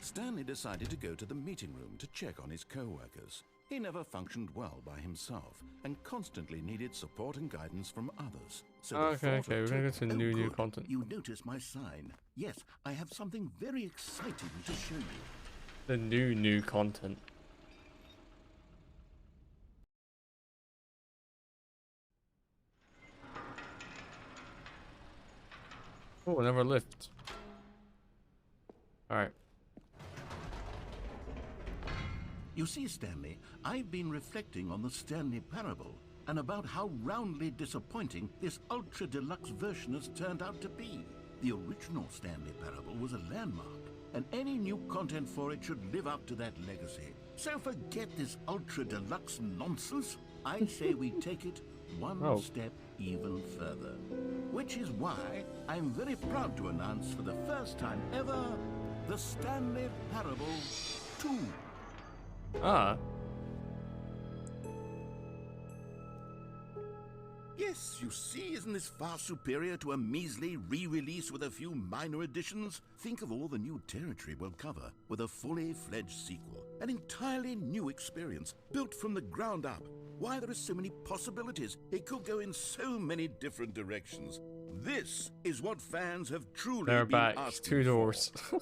Stanley decided to go to the meeting room to check on his co-workers. He never functioned well by himself and constantly needed support and guidance from others. So the Okay, thought we're gonna go to occurred, new good, content. You notice my sign. Yes, I have something very exciting to show you. The new content. Oh, another lift. Alright. You see, Stanley, I've been reflecting on the Stanley Parable and about how roundly disappointing this ultra-deluxe version has turned out to be. The original Stanley Parable was a landmark, and any new content for it should live up to that legacy. So forget this ultra-deluxe nonsense. I say we take it one step even further. Which is why I'm very proud to announce for the first time ever, the Stanley Parable 2. Ah. Yes, you see, isn't this far superior to a measly re-release with a few minor additions? Think of all the new territory we'll cover with a fully fledged sequel. An entirely new experience, built from the ground up. Why, there are so many possibilities. It could go in so many different directions. This is what fans have truly They're been back. asking 2 doors. for.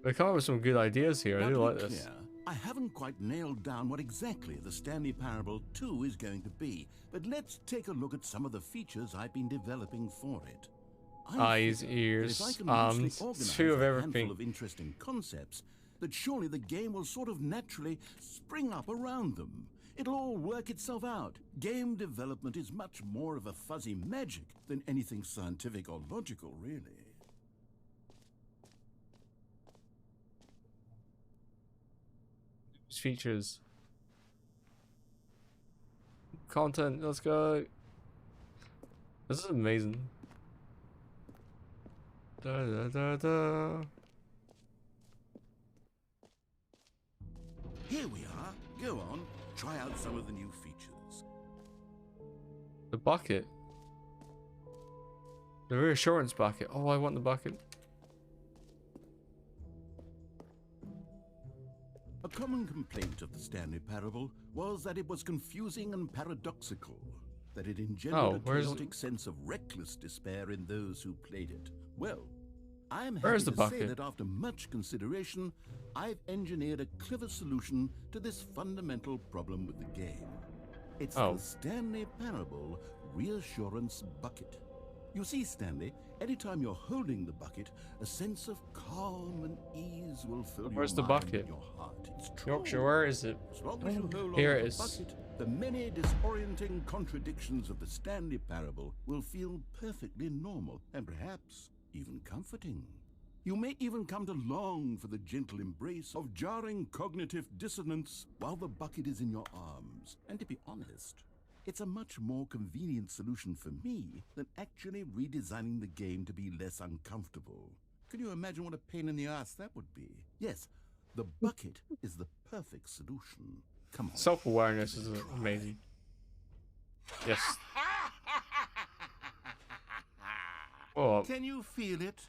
They come up with some good ideas here. I Now, do to be like this. clear, I haven't quite nailed down what exactly the Stanley Parable 2 is going to be, but let's take a look at some of the features I've been developing for it. Eyes, figure that ears, if I can arms, loosely organize 2 of a everything. handful of interesting concepts, that surely the game will sort of naturally spring up around them. It'll all work itself out. Game development is much more of a fuzzy magic than anything scientific or logical, really. Features. Content, let's go. This is amazing. Da da da da. Here we are. Go on, try out some of the new features. The bucket. The reassurance bucket. Oh, I want the bucket. A common complaint of the Stanley Parable was that it was confusing and paradoxical, that it engendered a where's- chaotic sense of reckless despair in those who played it. Well, I'm Where's happy the to say bucket? that after much consideration, I've engineered a clever solution to this fundamental problem with the game. It's Oh. the Stanley Parable Reassurance Bucket. You see, Stanley, anytime you're holding the bucket, a sense of calm and ease will fill Where's your the mind bucket? and your heart. It's true. Yorkshire, where is it? As long as you hold Here on it to is. the bucket, the many disorienting contradictions of the Stanley Parable will feel perfectly normal and perhaps even comforting. You may even come to long for the gentle embrace of jarring cognitive dissonance while the bucket is in your arms. And to be honest, it's a much more convenient solution for me than actually redesigning the game to be less uncomfortable. Can you imagine what a pain in the ass that would be? Yes, the bucket is the perfect solution. Come on. Self-awareness is amazing. Yes. Oh, Can you feel it?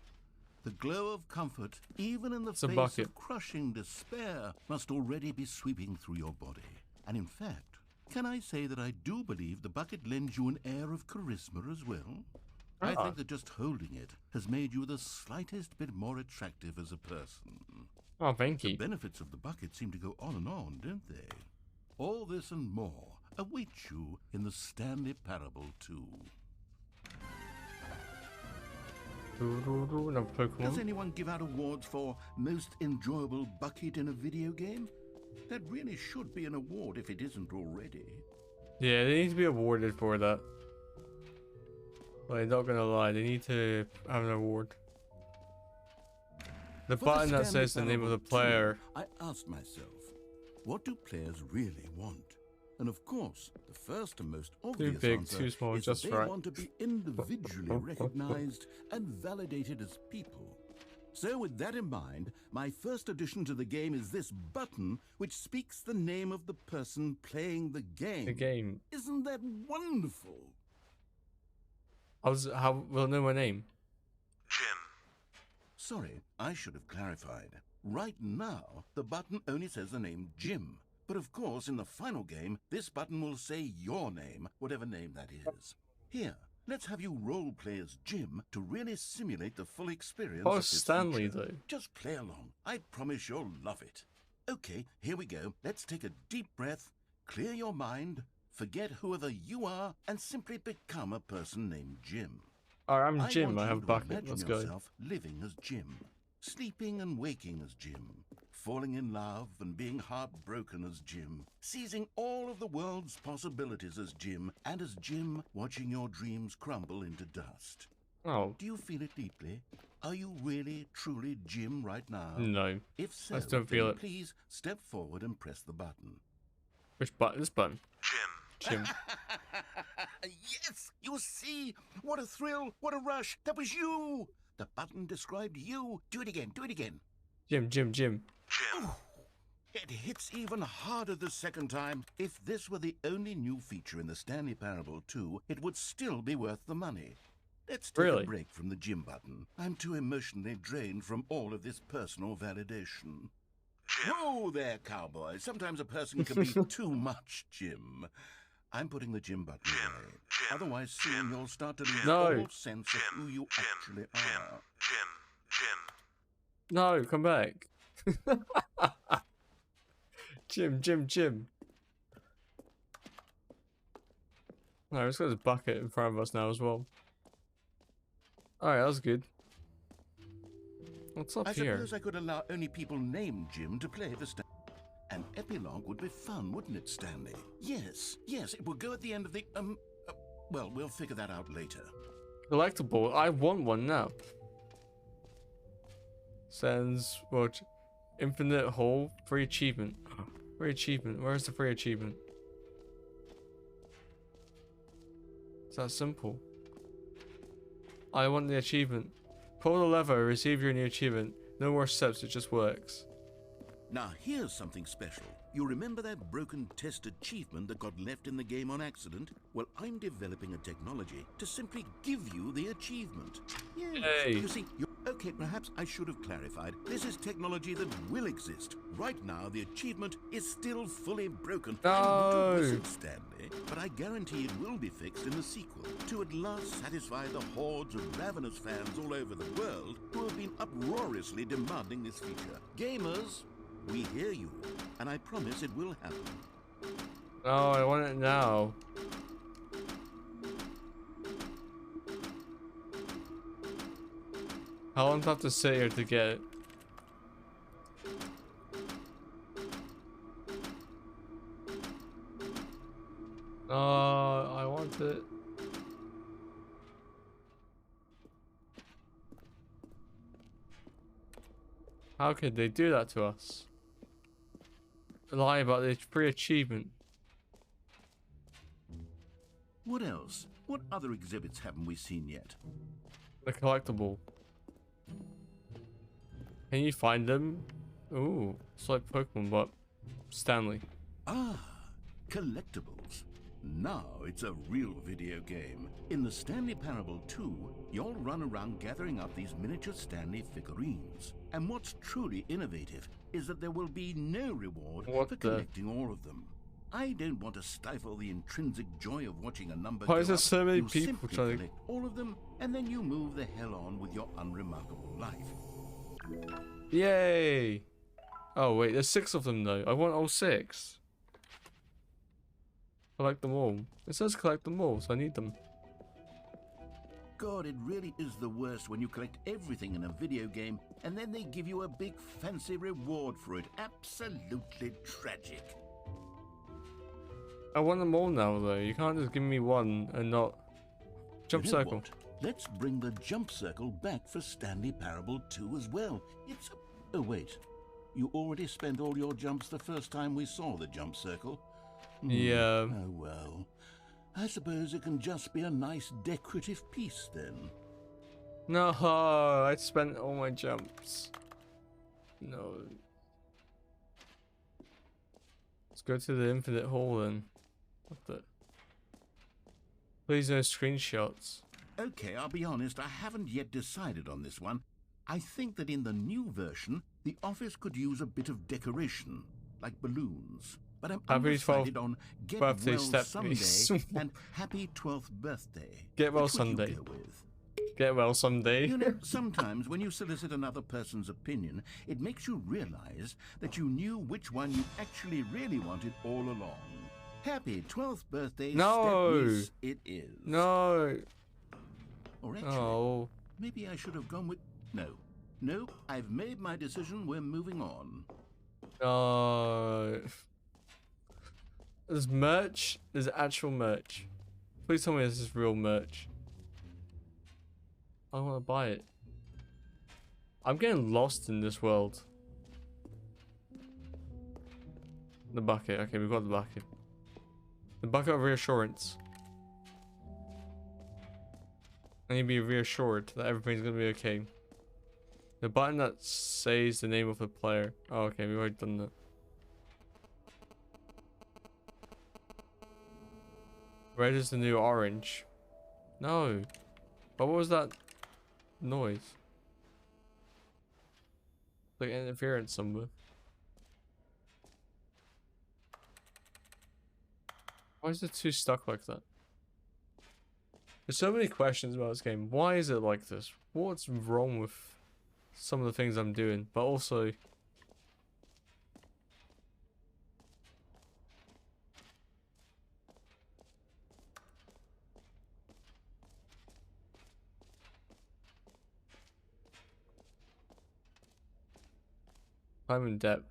The glow of comfort, even in the It's a face bucket. of crushing despair, must already be sweeping through your body. And in fact, can I say that I do believe the bucket lends you an air of charisma as well? I think that just holding it has made you the slightest bit more attractive as a person. oh, thank The you. benefits of the bucket seem to go on and on, don't they? All this and more await you in the Stanley Parable 2. No Does Pokemon. anyone give out awards for most enjoyable bucket in a video game? That really should be an award if it isn't already. Yeah, they need to be awarded for that. Like, not gonna lie, they need to have an award. The For button that Stanley says the name of the Parable 2, player. I asked myself, what do players really want? And of course, the first and most obvious big, answer too small, is just that they right. want to be individually recognized and validated as people. So with that in mind, my first addition to the game is this button which speaks the name of the person playing the game. The game. Isn't that wonderful? How will know my name? Jim. Sorry, I should have clarified. Right now, the button only says the name Jim. But of course, in the final game, this button will say your name, whatever name that is. Here, let's have you role-play as Jim to really simulate the full experience Oh, of this Stanley, feature. though. Just play along. I promise you'll love it. Okay, here we go. Let's take a deep breath, clear your mind, forget whoever you are, and simply become a person named Jim. Alright, I'm Jim. want I you have a to bucket. imagine Let's go. yourself living as Jim, sleeping and waking as Jim, falling in love and being heartbroken as Jim, seizing all of the world's possibilities as Jim, and as Jim watching your dreams crumble into dust. Oh, Do you feel it deeply? Are you really, truly Jim right now? no. If so, I still then feel it. please step forward and press the button. Which button? This button. Jim. Yes, you see? What a thrill, what a rush. That was you. The button described you. Do it again, do it again. Jim. It hits even harder the second time. If this were the only new feature in the Stanley Parable 2, it would still be worth the money. Let's take Really? a break from the Jim button. I'm too emotionally drained from all of this personal validation. Whoa there, cowboy. Sometimes a person can be too much, Jim. I'm putting the Jim button away. Otherwise, soon you'll start to lose No. all sense of who you actually are. No, come back. Jim. Alright, let's got this bucket in front of us now as well. Alright, that was good. What's up I here? suppose I could allow only people named Jim to play the An epilogue would be fun, wouldn't it, Stanley? Yes, it will go at the end of the, well, we'll figure that out later. Collectible. I want one now. Sends what? Infinite hole. Free achievement. Free achievement. Where's the free achievement? It's that simple. I want the achievement. Pull the lever. Receive your new achievement. No more steps. It just works. Now, here's something special. You remember that broken test achievement that got left in the game on accident? Well, I'm developing a technology to simply give you the achievement. Yes. Hey. You see, Okay, perhaps I should have clarified. This is technology that will exist. Right now, the achievement is still fully broken. I'm not a wizard, Stanley, but I guarantee it will be fixed in the sequel to at last satisfy the hordes of ravenous fans all over the world who have been uproariously demanding this feature. Gamers, we hear you, and I promise it will happen. Oh, I want it now. How long do I have to sit here to get it? Oh, I want it. How could they do that to us? Lie about the free achievement. What else? What other exhibits haven't we seen yet? The collectible. Can you find them? Ooh, it's like Pokemon, but Stanley. Ah, collectibles. Now it's a real video game. In the Stanley Parable 2, you'll run around gathering up these miniature Stanley figurines. And what's truly innovative is that there will be no reward for collecting all of them. I don't want to stifle the intrinsic joy of watching a number Why go is there up. so many You people simply trying to... collect all of them, and then you move the hell on with your unremarkable life. Yay! Oh wait, there's 6 of them though. I want all 6. Collect them all. It says collect them all, so I need them. God, it really is the worst when you collect everything in a video game and then they give you a big fancy reward for it. Absolutely tragic. I want them all now though. You can't just give me one and not... Jump You know circle. what? Let's bring the jump circle back for Stanley Parable 2 as well. It's a... Oh wait, you already spent all your jumps the first time we saw the jump circle? Yeah. Oh well. I suppose it can just be a nice decorative piece then. No, I spent all my jumps. No. Let's go to the infinite hall then. What the? Please no screenshots. Okay, I'll be honest, I haven't yet decided on this one. I think that in the new version, the office could use a bit of decoration, like balloons. But I'm Happy undecided on Get birthday, Well Stephanie. Someday and Happy 12th Birthday. Get well Which would you someday. go with? Get well someday. You know, sometimes when you solicit another person's opinion, it makes you realize that you knew which one you actually really wanted all along. Happy 12th birthday, No. Stepniece, it is. No. Or actually, Oh. maybe I should have gone with... No, I've made my decision, we're moving on. There's merch. There's actual merch. Please tell me this is real merch. I want to buy it. I'm getting lost in this world. The bucket. Okay, we've got the bucket. The bucket of reassurance. I need to be reassured that everything's gonna be okay. The button that says the name of the player. Oh, okay, we've already done that. Red is the new orange. No. But what was that noise? Like interference somewhere. Why is it two stuck like that? There's so many questions about this game. Why is it like this? What's wrong with some of the things I'm doing? But also... I'm in depth.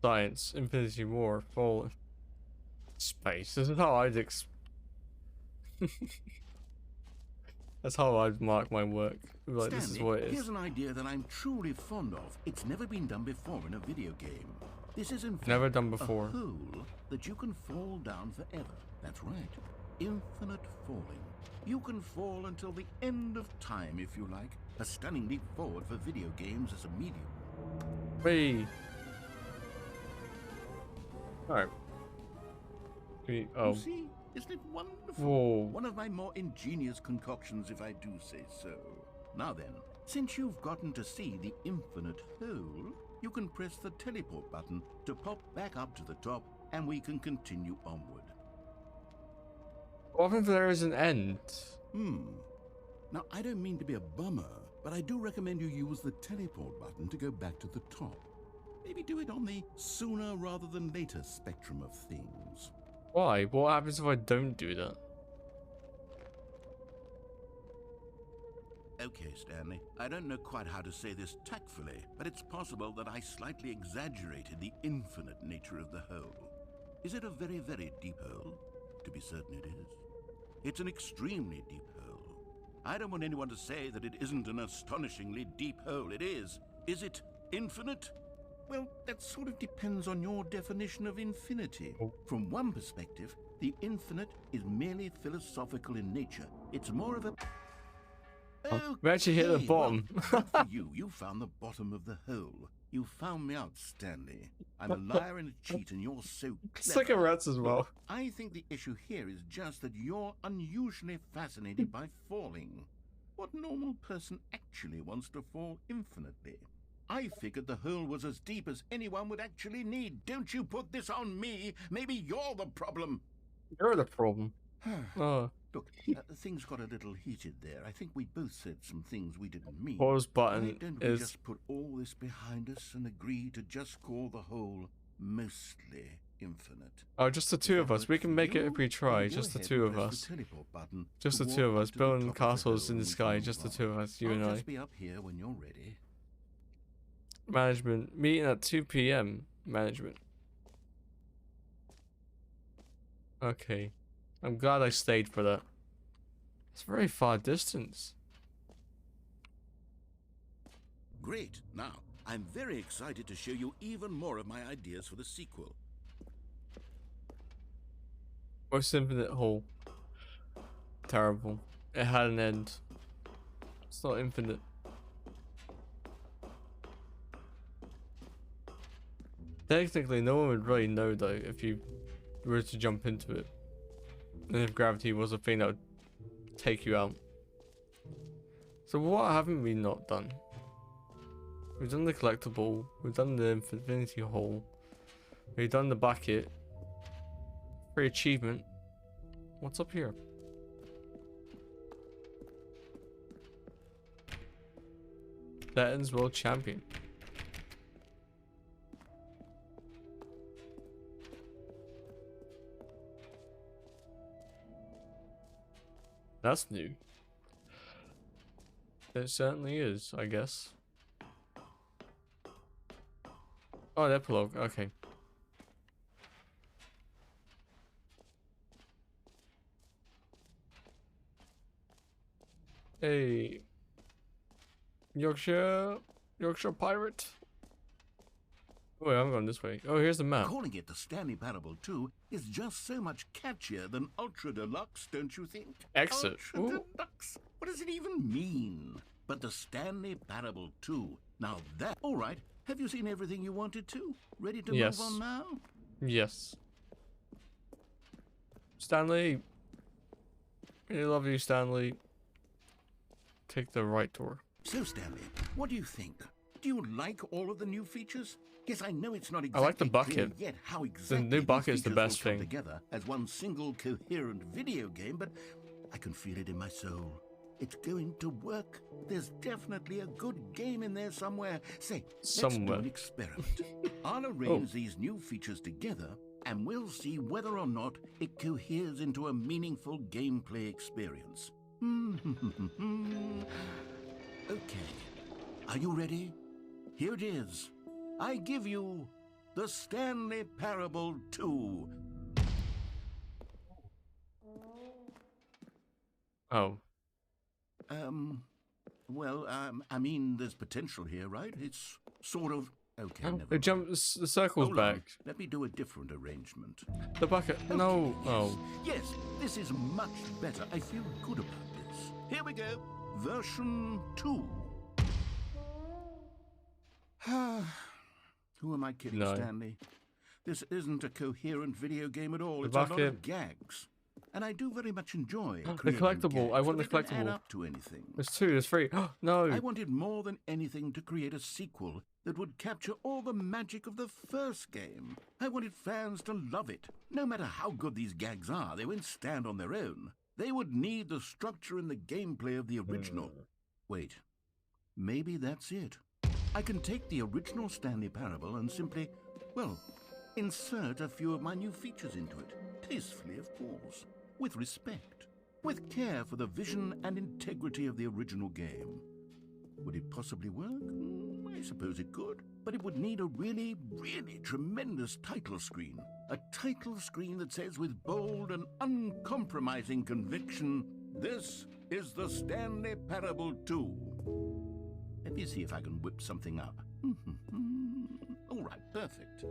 Science, Infinity War, Fallen. Space. This is how I'd That's how I'd mark my work. Like, Stanley, this is what it here's is. an idea that I'm truly fond of. It's never been done before in a video game. This is in fact Never done before. a hole that you can fall down forever. That's right. Infinite falling. You can fall until the end of time if you like. A stunning leap forward for video games as a medium. Hey. Alright. Oh. You see, isn't it wonderful? Whoa. One of my more ingenious concoctions, if I do say so. Now then, since you've gotten to see the infinite hole, you can press the teleport button to pop back up to the top, and we can continue onward. What if there is an end? Now, I don't mean to be a bummer, but I do recommend you use the teleport button to go back to the top. Maybe do it on the sooner rather than later spectrum of things. Why? What happens if I don't do that? Okay, Stanley, I don't know quite how to say this tactfully, but it's possible that I slightly exaggerated the infinite nature of the hole. Is it a very, very deep hole? To be certain it is. It's an extremely deep hole. I don't want anyone to say that it isn't an astonishingly deep hole. It is. Is it infinite? Well, that sort of depends on your definition of infinity. From one perspective, the infinite is merely philosophical in nature. It's more of a... We actually hit the bottom. Well, good for you. You found the bottom of the hole. You found me out, Stanley. I'm a liar and a cheat, and you're so clever. Cigarettes as well. Look, I think the issue here is just that you're unusually fascinated by falling. What normal person actually wants to fall infinitely? I figured the hole was as deep as anyone would actually need. Don't you put this on me. Maybe you're the problem. You're the problem. Oh. Look, things got a little heated there. I think we both said some things we didn't mean. Pause button Don't we is... just put all this behind us and agree to just call the whole mostly infinite? Oh, just the two of us. We can make it if we try. Just the two of us. Just the two of us. Building castles in the sky. Just the two of us. You and I. I'll just be up here when you're ready. Management. Meeting at 2 p.m. Management. Okay. I'm glad I stayed for that. It's a very far distance. Great. Now, I'm very excited to show you even more of my ideas for the sequel. Most infinite hole. Terrible. It had an end. It's not infinite. Technically, no one would really know though if you were to jump into it. And if gravity was a thing that would take you out. So what haven't we not done? We've done the collectible. We've done the infinity hole. We've done the bucket. Free achievement. What's up here? Latins World Champion. That's new. It certainly is, I guess. Oh, the epilogue. Okay. Hey. Yorkshire pirate. Oh, wait, I'm going this way. Oh, here's the map. Calling it the Stanley Parable 2 is just so much catchier than Ultra Deluxe, don't you think? Exit. Ultra Ooh. Deluxe? What does it even mean? But the Stanley Parable 2. Now that... All right. Have you seen everything you wanted to? Ready to Yes. move on now? Yes. Stanley. Really love you, Stanley. Take the right door. So, Stanley, what do you think? Do you like all of the new features? Yes, I know it's not exactly I like the clear bucket. yet how exactly new these bucket is the features best will come thing. together as one single coherent video game, but I can feel it in my soul. It's going to work. There's definitely a good game in there somewhere. Say, let's do Somewhere. an experiment. I'll arrange these new features together, and we'll see whether or not it coheres into a meaningful gameplay experience. Okay. Are you ready? Here it is. I give you the Stanley Parable 2. Oh. I mean, there's potential here, right? It's sort of... Okay, never It mind. jumps. The circle's Hold on. back. Let me do a different arrangement. The bucket. Okay, No. yes. Oh. Yes, this is much better. I feel good about this. Here we go. Version 2. Who am I kidding, No. Stanley? This isn't a coherent video game at all. The It's a lot bucket. of gags. And I do very much enjoy The creating collectible. I gags, want but the they don't add collectible. up to anything. There's 2, there's 3. No. I wanted more than anything to create a sequel that would capture all the magic of the first game. I wanted fans to love it. No matter how good these gags are, they won't stand on their own. They would need the structure and the gameplay of the original. Wait, maybe that's it. I can take the original Stanley Parable and simply, well, insert a few of my new features into it. Tastefully, of course. With respect. With care for the vision and integrity of the original game. Would it possibly work? I suppose it could. But it would need a really, really tremendous title screen. A title screen that says with bold and uncompromising conviction, "This is the Stanley Parable 2. Let me see if I can whip something up. All right, perfect.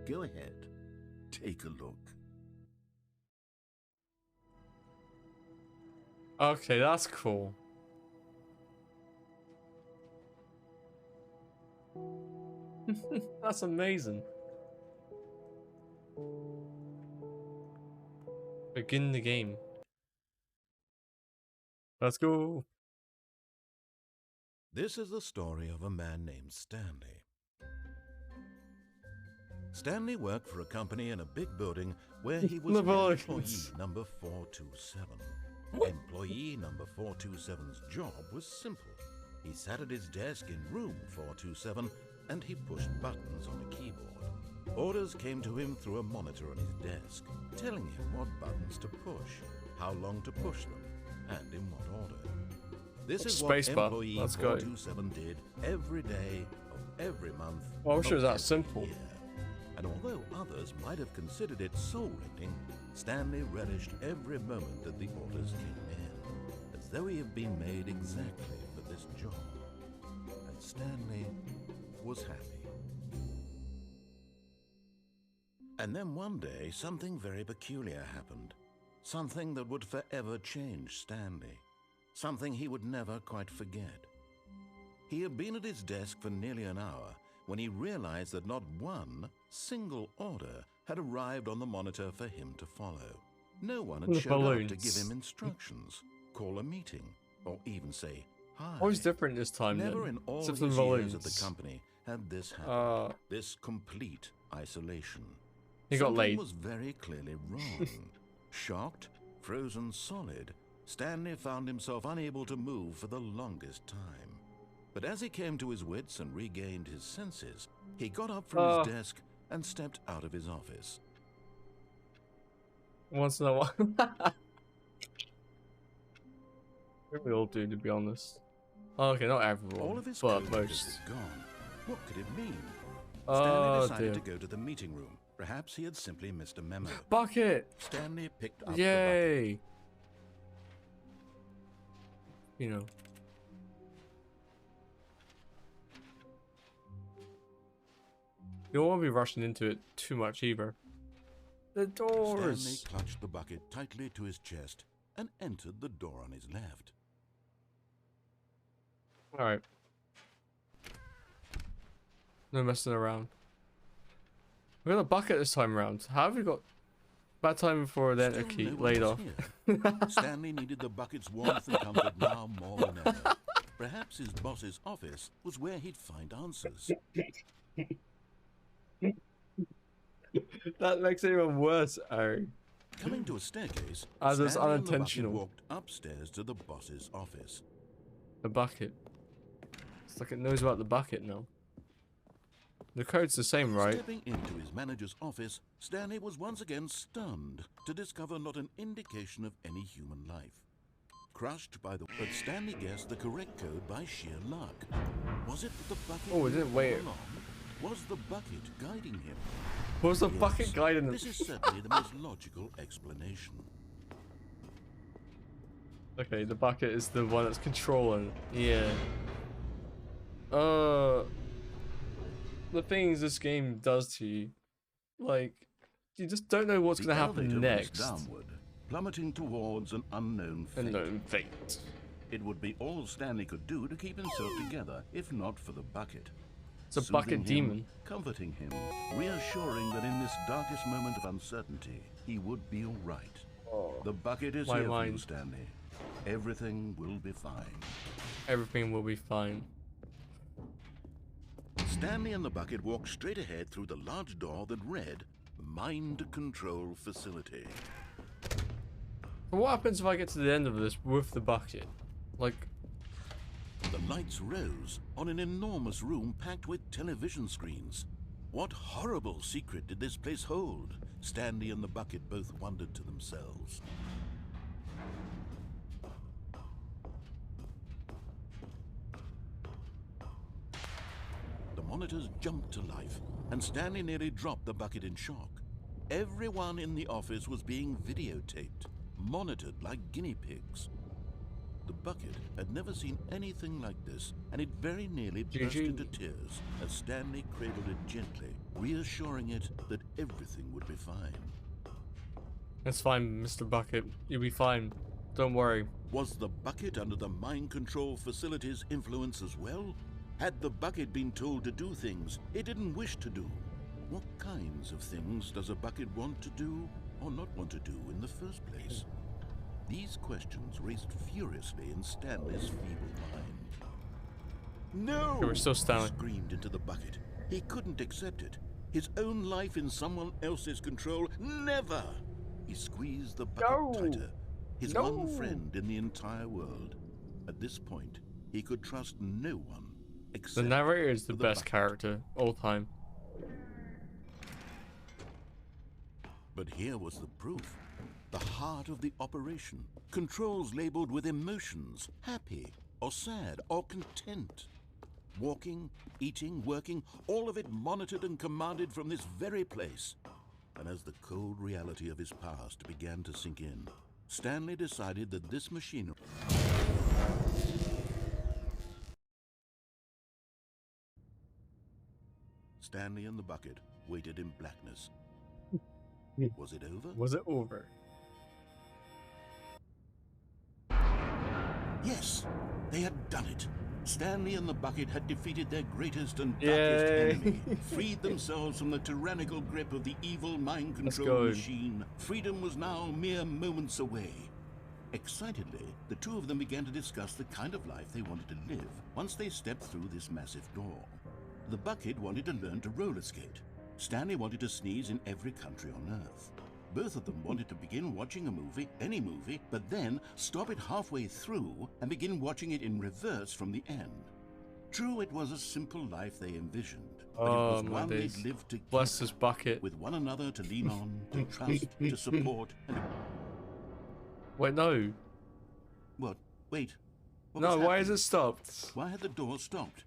Go ahead. Take a look. Okay, that's cool. That's amazing. Begin the game. Let's go. This is the story of a man named Stanley. Stanley worked for a company in a big building where he was Napoleons. employee number 427. Employee number 427's job was simple. He sat at his desk in room 427 and he pushed buttons on a keyboard. Orders came to him through a monitor on his desk, telling him what buttons to push, how long to push them, and in what order. This is what Spacebar. employee Let's go. 427 did every day of every month. Well, I wish it was of that every simple. year. And although others might have considered it soul-rending, Stanley relished every moment that the orders came in, as though he had been made exactly for this job. And Stanley was happy. And then one day, something very peculiar happened. Something that would forever change Stanley. Something he would never quite forget. He had been at his desk for nearly an hour when he realized that not one single order had arrived on the monitor for him to follow. No one had The showed up to balloons. give him instructions, call a meeting, or even say hi. Always different this time. Never then. in all Except his for the years at the balloons. company had this happened. This complete isolation. He got Something laid. was very clearly wrong. Shocked, frozen solid, Stanley found himself unable to move for the longest time. But as he came to his wits and regained his senses, he got up from his desk and stepped out of his office. Once in a while. We all do, to be honest. Oh, okay, not everyone, All of his but coworkers most. had gone. What could it mean? Oh, Stanley decided dear. to go to the meeting room. Perhaps he had simply missed a memo. Bucket! Stanley picked up the bucket. Yay! You know. You don't want to be rushing into it too much either. The doors! Stanley clutched the bucket tightly to his chest and entered the door on his left. Alright. No messing around. We got a bucket this time around. How have we got bad time for then a Still key no one later? was here. Stanley needed the bucket's warmth and comfort now more than ever. Perhaps his boss's office was where he'd find answers. That makes it even worse, Ari. Coming to a staircase, As it's Stanley and the bucket unintentional. walked upstairs to the boss's office. The bucket. It's like it knows about the bucket now. The code's the same, right? Stepping into his manager's office, Stanley was once again stunned to discover not an indication of any human life. Crushed by the... But Stanley guessed the correct code by sheer luck. Was it that the bucket... Oh, it didn't wait. all along? Was the bucket guiding him? What's the Yes, bucket guiding them? This is certainly the most logical explanation. Okay, the bucket is the one that's controlling. Yeah. The things this game does to you, like, you just don't know what's The gonna happen elevator next. raced downward, plummeting towards an unknown fate. Unknown fate. It would be all Stanley could do to keep himself together, if not for the bucket. It's a soothing bucket him, demon. comforting him, reassuring that in this darkest moment of uncertainty, he would be all right. The bucket is My here for you, mind. Stanley. Everything will be fine. Everything will be fine. Stanley and the bucket walked straight ahead through the large door that read, Mind Control Facility. But what happens if I get to the end of this with the bucket? Like, The lights rose on an enormous room packed with television screens. What horrible secret did this place hold? Stanley and the bucket both wondered to themselves. The monitors jumped to life, and Stanley nearly dropped the bucket in shock. Everyone in the office was being videotaped, monitored like guinea pigs. The bucket had never seen anything like this, and it very nearly burst into tears as Stanley cradled it gently, reassuring it that everything would be fine. it's fine, Mr. Bucket. You'll be fine. Don't worry. Was the bucket under the mind control facility's influence as well? Had the bucket been told to do things it didn't wish to do? What kinds of things does a bucket want to do or not want to do in the first place? These questions raced furiously in Stanley's feeble mind. No! We're still Stanley. He screamed into the bucket. He couldn't accept it. His own life in someone else's control. Never! He squeezed the bucket tighter. His one friend in the entire world. At this point, he could trust no one except The narrator is the for best bucket. character all time. But here was the proof. The heart of the operation. Controls labeled with emotions, happy or sad or content. Walking, eating, working, all of it monitored and commanded from this very place. And as the cold reality of his past began to sink in, Stanley decided that this machinery... Stanley and the bucket waited in blackness. Was it over? Was it over? Yes, they had done it. Stanley and the bucket had defeated their greatest and darkest enemy, freed themselves from the tyrannical grip of the evil mind control machine. Freedom was now mere moments away. Excitedly, the two of them began to discuss the kind of life they wanted to live once they stepped through this massive door. The bucket wanted to learn to roller skate. Stanley wanted to sneeze in every country on Earth. Both of them wanted to begin watching a movie, any movie, but then stop it halfway through and begin watching it in reverse from the end. True, it was a simple life they envisioned, but it was one they'd lived together. Bless this bucket. With one another to lean on, to trust, to support, and... Wait, no. What? Wait. What No, was why happening? is it stopped? Why had the door stopped?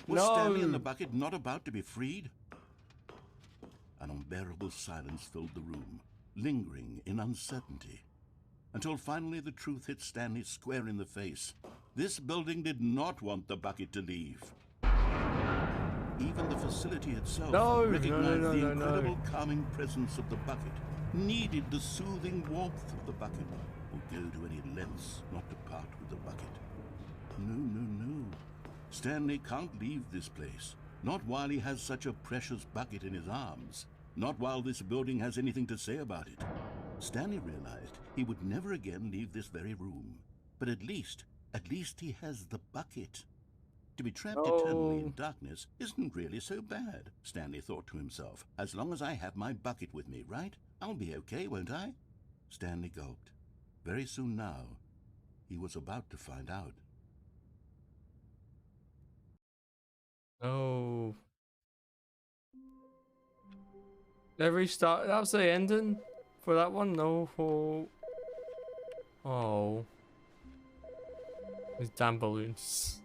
Was No. Stanley and the bucket not about to be freed? An unbearable silence filled the room, lingering in uncertainty, until finally the truth hit Stanley square in the face. This building did not want the bucket to leave. Even the facility itself recognized the incredible calming presence of the bucket, needed the soothing warmth of the bucket, would go to any lengths not to part with the bucket. No. Stanley can't leave this place, not while he has such a precious bucket in his arms. Not while this building has anything to say about it. Stanley realized he would never again leave this very room. But at least he has the bucket. To be trapped eternally in darkness isn't really so bad, Stanley thought to himself. As long as I have my bucket with me, right? I'll be okay, won't I? Stanley gulped. Very soon now, he was about to find out. Oh. Every start. That was the ending for that one. No. Oh. These damn balloons.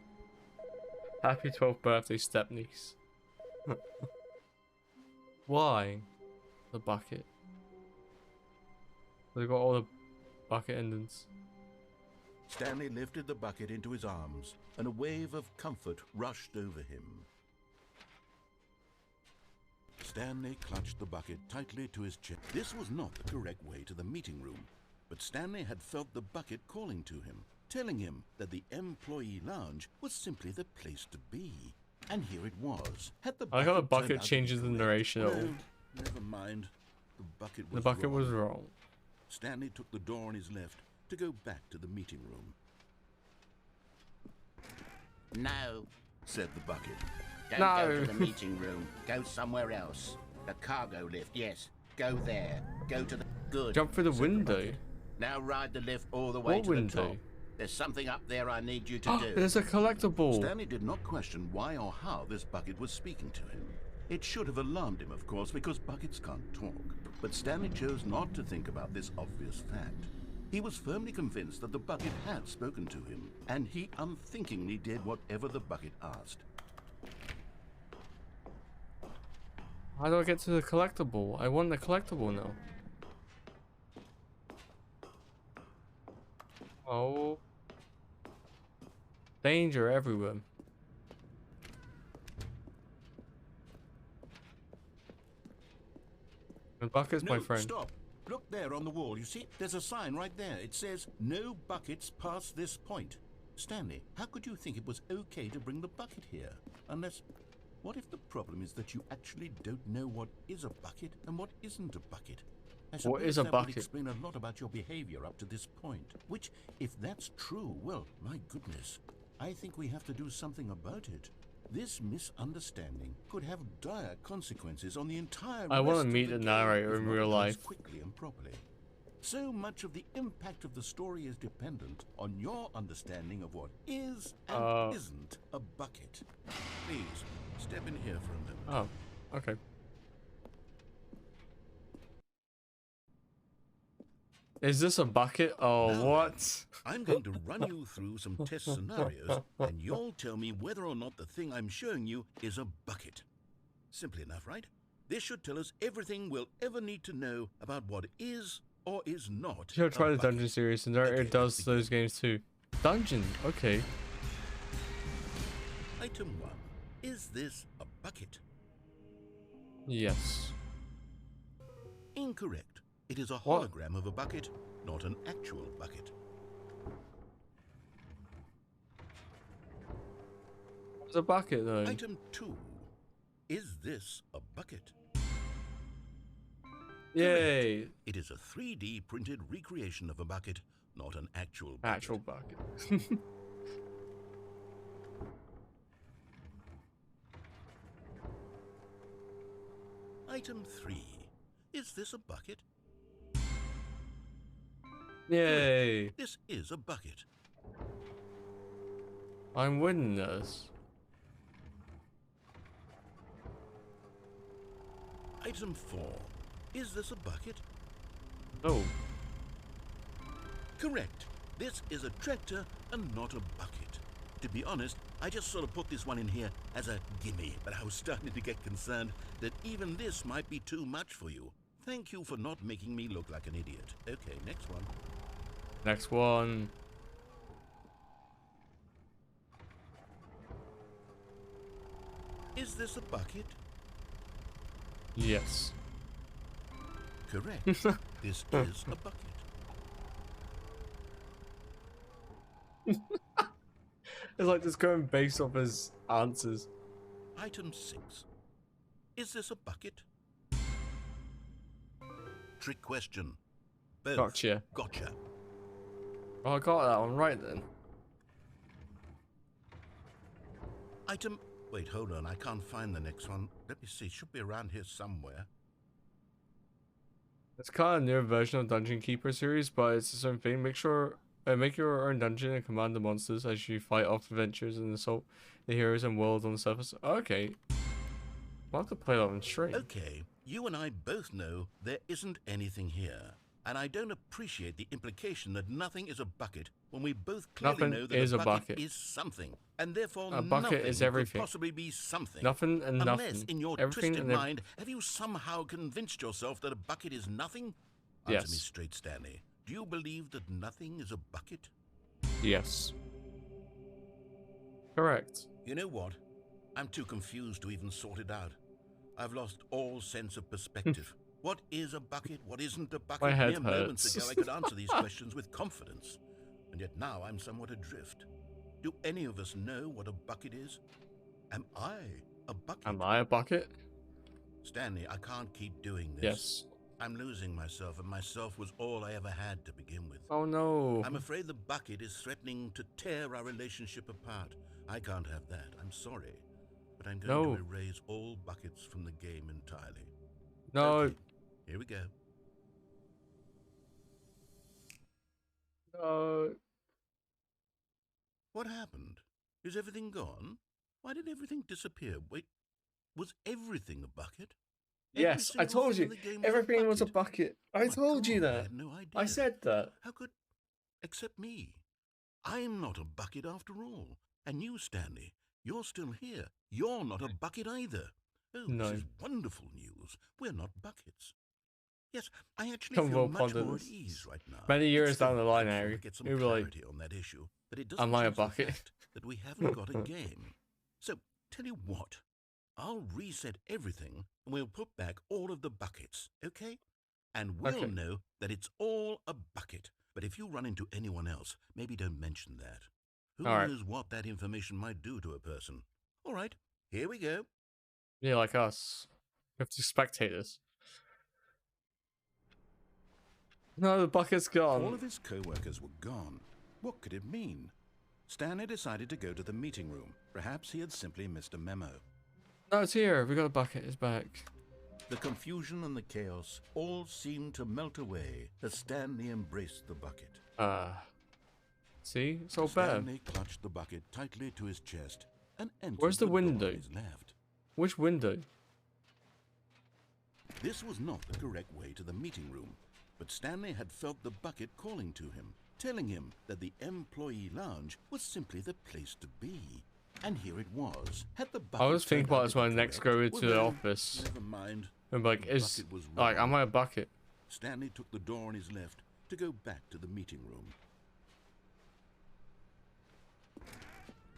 Happy 12th birthday, stepniece. Why? The bucket. They got all the bucket endings. Stanley lifted the bucket into his arms, and a wave of comfort rushed over him. Stanley clutched the bucket tightly to his chest. This was not the correct way to the meeting room, but Stanley had felt the bucket calling to him, telling him that the employee lounge was simply the place to be. And here it was. Had the I like how the turned bucket out to be changes the correct? narration. No, never mind. The bucket was The bucket wrong. was wrong. Stanley took the door on his left to go back to the meeting room. No. Said the bucket. Don't No. go to the meeting room. Go somewhere else. The cargo lift, yes. Go there. Go to the... Good. Jump through the Said window. bucket. Now ride the lift all the way What to window? the top. There's something up there I need you to do. There's a collectible. Stanley did not question why or how this bucket was speaking to him. It should have alarmed him, of course, because buckets can't talk. But Stanley chose not to think about this obvious fact. He was firmly convinced that the bucket had spoken to him, and he unthinkingly did whatever the bucket asked. How do I get to the collectible? I want the collectible now. Oh. Danger everywhere. The bucket's No, my friend. stop. Look there on the wall. You see, there's a sign right there. It says, "No buckets past this point." Stanley, how could you think it was okay to bring the bucket here? Unless, what if the problem is that you actually don't know what is a bucket and what isn't a bucket? I What suppose is a that bucket? would explain a lot about your behavior up to this point. Which, if that's true, well, my goodness, I think we have to do something about it. This misunderstanding could have dire consequences on the entire I wanna rest of meet the the game narrator if in not real done life. quickly and properly. So much of the impact of the story is dependent on your understanding of what is and isn't a bucket. Please, step in here for a moment. Oh, okay. Is this a bucket? Oh, Now what? I'm going to run you through some test scenarios, and you'll tell me whether or not the thing I'm showing you is a bucket. Simple enough, right? This should tell us everything we'll ever need to know about what is or is not. You should try a the bucket. dungeon series, and narrator Okay, does let's those games too. Dungeon, okay. Item 1. Is this a bucket? Yes. Incorrect. It is a What? hologram of a bucket, not an actual bucket. It's a bucket though. Item 2. Is this a bucket? Yay! It is a 3D printed recreation of a bucket, not an actual bucket. Actual bucket. Item 3. Is this a bucket? Yay! This is a bucket. I'm winning this. Item 4. Is this a bucket? Oh. Correct. This is a tractor and not a bucket. To be honest, I just sort of put this one in here as a gimme, but I was starting to get concerned that even this might be too much for you. Thank you for not making me look like an idiot. Okay, next one. Next one. Is this a bucket? Yes. Correct. This is a bucket. It's like just going based off his answers. Item 6. Is this a bucket? Trick question. Both. Gotcha. Gotcha. Oh, I got that one right then. Item... Wait, hold on. I can't find the next one. Let me see. It should be around here somewhere. It's kind of a newer version of Dungeon Keeper series, but it's the same thing. Make your own dungeon and command the monsters as you fight off adventures and assault the heroes and worlds on the surface. Okay. I'll have to play that one straight. Okay, you and I both know there isn't anything here. And I don't appreciate the implication that nothing is a bucket when we both clearly Nothing know that is a a bucket bucket. is something. And therefore A bucket nothing is could everything. possibly be something. Nothing and Unless nothing. in your Everything twisted and mind, have you somehow convinced yourself that a bucket is nothing? Yes. Answer me straight, Stanley. Do you believe that nothing is a bucket? Yes. Correct. You know what? I'm too confused to even sort it out. I've lost all sense of perspective. What is a bucket? What isn't a bucket? My head Mere moments hurts. ago I could answer these questions with confidence. And yet now I'm somewhat adrift. Do any of us know what a bucket is? Am I a bucket? Am I a bucket? Stanley, I can't keep doing this. Yes. I'm losing myself, and myself was all I ever had to begin with. Oh no. I'm afraid the bucket is threatening to tear our relationship apart. I can't have that. I'm sorry. But I'm going to erase all buckets from the game entirely. No. Okay, here we go. No. What happened? Is everything gone? Why did everything disappear? Wait, was everything a bucket? Yes, I told you. Everything was a bucket. I told you that. I had no idea. I said that. How could... Except me. I'm not a bucket after all. And you, Stanley, you're still here. You're not a bucket either. Oh, No. This is wonderful news. We're not buckets. Yes, I actually Come feel on, much ponder more at this. ease right now. Many years Still, down the line, I'm sure Harry, we'll get some you'll be like, clarity on that issue, but it doesn't am I a change the bucket? fact that we haven't got a game. So, tell you what, I'll reset everything and we'll put back all of the buckets, okay? And we'll Okay. know that it's all a bucket. But if you run into anyone else, maybe don't mention that. Who All right. knows what that information might do to a person? All right, here we go. Yeah, like us. We have to spectate this. No, the bucket's gone. All of his co-workers were gone. What could it mean? Stanley decided to go to the meeting room. Perhaps he had simply missed a memo. No, it's here. We got a bucket. It's back. The confusion and the chaos all seemed to melt away as Stanley embraced the bucket. See? It's all better. Stanley clutched the bucket tightly to his chest and entered Where's the door on window? his left. Which window? This was not the correct way to the meeting room, but Stanley had felt the bucket calling to him, telling him that the employee lounge was simply the place to be. And here it was. Had the bucket I was thinking turned out about this to be when I next go correct? into Well, the then, office. Never mind. And be like, The is bucket was like, wrong. am I a bucket? Stanley took the door on his left to go back to the meeting room.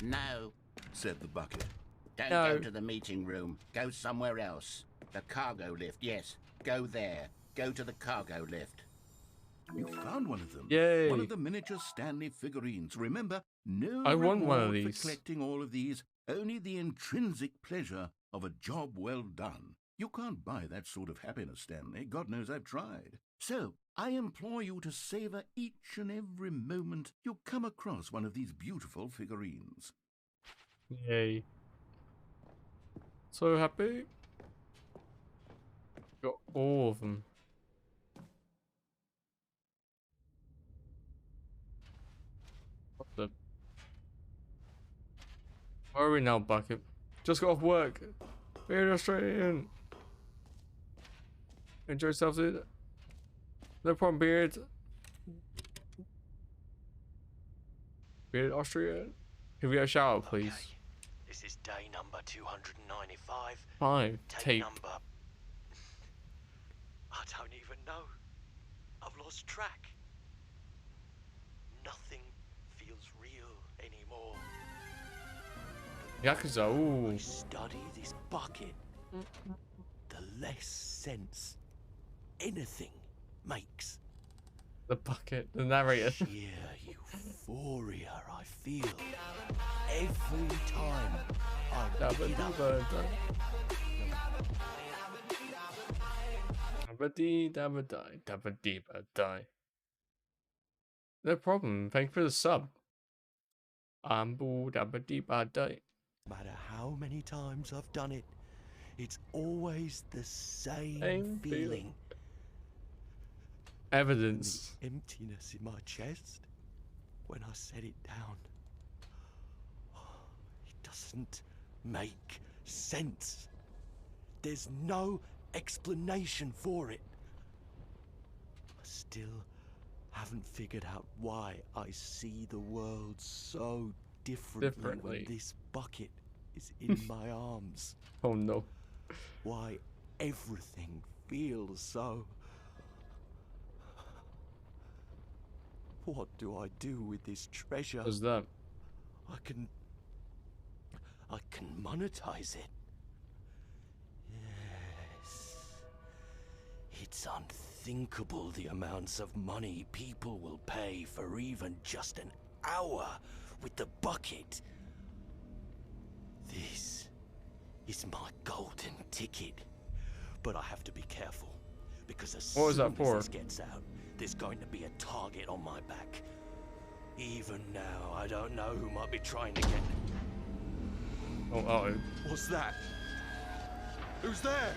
No, Said the bucket. don't No. go to the meeting room. Go somewhere else. The cargo lift, yes. Go there. Go to the cargo lift. You found one of them. Yay. One of the miniature Stanley figurines. Remember, no I want one of reward these. for collecting all of these. Only the intrinsic pleasure of a job well done. You can't buy that sort of happiness, Stanley. God knows I've tried. So, I implore you to savor each and every moment you come across one of these beautiful figurines. Yay. So happy. Got all of them. What the? Where are we now, bucket? Just got off work. We're Australian. Enjoy yourself, dude. No problem, Beard. Beard Austrian. Can we get a shout out, please? Okay. This is day number 295. Fine. Tape Tape. number. I don't even know. I've lost track. Nothing feels real anymore. Yakuza. Ooh. I study this bucket, the less sense anything makes. The bucket. The narrator. Sheer euphoria I feel every time I pick it up. Die. No problem. Thank you for the sub. Die. No matter how many times I've done it, it's always the same Same feeling. feeling. Evidence. The emptiness in my chest when I set it down. It doesn't make sense. There's no explanation for it. I still haven't figured out why I see the world so differently when this bucket is in my arms. Oh no. Why everything feels so... What do I do with this treasure? What's that? I can monetize it. Yes. It's unthinkable the amounts of money people will pay for even just an hour with the bucket. This is my golden ticket. But I have to be careful, because as What was soon that for? as this gets out, there's going to be a target on my back. Even now, I don't know who might be trying to get... Oh, uh-oh. What's that? Who's there?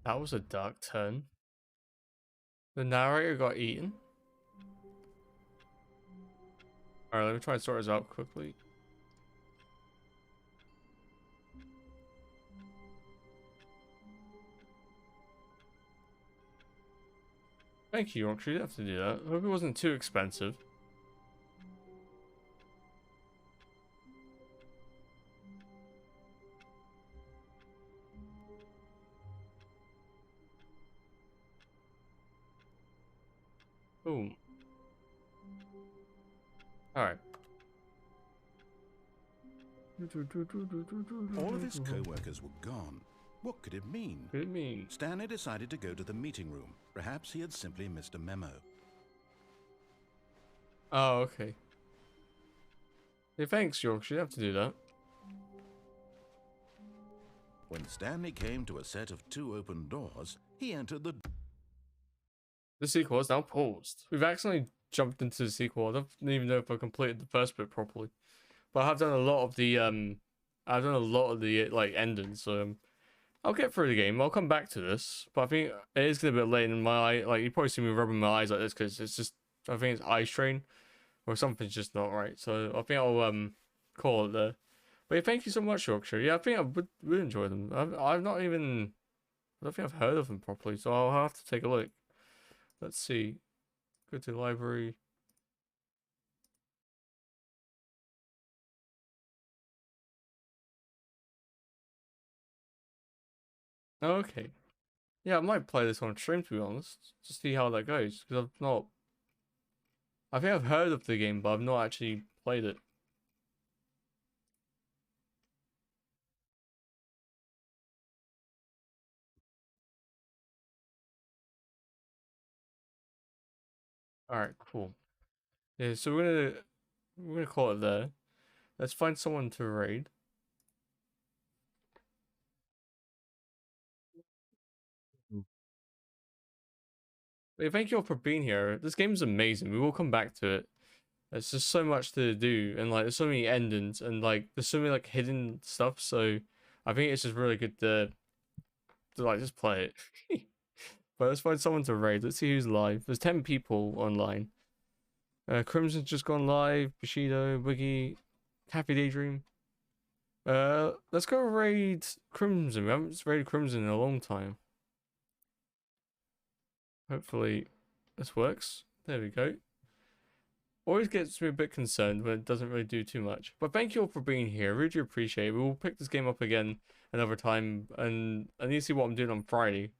That was a dark turn. The narrator got eaten. Alright, let me try and sort this out quickly. Thank you, Yorkshire. You didn't have to do that. I hope it wasn't too expensive. Boom. Alright. All of his co-workers were gone. What could it mean? What did it mean? Stanley decided to go to the meeting room. Perhaps he had simply missed a memo. Oh, okay. Hey, thanks, Yorkshire. You didn't have to do that. When Stanley came to a set of 2 open doors, he entered the... The sequel is now paused. We've accidentally jumped into the sequel. I don't even know if I completed the first bit properly. But I have done a lot of the like endings, so I'll get through the game. I'll come back to this, but I think it is gonna be a bit late in my eye. Like, you probably see me rubbing my eyes like this because it's just, I think it's eye strain or something's just not right. So I think I'll call it there. But yeah, thank you so much, Yorkshire. Yeah, I think I would enjoy them. I've not even, I don't think I've heard of them properly, so I'll have to take a look. Let's see. Go to the library. Okay. Yeah, I might play this on stream, to be honest, to see how that goes, because I've not... I think I've heard of the game, but I've not actually played it. Alright, cool. Yeah, so we're gonna call it there. Let's find someone to raid. Hey, thank you all for being here. This game's amazing. We will come back to it. There's just so much to do, and like there's so many endings, and like there's so many like hidden stuff. So I think it's just really good to like just play it. But let's find someone to raid. Let's see who's live. There's 10 people online. Crimson's just gone live. Bushido, Boogie, Happy Daydream. Let's go raid Crimson. We haven't raided Crimson in a long time. Hopefully this works. There we go. Always gets me a bit concerned when it doesn't really do too much. But thank you all for being here. Really do appreciate it. We will pick this game up again another time, and I need to see what I'm doing on Friday.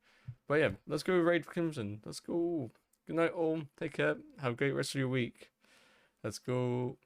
But yeah, let's go raid Crimson. Let's go. Good night all. Take care. Have a great rest of your week. Let's go.